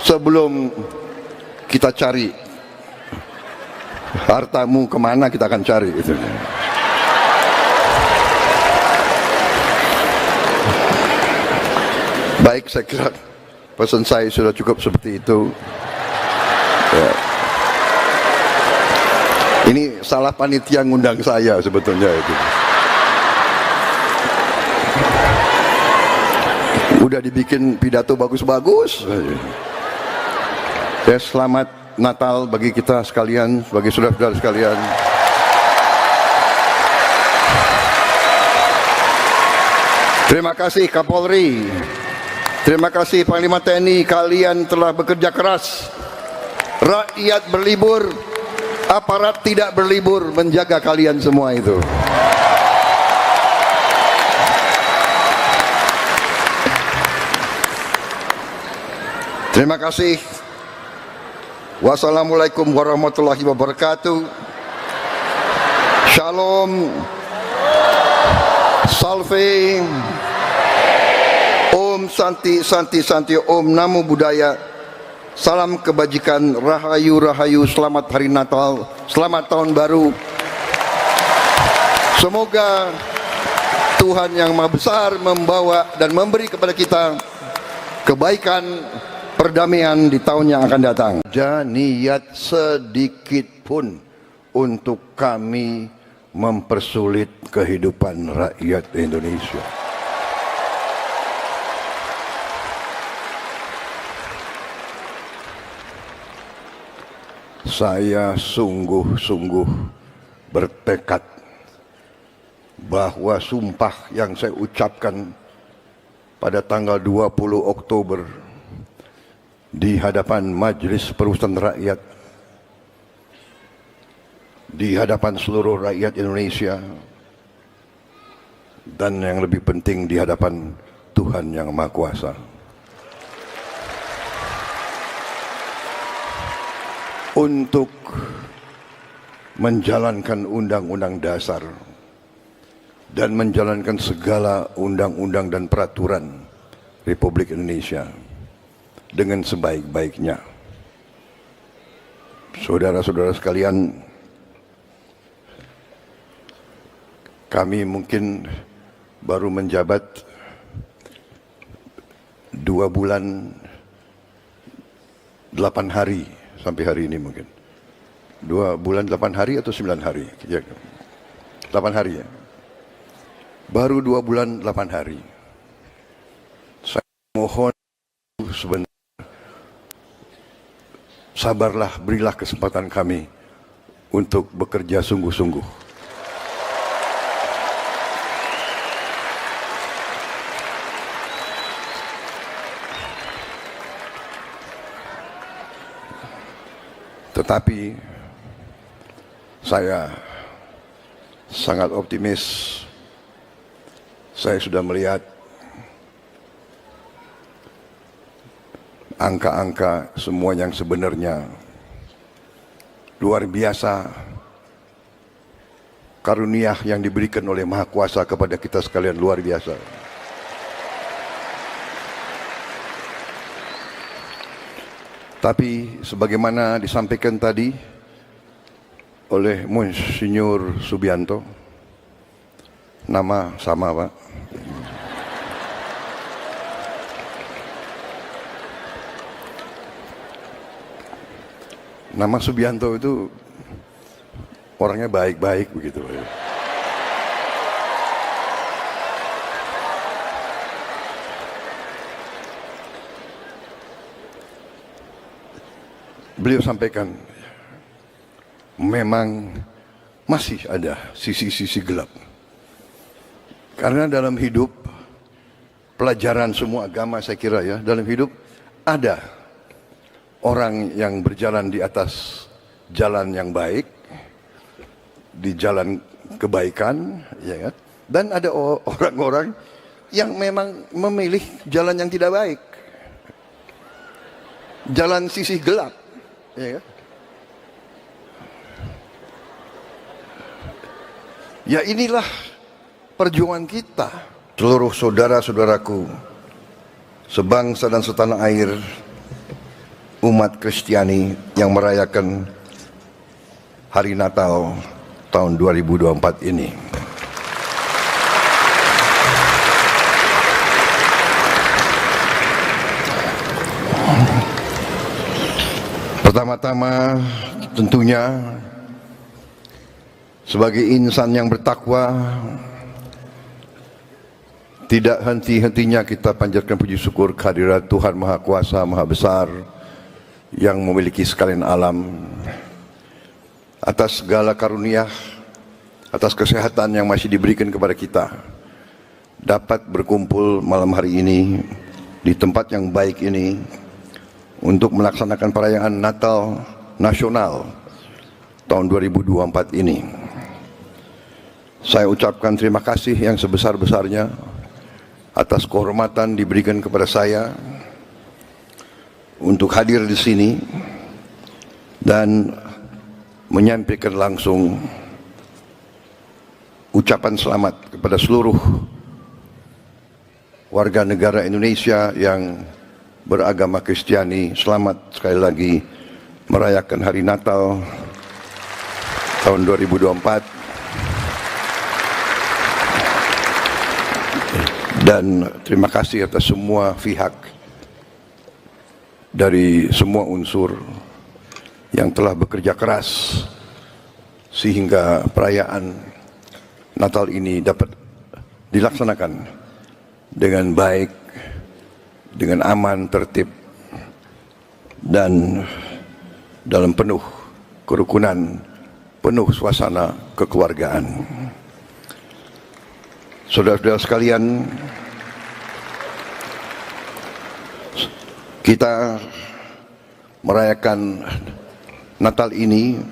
Sebelum kita cari hartamu kemana, kita akan cari itu. Baik, saya kira pesan saya sudah cukup seperti itu. Ya. Ini salah panitia ngundang saya sebetulnya itu. Udah dibikin pidato bagus-bagus. Ya, selamat Natal bagi kita sekalian, bagi saudara-saudara sekalian. Terima kasih Kapolri. Terima kasih Panglima TNI, kalian telah bekerja keras. Rakyat berlibur, aparat tidak berlibur menjaga kalian semua itu. Terima kasih. Wassalamualaikum warahmatullahi wabarakatuh. Shalom. Salve. Om Santi Santi Santi, Om Namo Buddhaya. Salam kebajikan, rahayu rahayu, selamat hari Natal, selamat tahun baru. Semoga Tuhan yang Maha Besar membawa dan memberi kepada kita kebaikan, perdamaian di tahun yang akan datang. Jangan niat sedikit pun untuk kami mempersulit kehidupan rakyat Indonesia. Saya sungguh-sungguh bertekad bahwa sumpah yang saya ucapkan pada tanggal 20 Oktober di hadapan Majelis Permusyawaratan Rakyat, di hadapan seluruh rakyat Indonesia, dan yang lebih penting di hadapan Tuhan Yang Maha Kuasa, untuk menjalankan Undang-Undang Dasar dan menjalankan segala undang-undang dan peraturan Republik Indonesia dengan sebaik-baiknya. Saudara-saudara sekalian, kami mungkin baru menjabat 2 bulan 8 hari sampai hari ini mungkin. 2 bulan 8 hari atau 9 hari? 8 hari ya. Baru 2 bulan 8 hari. Saya mohon sebenarnya, sabarlah, berilah kesempatan kami untuk bekerja sungguh-sungguh. Tetapi saya sangat optimis. Saya sudah melihat angka-angka semua yang sebenarnya luar biasa. Karunia yang diberikan oleh Maha Kuasa kepada kita sekalian luar biasa. Tapi sebagaimana disampaikan tadi oleh Monsinyur Subianto, nama sama Pak, nama Subianto itu orangnya baik-baik begitu. Beliau sampaikan, memang masih ada sisi-sisi gelap. Karena dalam hidup, pelajaran semua agama saya kira ya, dalam hidup ada orang yang berjalan di atas jalan yang baik, di jalan kebaikan, ya kan? Dan ada orang-orang yang memang memilih jalan yang tidak baik, jalan sisi gelap. Ya, ya inilah perjuangan kita. Seluruh saudara-saudaraku sebangsa dan setanah air, umat Kristiani yang merayakan hari Natal tahun 2024 ini. Pertama-tama tentunya sebagai insan yang bertakwa, tidak henti-hentinya kita panjatkan puji syukur kehadirat Tuhan Maha Kuasa, Maha Besar, yang memiliki sekalian alam, atas segala karunia, atas kesehatan yang masih diberikan kepada kita, dapat berkumpul malam hari ini di tempat yang baik ini untuk melaksanakan perayaan Natal Nasional tahun 2024 ini. Saya ucapkan terima kasih yang sebesar-besarnya atas kehormatan diberikan kepada saya untuk hadir di sini dan menyampaikan langsung ucapan selamat kepada seluruh warga negara Indonesia yang beragama Kristiani. Selamat sekali lagi merayakan hari Natal tahun 2024. Dan terima kasih atas semua pihak dari semua unsur yang telah bekerja keras sehingga perayaan Natal ini dapat dilaksanakan dengan baik, dengan aman, tertib, dan dalam penuh kerukunan, penuh suasana kekeluargaan. Saudara-saudara sekalian, kita merayakan Natal ini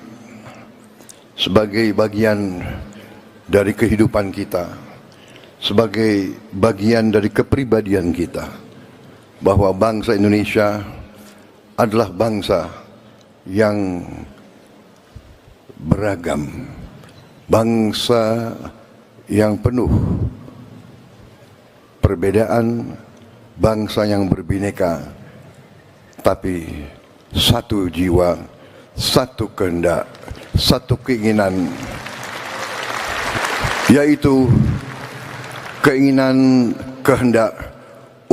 sebagai bagian dari kehidupan kita, sebagai bagian dari kepribadian kita, bahwa bangsa Indonesia adalah bangsa yang beragam, bangsa yang penuh perbedaan, bangsa yang berbineka, tapi satu jiwa, satu kehendak, satu keinginan, yaitu keinginan kehendak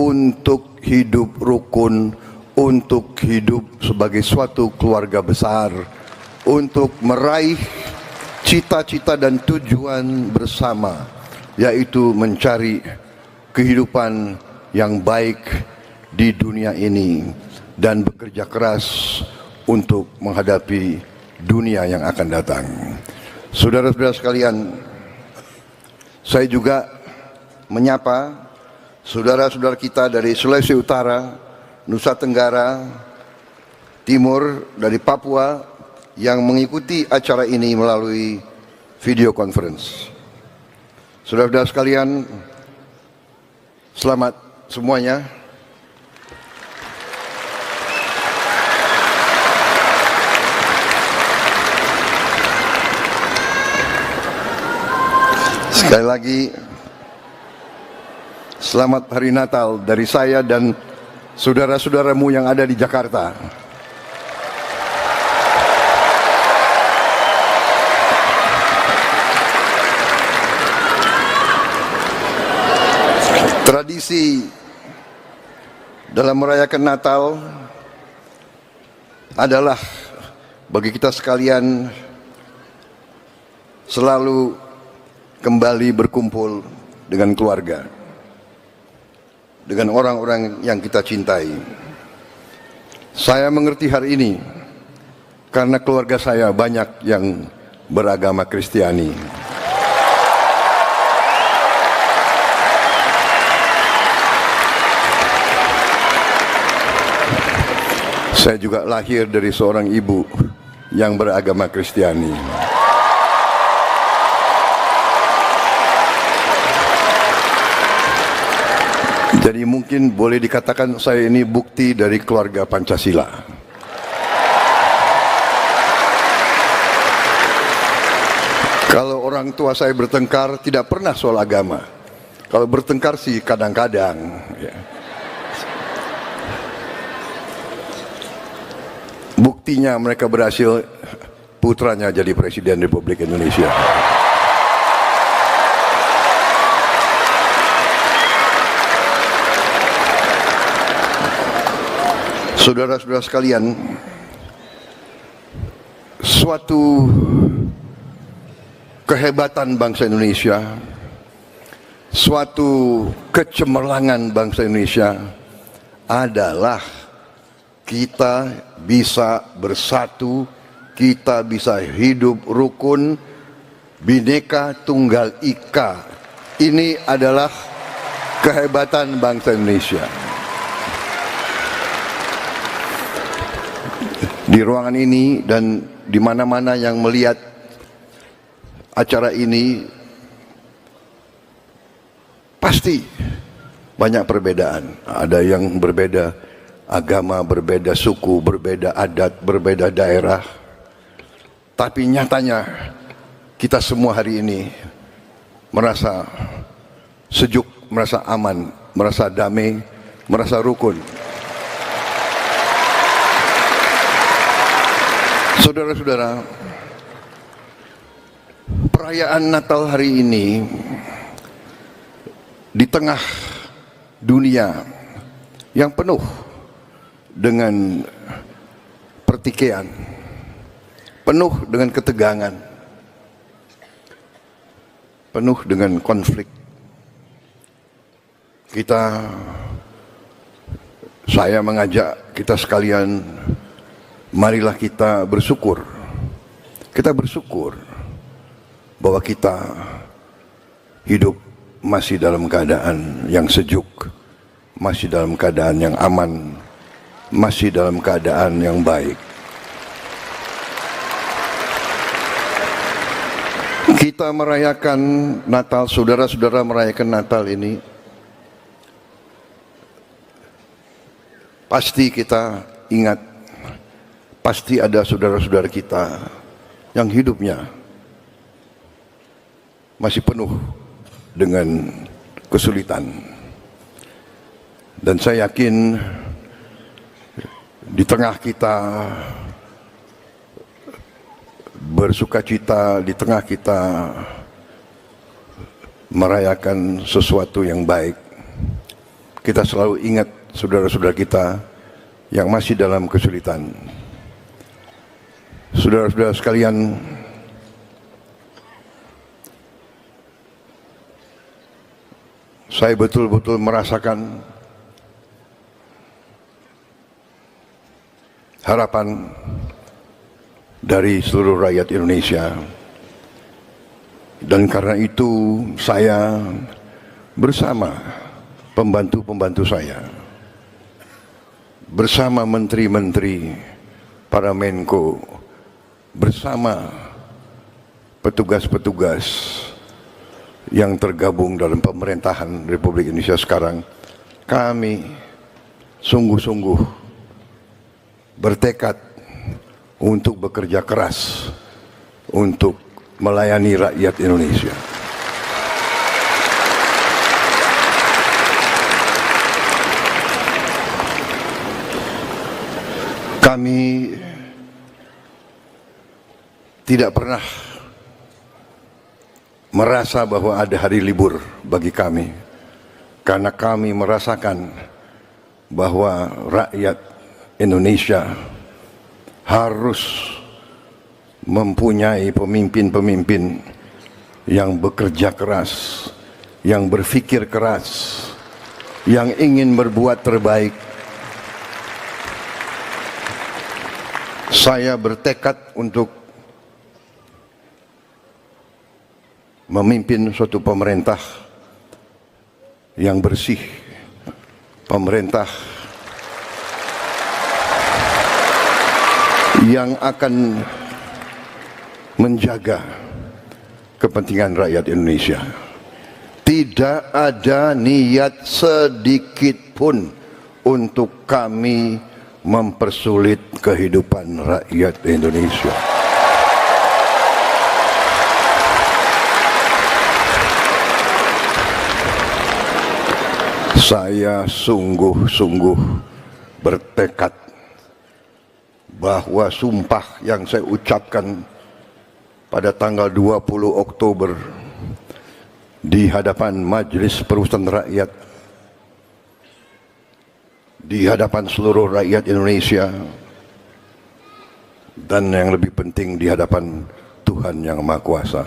untuk hidup rukun, untuk hidup sebagai suatu keluarga besar, untuk meraih cita-cita dan tujuan bersama, yaitu mencari kehidupan yang baik di dunia ini dan bekerja keras untuk menghadapi dunia yang akan datang. Saudara-saudara sekalian, saya juga menyapa saudara-saudara kita dari Sulawesi Utara, Nusa Tenggara Timur, dari Papua yang mengikuti acara ini melalui video conference. Saudara-saudara sekalian, selamat semuanya. Sekali lagi, selamat hari Natal dari saya dan saudara-saudaramu yang ada di Jakarta. Tradisi dalam merayakan Natal adalah bagi kita sekalian selalu kembali berkumpul dengan keluarga, dengan orang-orang yang kita cintai. Saya mengerti hari ini karena keluarga saya banyak yang beragama Kristiani. Saya juga lahir dari seorang ibu yang beragama Kristiani. Jadi mungkin boleh dikatakan saya ini bukti dari keluarga Pancasila. Kalau orang tua saya bertengkar tidak pernah soal agama. Kalau bertengkar sih kadang-kadang. Ya. Buktinya mereka berhasil, putranya jadi Presiden Republik Indonesia. Saudara-saudara sekalian, suatu kehebatan bangsa Indonesia, suatu kecemerlangan bangsa Indonesia adalah kita bisa bersatu, kita bisa hidup rukun, Bhinneka Tunggal Ika. Ini adalah kehebatan bangsa Indonesia. Di ruangan ini dan di mana-mana yang melihat acara ini pasti banyak perbedaan. Ada yang berbeda agama, berbeda suku, berbeda adat, berbeda daerah. Tapi nyatanya kita semua hari ini merasa sejuk, merasa aman, merasa damai, merasa rukun. Saudara-saudara, perayaan Natal hari ini di tengah dunia yang penuh dengan pertikaian, penuh dengan ketegangan, penuh dengan konflik. Saya mengajak kita sekalian, marilah kita bersyukur. Kita bersyukur bahwa kita hidup masih dalam keadaan yang sejuk, masih dalam keadaan yang aman, masih dalam keadaan yang baik. Kita merayakan Natal, saudara-saudara merayakan Natal ini, pasti kita ingat, pasti ada saudara-saudara kita yang hidupnya masih penuh dengan kesulitan. Dan saya yakin di tengah kita bersukacita, di tengah kita merayakan sesuatu yang baik, kita selalu ingat saudara-saudara kita yang masih dalam kesulitan. Saudara-saudara sekalian, saya betul-betul merasakan harapan dari seluruh rakyat Indonesia. Dan karena itu saya bersama pembantu-pembantu saya, bersama menteri-menteri, para Menko, bersama petugas-petugas yang tergabung dalam pemerintahan Republik Indonesia sekarang, kami sungguh-sungguh bertekad untuk bekerja keras untuk melayani rakyat Indonesia. Kami tidak pernah merasa bahwa ada hari libur bagi kami, karena kami merasakan bahwa rakyat Indonesia harus mempunyai pemimpin-pemimpin yang bekerja keras, yang berpikir keras, yang ingin berbuat terbaik. Saya bertekad untuk memimpin suatu pemerintah yang bersih, pemerintah yang akan menjaga kepentingan rakyat Indonesia. Tidak ada niat sedikit pun untuk kami mempersulit kehidupan rakyat Indonesia. Saya sungguh-sungguh bertekad bahwa sumpah yang saya ucapkan pada tanggal 20 Oktober di hadapan Majelis Permusyawaratan Rakyat, di hadapan seluruh rakyat Indonesia, dan yang lebih penting di hadapan Tuhan Yang Maha Kuasa,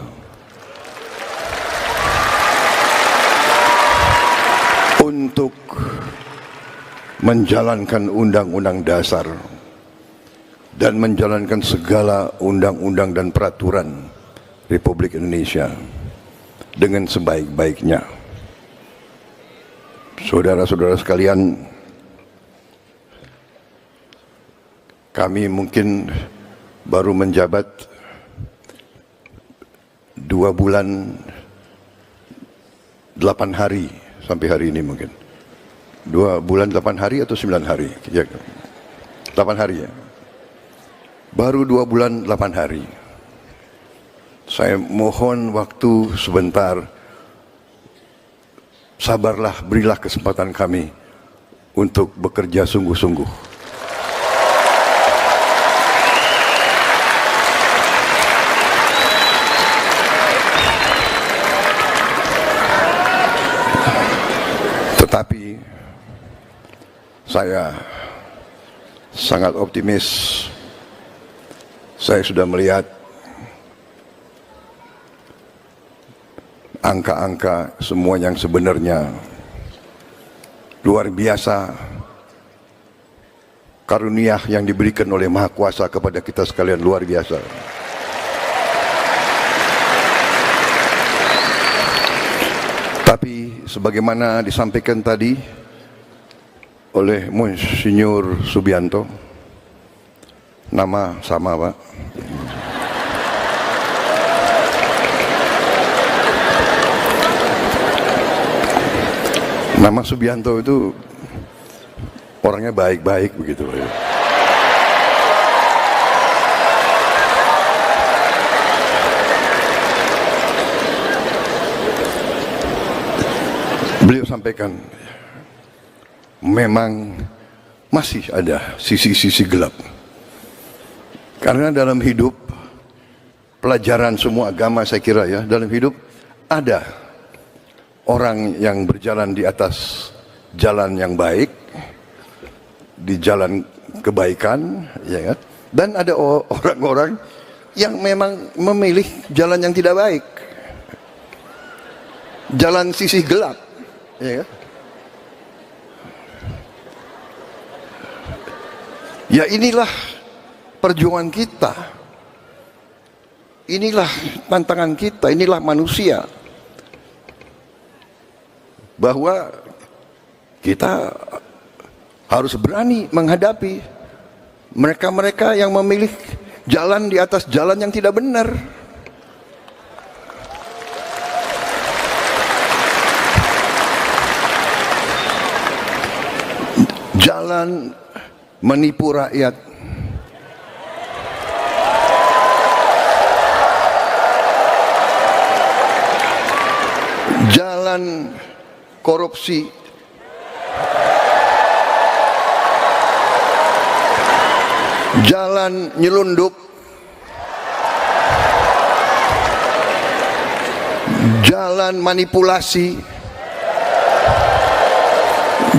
untuk menjalankan Undang-Undang Dasar dan menjalankan segala undang-undang dan peraturan Republik Indonesia dengan sebaik-baiknya. Saudara-saudara sekalian, kami mungkin baru menjabat 2 bulan 8 hari sampai hari ini, mungkin 2 bulan 8 hari atau 9 hari, 8 hari ya. Baru 2 bulan 8 hari. Saya mohon waktu sebentar. Sabarlah, berilah kesempatan kami untuk bekerja sungguh-sungguh. Tetapi saya sangat optimis. Saya sudah melihat angka-angka semua yang sebenarnya luar biasa. Karunia yang diberikan oleh Maha Kuasa kepada kita sekalian luar biasa. Tapi sebagaimana disampaikan tadi oleh Monsinyur Subianto, nama sama Pak, nama Subianto itu orangnya baik-baik begitu Pak. Beliau sampaikan memang masih ada sisi-sisi gelap. Karena dalam hidup, pelajaran semua agama saya kira ya, dalam hidup ada orang yang berjalan di atas jalan yang baik, di jalan kebaikan, ya kan? Dan ada orang-orang yang memang memilih jalan yang tidak baik, jalan sisi gelap, ya kan? Ya inilah perjuangan kita, inilah tantangan kita, inilah manusia, bahwa kita harus berani menghadapi mereka-mereka yang memilih jalan di atas jalan yang tidak benar. Jalan menipu rakyat, jalan korupsi, jalan nyelundup, jalan manipulasi,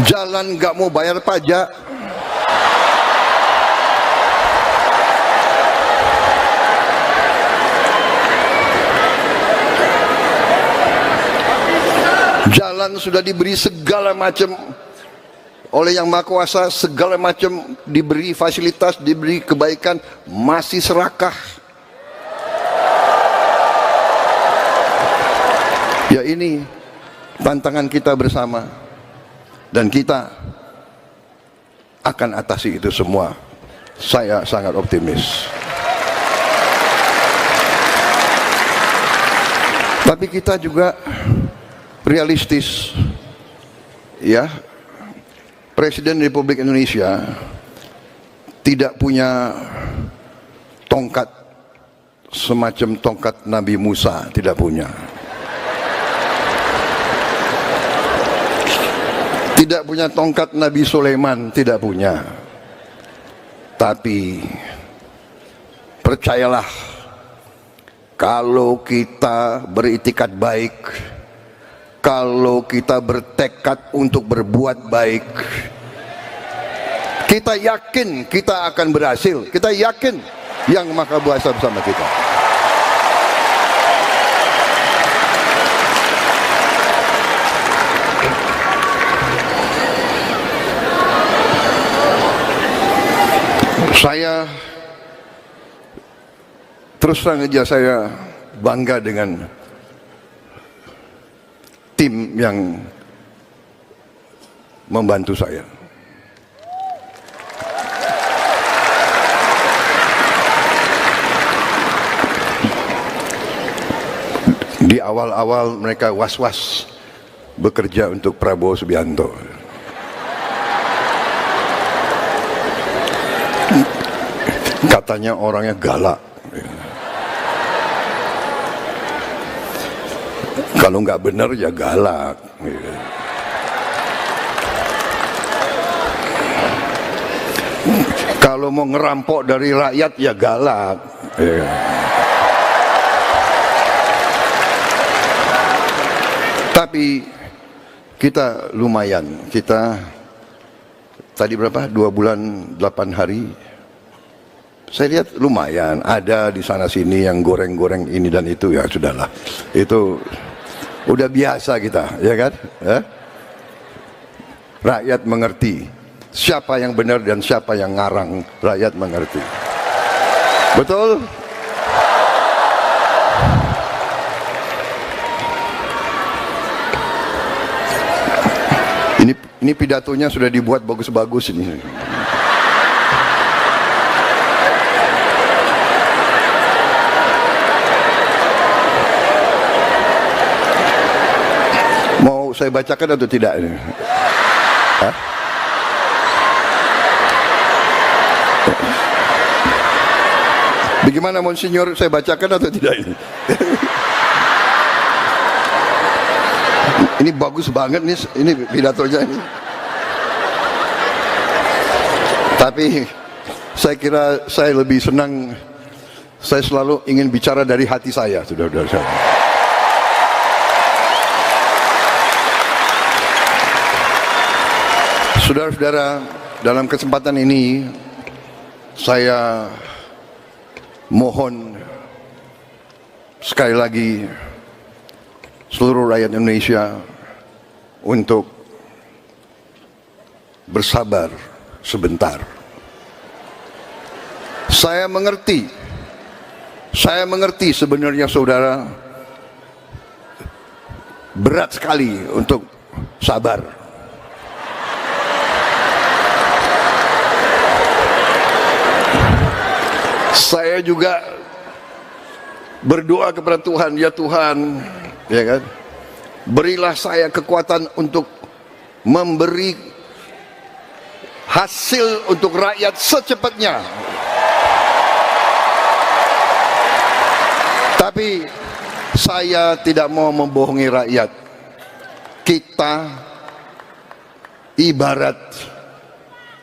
jalan gak mau bayar pajak, jalan sudah diberi segala macam oleh Yang Maha Kuasa, segala macam diberi fasilitas, diberi kebaikan, masih serakah. Ya ini tantangan kita bersama, dan kita akan atasi itu semua. Saya sangat optimis. Tapi kita juga realistis, ya. Presiden Republik Indonesia tidak punya tongkat semacam tongkat Nabi Musa, tidak punya. tidak punya tongkat Nabi Sulaiman, tidak punya. Tapi percayalah, kalau kita beritikat baik, kalau kita bertekad untuk berbuat baik, kita yakin kita akan berhasil. Kita yakin Yang Maha Kuasa bersama kita. Saya terus terang aja, saya bangga dengan tim yang membantu saya. Di awal-awal mereka was-was bekerja untuk Prabowo Subianto. Katanya orangnya galak. Kalau nggak benar ya galak. Kalau mau ngerampok dari rakyat ya galak. Tapi kita lumayan. Kita tadi berapa? 2 bulan 8 hari. Saya lihat lumayan, ada di sana sini yang goreng-goreng ini dan itu, ya sudahlah. Itu udah biasa kita, ya kan? Rakyat mengerti siapa yang benar dan siapa yang ngarang, rakyat mengerti. Betul? Ini pidatonya sudah dibuat bagus-bagus ini. Mau saya bacakan atau tidak ini? Hah? Bagaimana Monsinyur, saya bacakan atau tidak ini? Ini bagus banget nih, ini pidatonya ini. Tapi saya kira saya lebih senang, saya selalu ingin bicara dari hati saya, saudara-saudara. Saudara-saudara, dalam kesempatan ini saya mohon sekali lagi seluruh rakyat Indonesia untuk bersabar sebentar. Saya mengerti sebenarnya saudara berat sekali untuk sabar. Saya juga berdoa kepada Tuhan, ya Tuhan, ya kan, berilah saya kekuatan untuk memberi hasil untuk rakyat secepatnya. Tapi saya tidak mau membohongi rakyat. Kita ibarat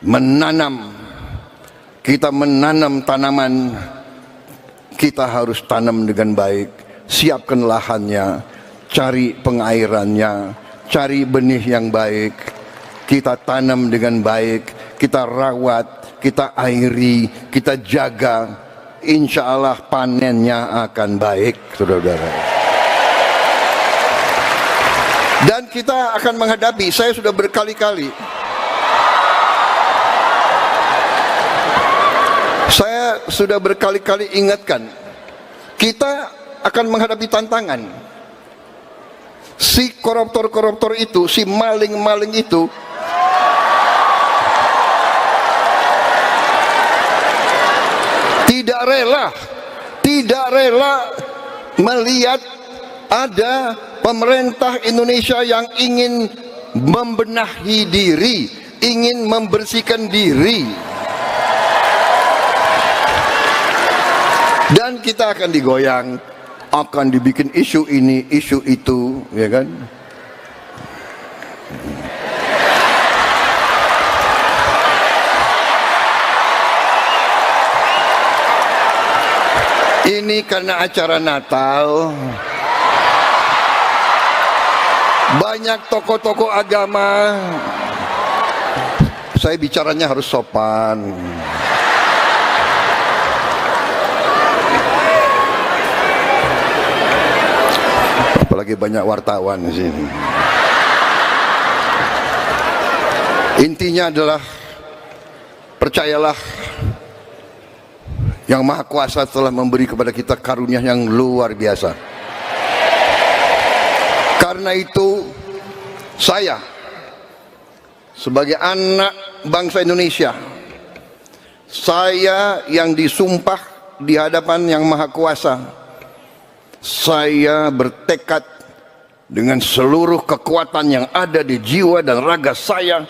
menanam. Kita menanam tanaman, kita harus tanam dengan baik, siapkan lahannya, cari pengairannya, cari benih yang baik, kita tanam dengan baik, kita rawat, kita airi, kita jaga, insya Allah panennya akan baik, saudara-saudara. Dan kita akan menghadapi, saya sudah berkali-kali, ingatkan, kita akan menghadapi tantangan. Si koruptor-koruptor itu, si maling-maling itu tidak rela melihat ada pemerintah Indonesia yang ingin membenahi diri, ingin membersihkan diri. Dan kita akan digoyang, akan dibikin isu ini, isu itu, ya kan? Ini karena acara Natal, banyak tokoh-tokoh agama. Saya bicaranya harus sopan. Apalagi banyak wartawan di sini. Intinya adalah, percayalah, Yang Maha Kuasa telah memberi kepada kita karunia yang luar biasa. Karena itu, saya sebagai anak bangsa Indonesia, saya yang disumpah di hadapan Yang Maha Kuasa, saya bertekad dengan seluruh kekuatan yang ada di jiwa dan raga saya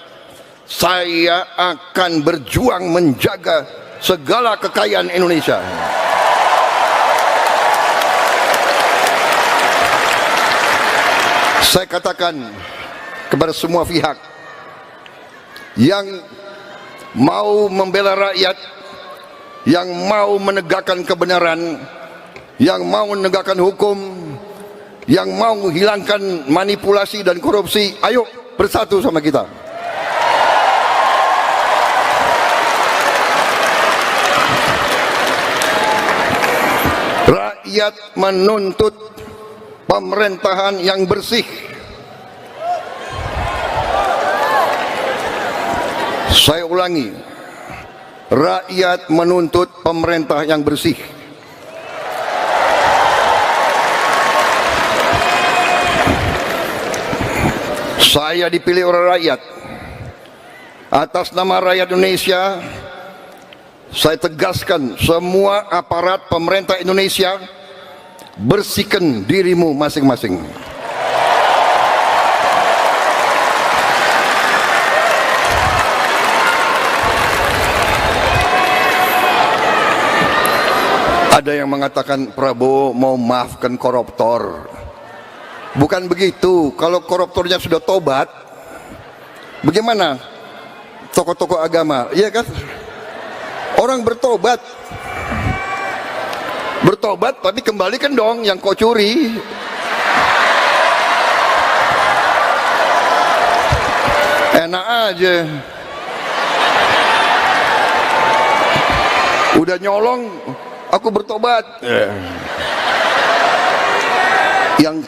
akan berjuang menjaga segala kekayaan Indonesia. Saya katakan kepada semua pihak yang mau membela rakyat, yang mau menegakkan kebenaran, yang mau menegakkan hukum, yang mau menghilangkan manipulasi dan korupsi, ayo bersatu sama kita. Rakyat menuntut pemerintahan yang bersih. Saya ulangi, rakyat menuntut pemerintah yang bersih. Saya dipilih oleh rakyat. Atas nama rakyat Indonesia, saya tegaskan semua aparat pemerintah Indonesia, bersihkan dirimu masing-masing. Ada yang mengatakan Prabowo mau maafkan koruptor. Bukan begitu. Kalau koruptornya sudah tobat, bagaimana tokoh-tokoh agama? Iya kan? Orang bertobat, tapi kembalikan dong yang kau curi. Enak aja. Udah nyolong, aku bertobat. Yang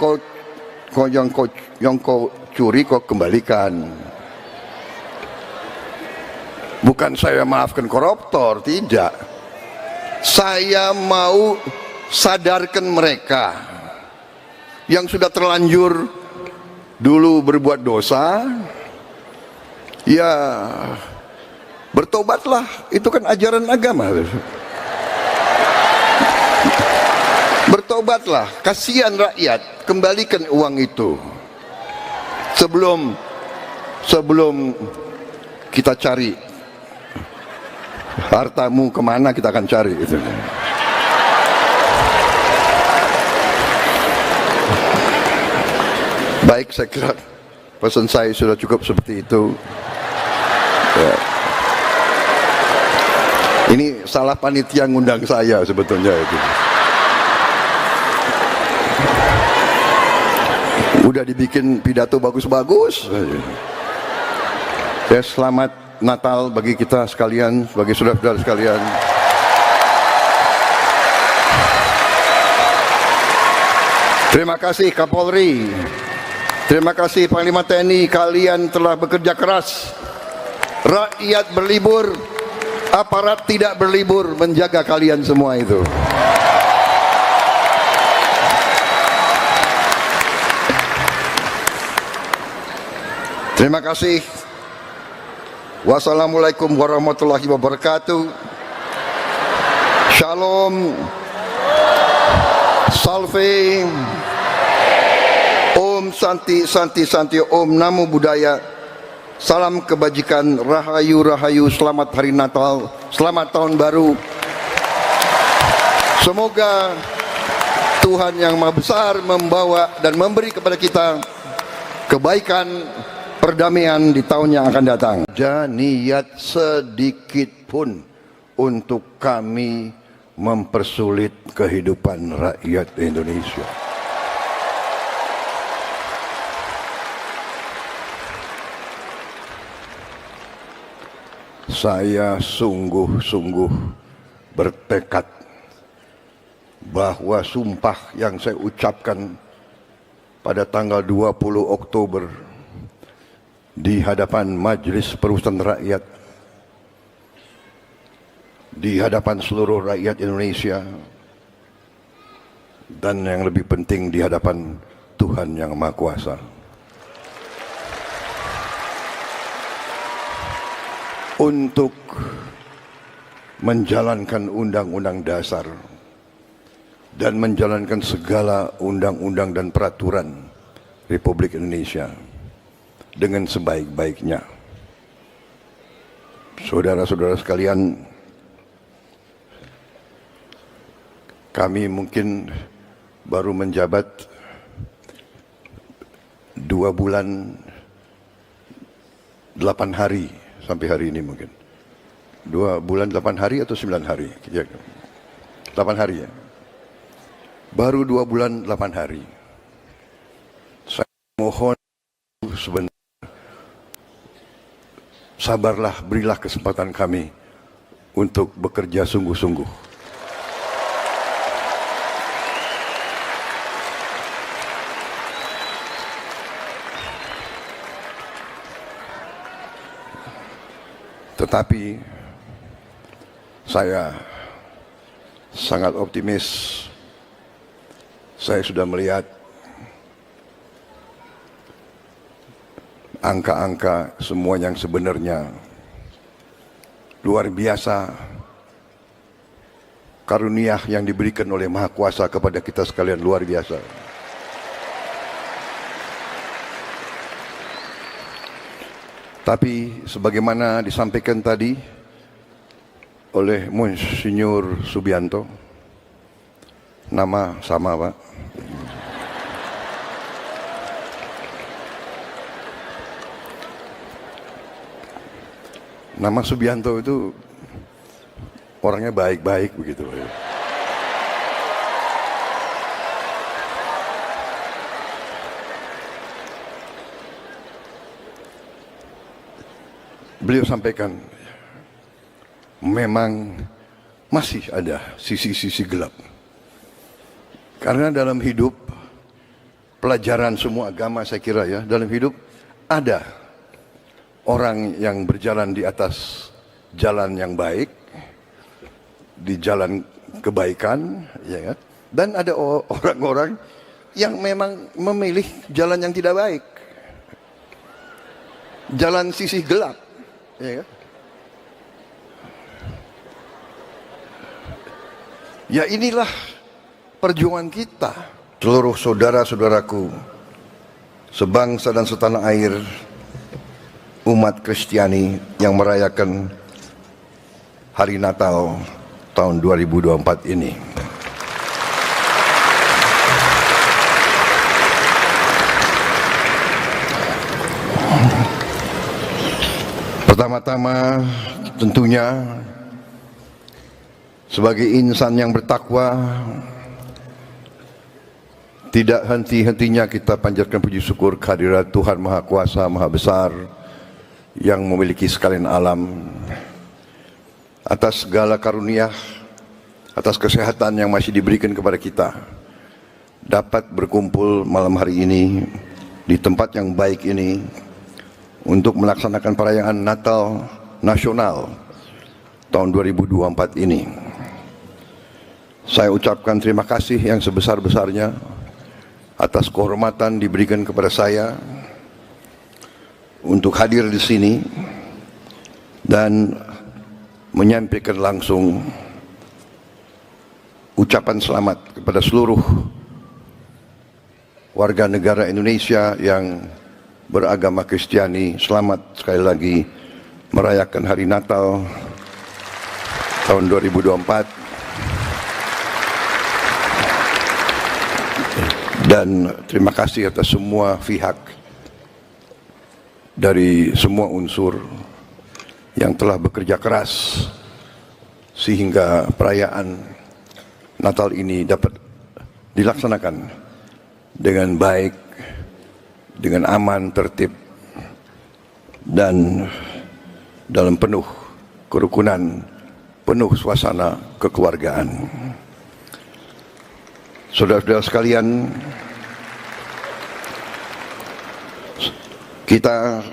kau curi kau kembalikan. Bukan saya maafkan koruptor, tidak. Saya mau sadarkan mereka yang sudah terlanjur dulu berbuat dosa, ya bertobatlah, itu kan ajaran agama. Bertobatlah, kasihan rakyat, kembalikan uang itu. Sebelum kita cari hartamu kemana, kita akan cari itu. Baik, saya kira pesan saya sudah cukup seperti itu. Ya. Ini salah panitia ngundang saya sebetulnya itu. Udah dibikin pidato bagus-bagus. Ya, selamat Natal bagi kita sekalian, bagi saudara-saudara sekalian. Terima kasih Kapolri, terima kasih Panglima TNI, kalian telah bekerja keras. Rakyat berlibur, aparat tidak berlibur menjaga kalian semua itu. Terima kasih. Wassalamualaikum warahmatullahi wabarakatuh. Shalom, Salve, Om Santi Santi Santi, Om Namo Buddhaya. Salam kebajikan, Rahayu Rahayu, selamat hari Natal, selamat tahun baru. Semoga Tuhan yang Maha Besar membawa dan memberi kepada kita kebaikan, perdamaian di tahun yang akan datang. Dan niat sedikit pun untuk kami mempersulit kehidupan rakyat Indonesia. Saya sungguh-sungguh bertekad bahwa sumpah yang saya ucapkan pada tanggal 20 Oktober di hadapan Majelis Permusyawaratan Rakyat, di hadapan seluruh rakyat Indonesia, dan yang lebih penting di hadapan Tuhan Yang Maha Kuasa, untuk menjalankan Undang-Undang Dasar dan menjalankan segala undang-undang dan peraturan Republik Indonesia dengan sebaik-baiknya. Saudara-saudara sekalian, kami mungkin baru menjabat 2 bulan 8 hari sampai hari ini mungkin. 2 bulan 8 hari atau 9 hari? 8 hari ya. Baru 2 bulan 8 hari. Saya mohon sebentar, sabarlah, berilah kesempatan kami untuk bekerja sungguh-sungguh. Tetapi saya sangat optimis. Saya sudah melihat angka-angka semua yang sebenarnya luar biasa. Karunia yang diberikan oleh Maha Kuasa kepada kita sekalian luar biasa. Tapi sebagaimana disampaikan tadi oleh Monsinyur Subianto, nama sama Pak, nama Subianto itu orangnya baik-baik begitu. Beliau sampaikan, memang masih ada sisi-sisi gelap. Karena dalam hidup, pelajaran semua agama saya kira ya, dalam hidup ada orang yang berjalan di atas jalan yang baik, di jalan kebaikan, ya kan? Dan ada orang-orang yang memang memilih jalan yang tidak baik, jalan sisi gelap. Ya, ya inilah perjuangan kita. Seluruh saudara-saudaraku sebangsa dan setanah air, umat Kristiani yang merayakan Hari Natal tahun 2024 ini. Pertama-tama tentunya sebagai insan yang bertakwa, tidak henti-hentinya kita panjatkan puji syukur kehadirat Tuhan Maha Kuasa, Maha Besar, yang memiliki sekalian alam, atas segala karunia, atas kesehatan yang masih diberikan kepada kita, dapat berkumpul malam hari ini di tempat yang baik ini untuk melaksanakan perayaan Natal Nasional tahun 2024 ini. Saya ucapkan terima kasih yang sebesar-besarnya atas kehormatan diberikan kepada saya untuk hadir di sini dan menyampaikan langsung ucapan selamat kepada seluruh warga negara Indonesia yang beragama Kristiani. Selamat sekali lagi merayakan Hari Natal tahun 2024. Dan terima kasih atas semua pihak dari semua unsur yang telah bekerja keras sehingga perayaan Natal ini dapat dilaksanakan dengan baik, dengan aman, tertib, dan dalam penuh kerukunan, penuh suasana kekeluargaan. Saudara-saudara sekalian, kita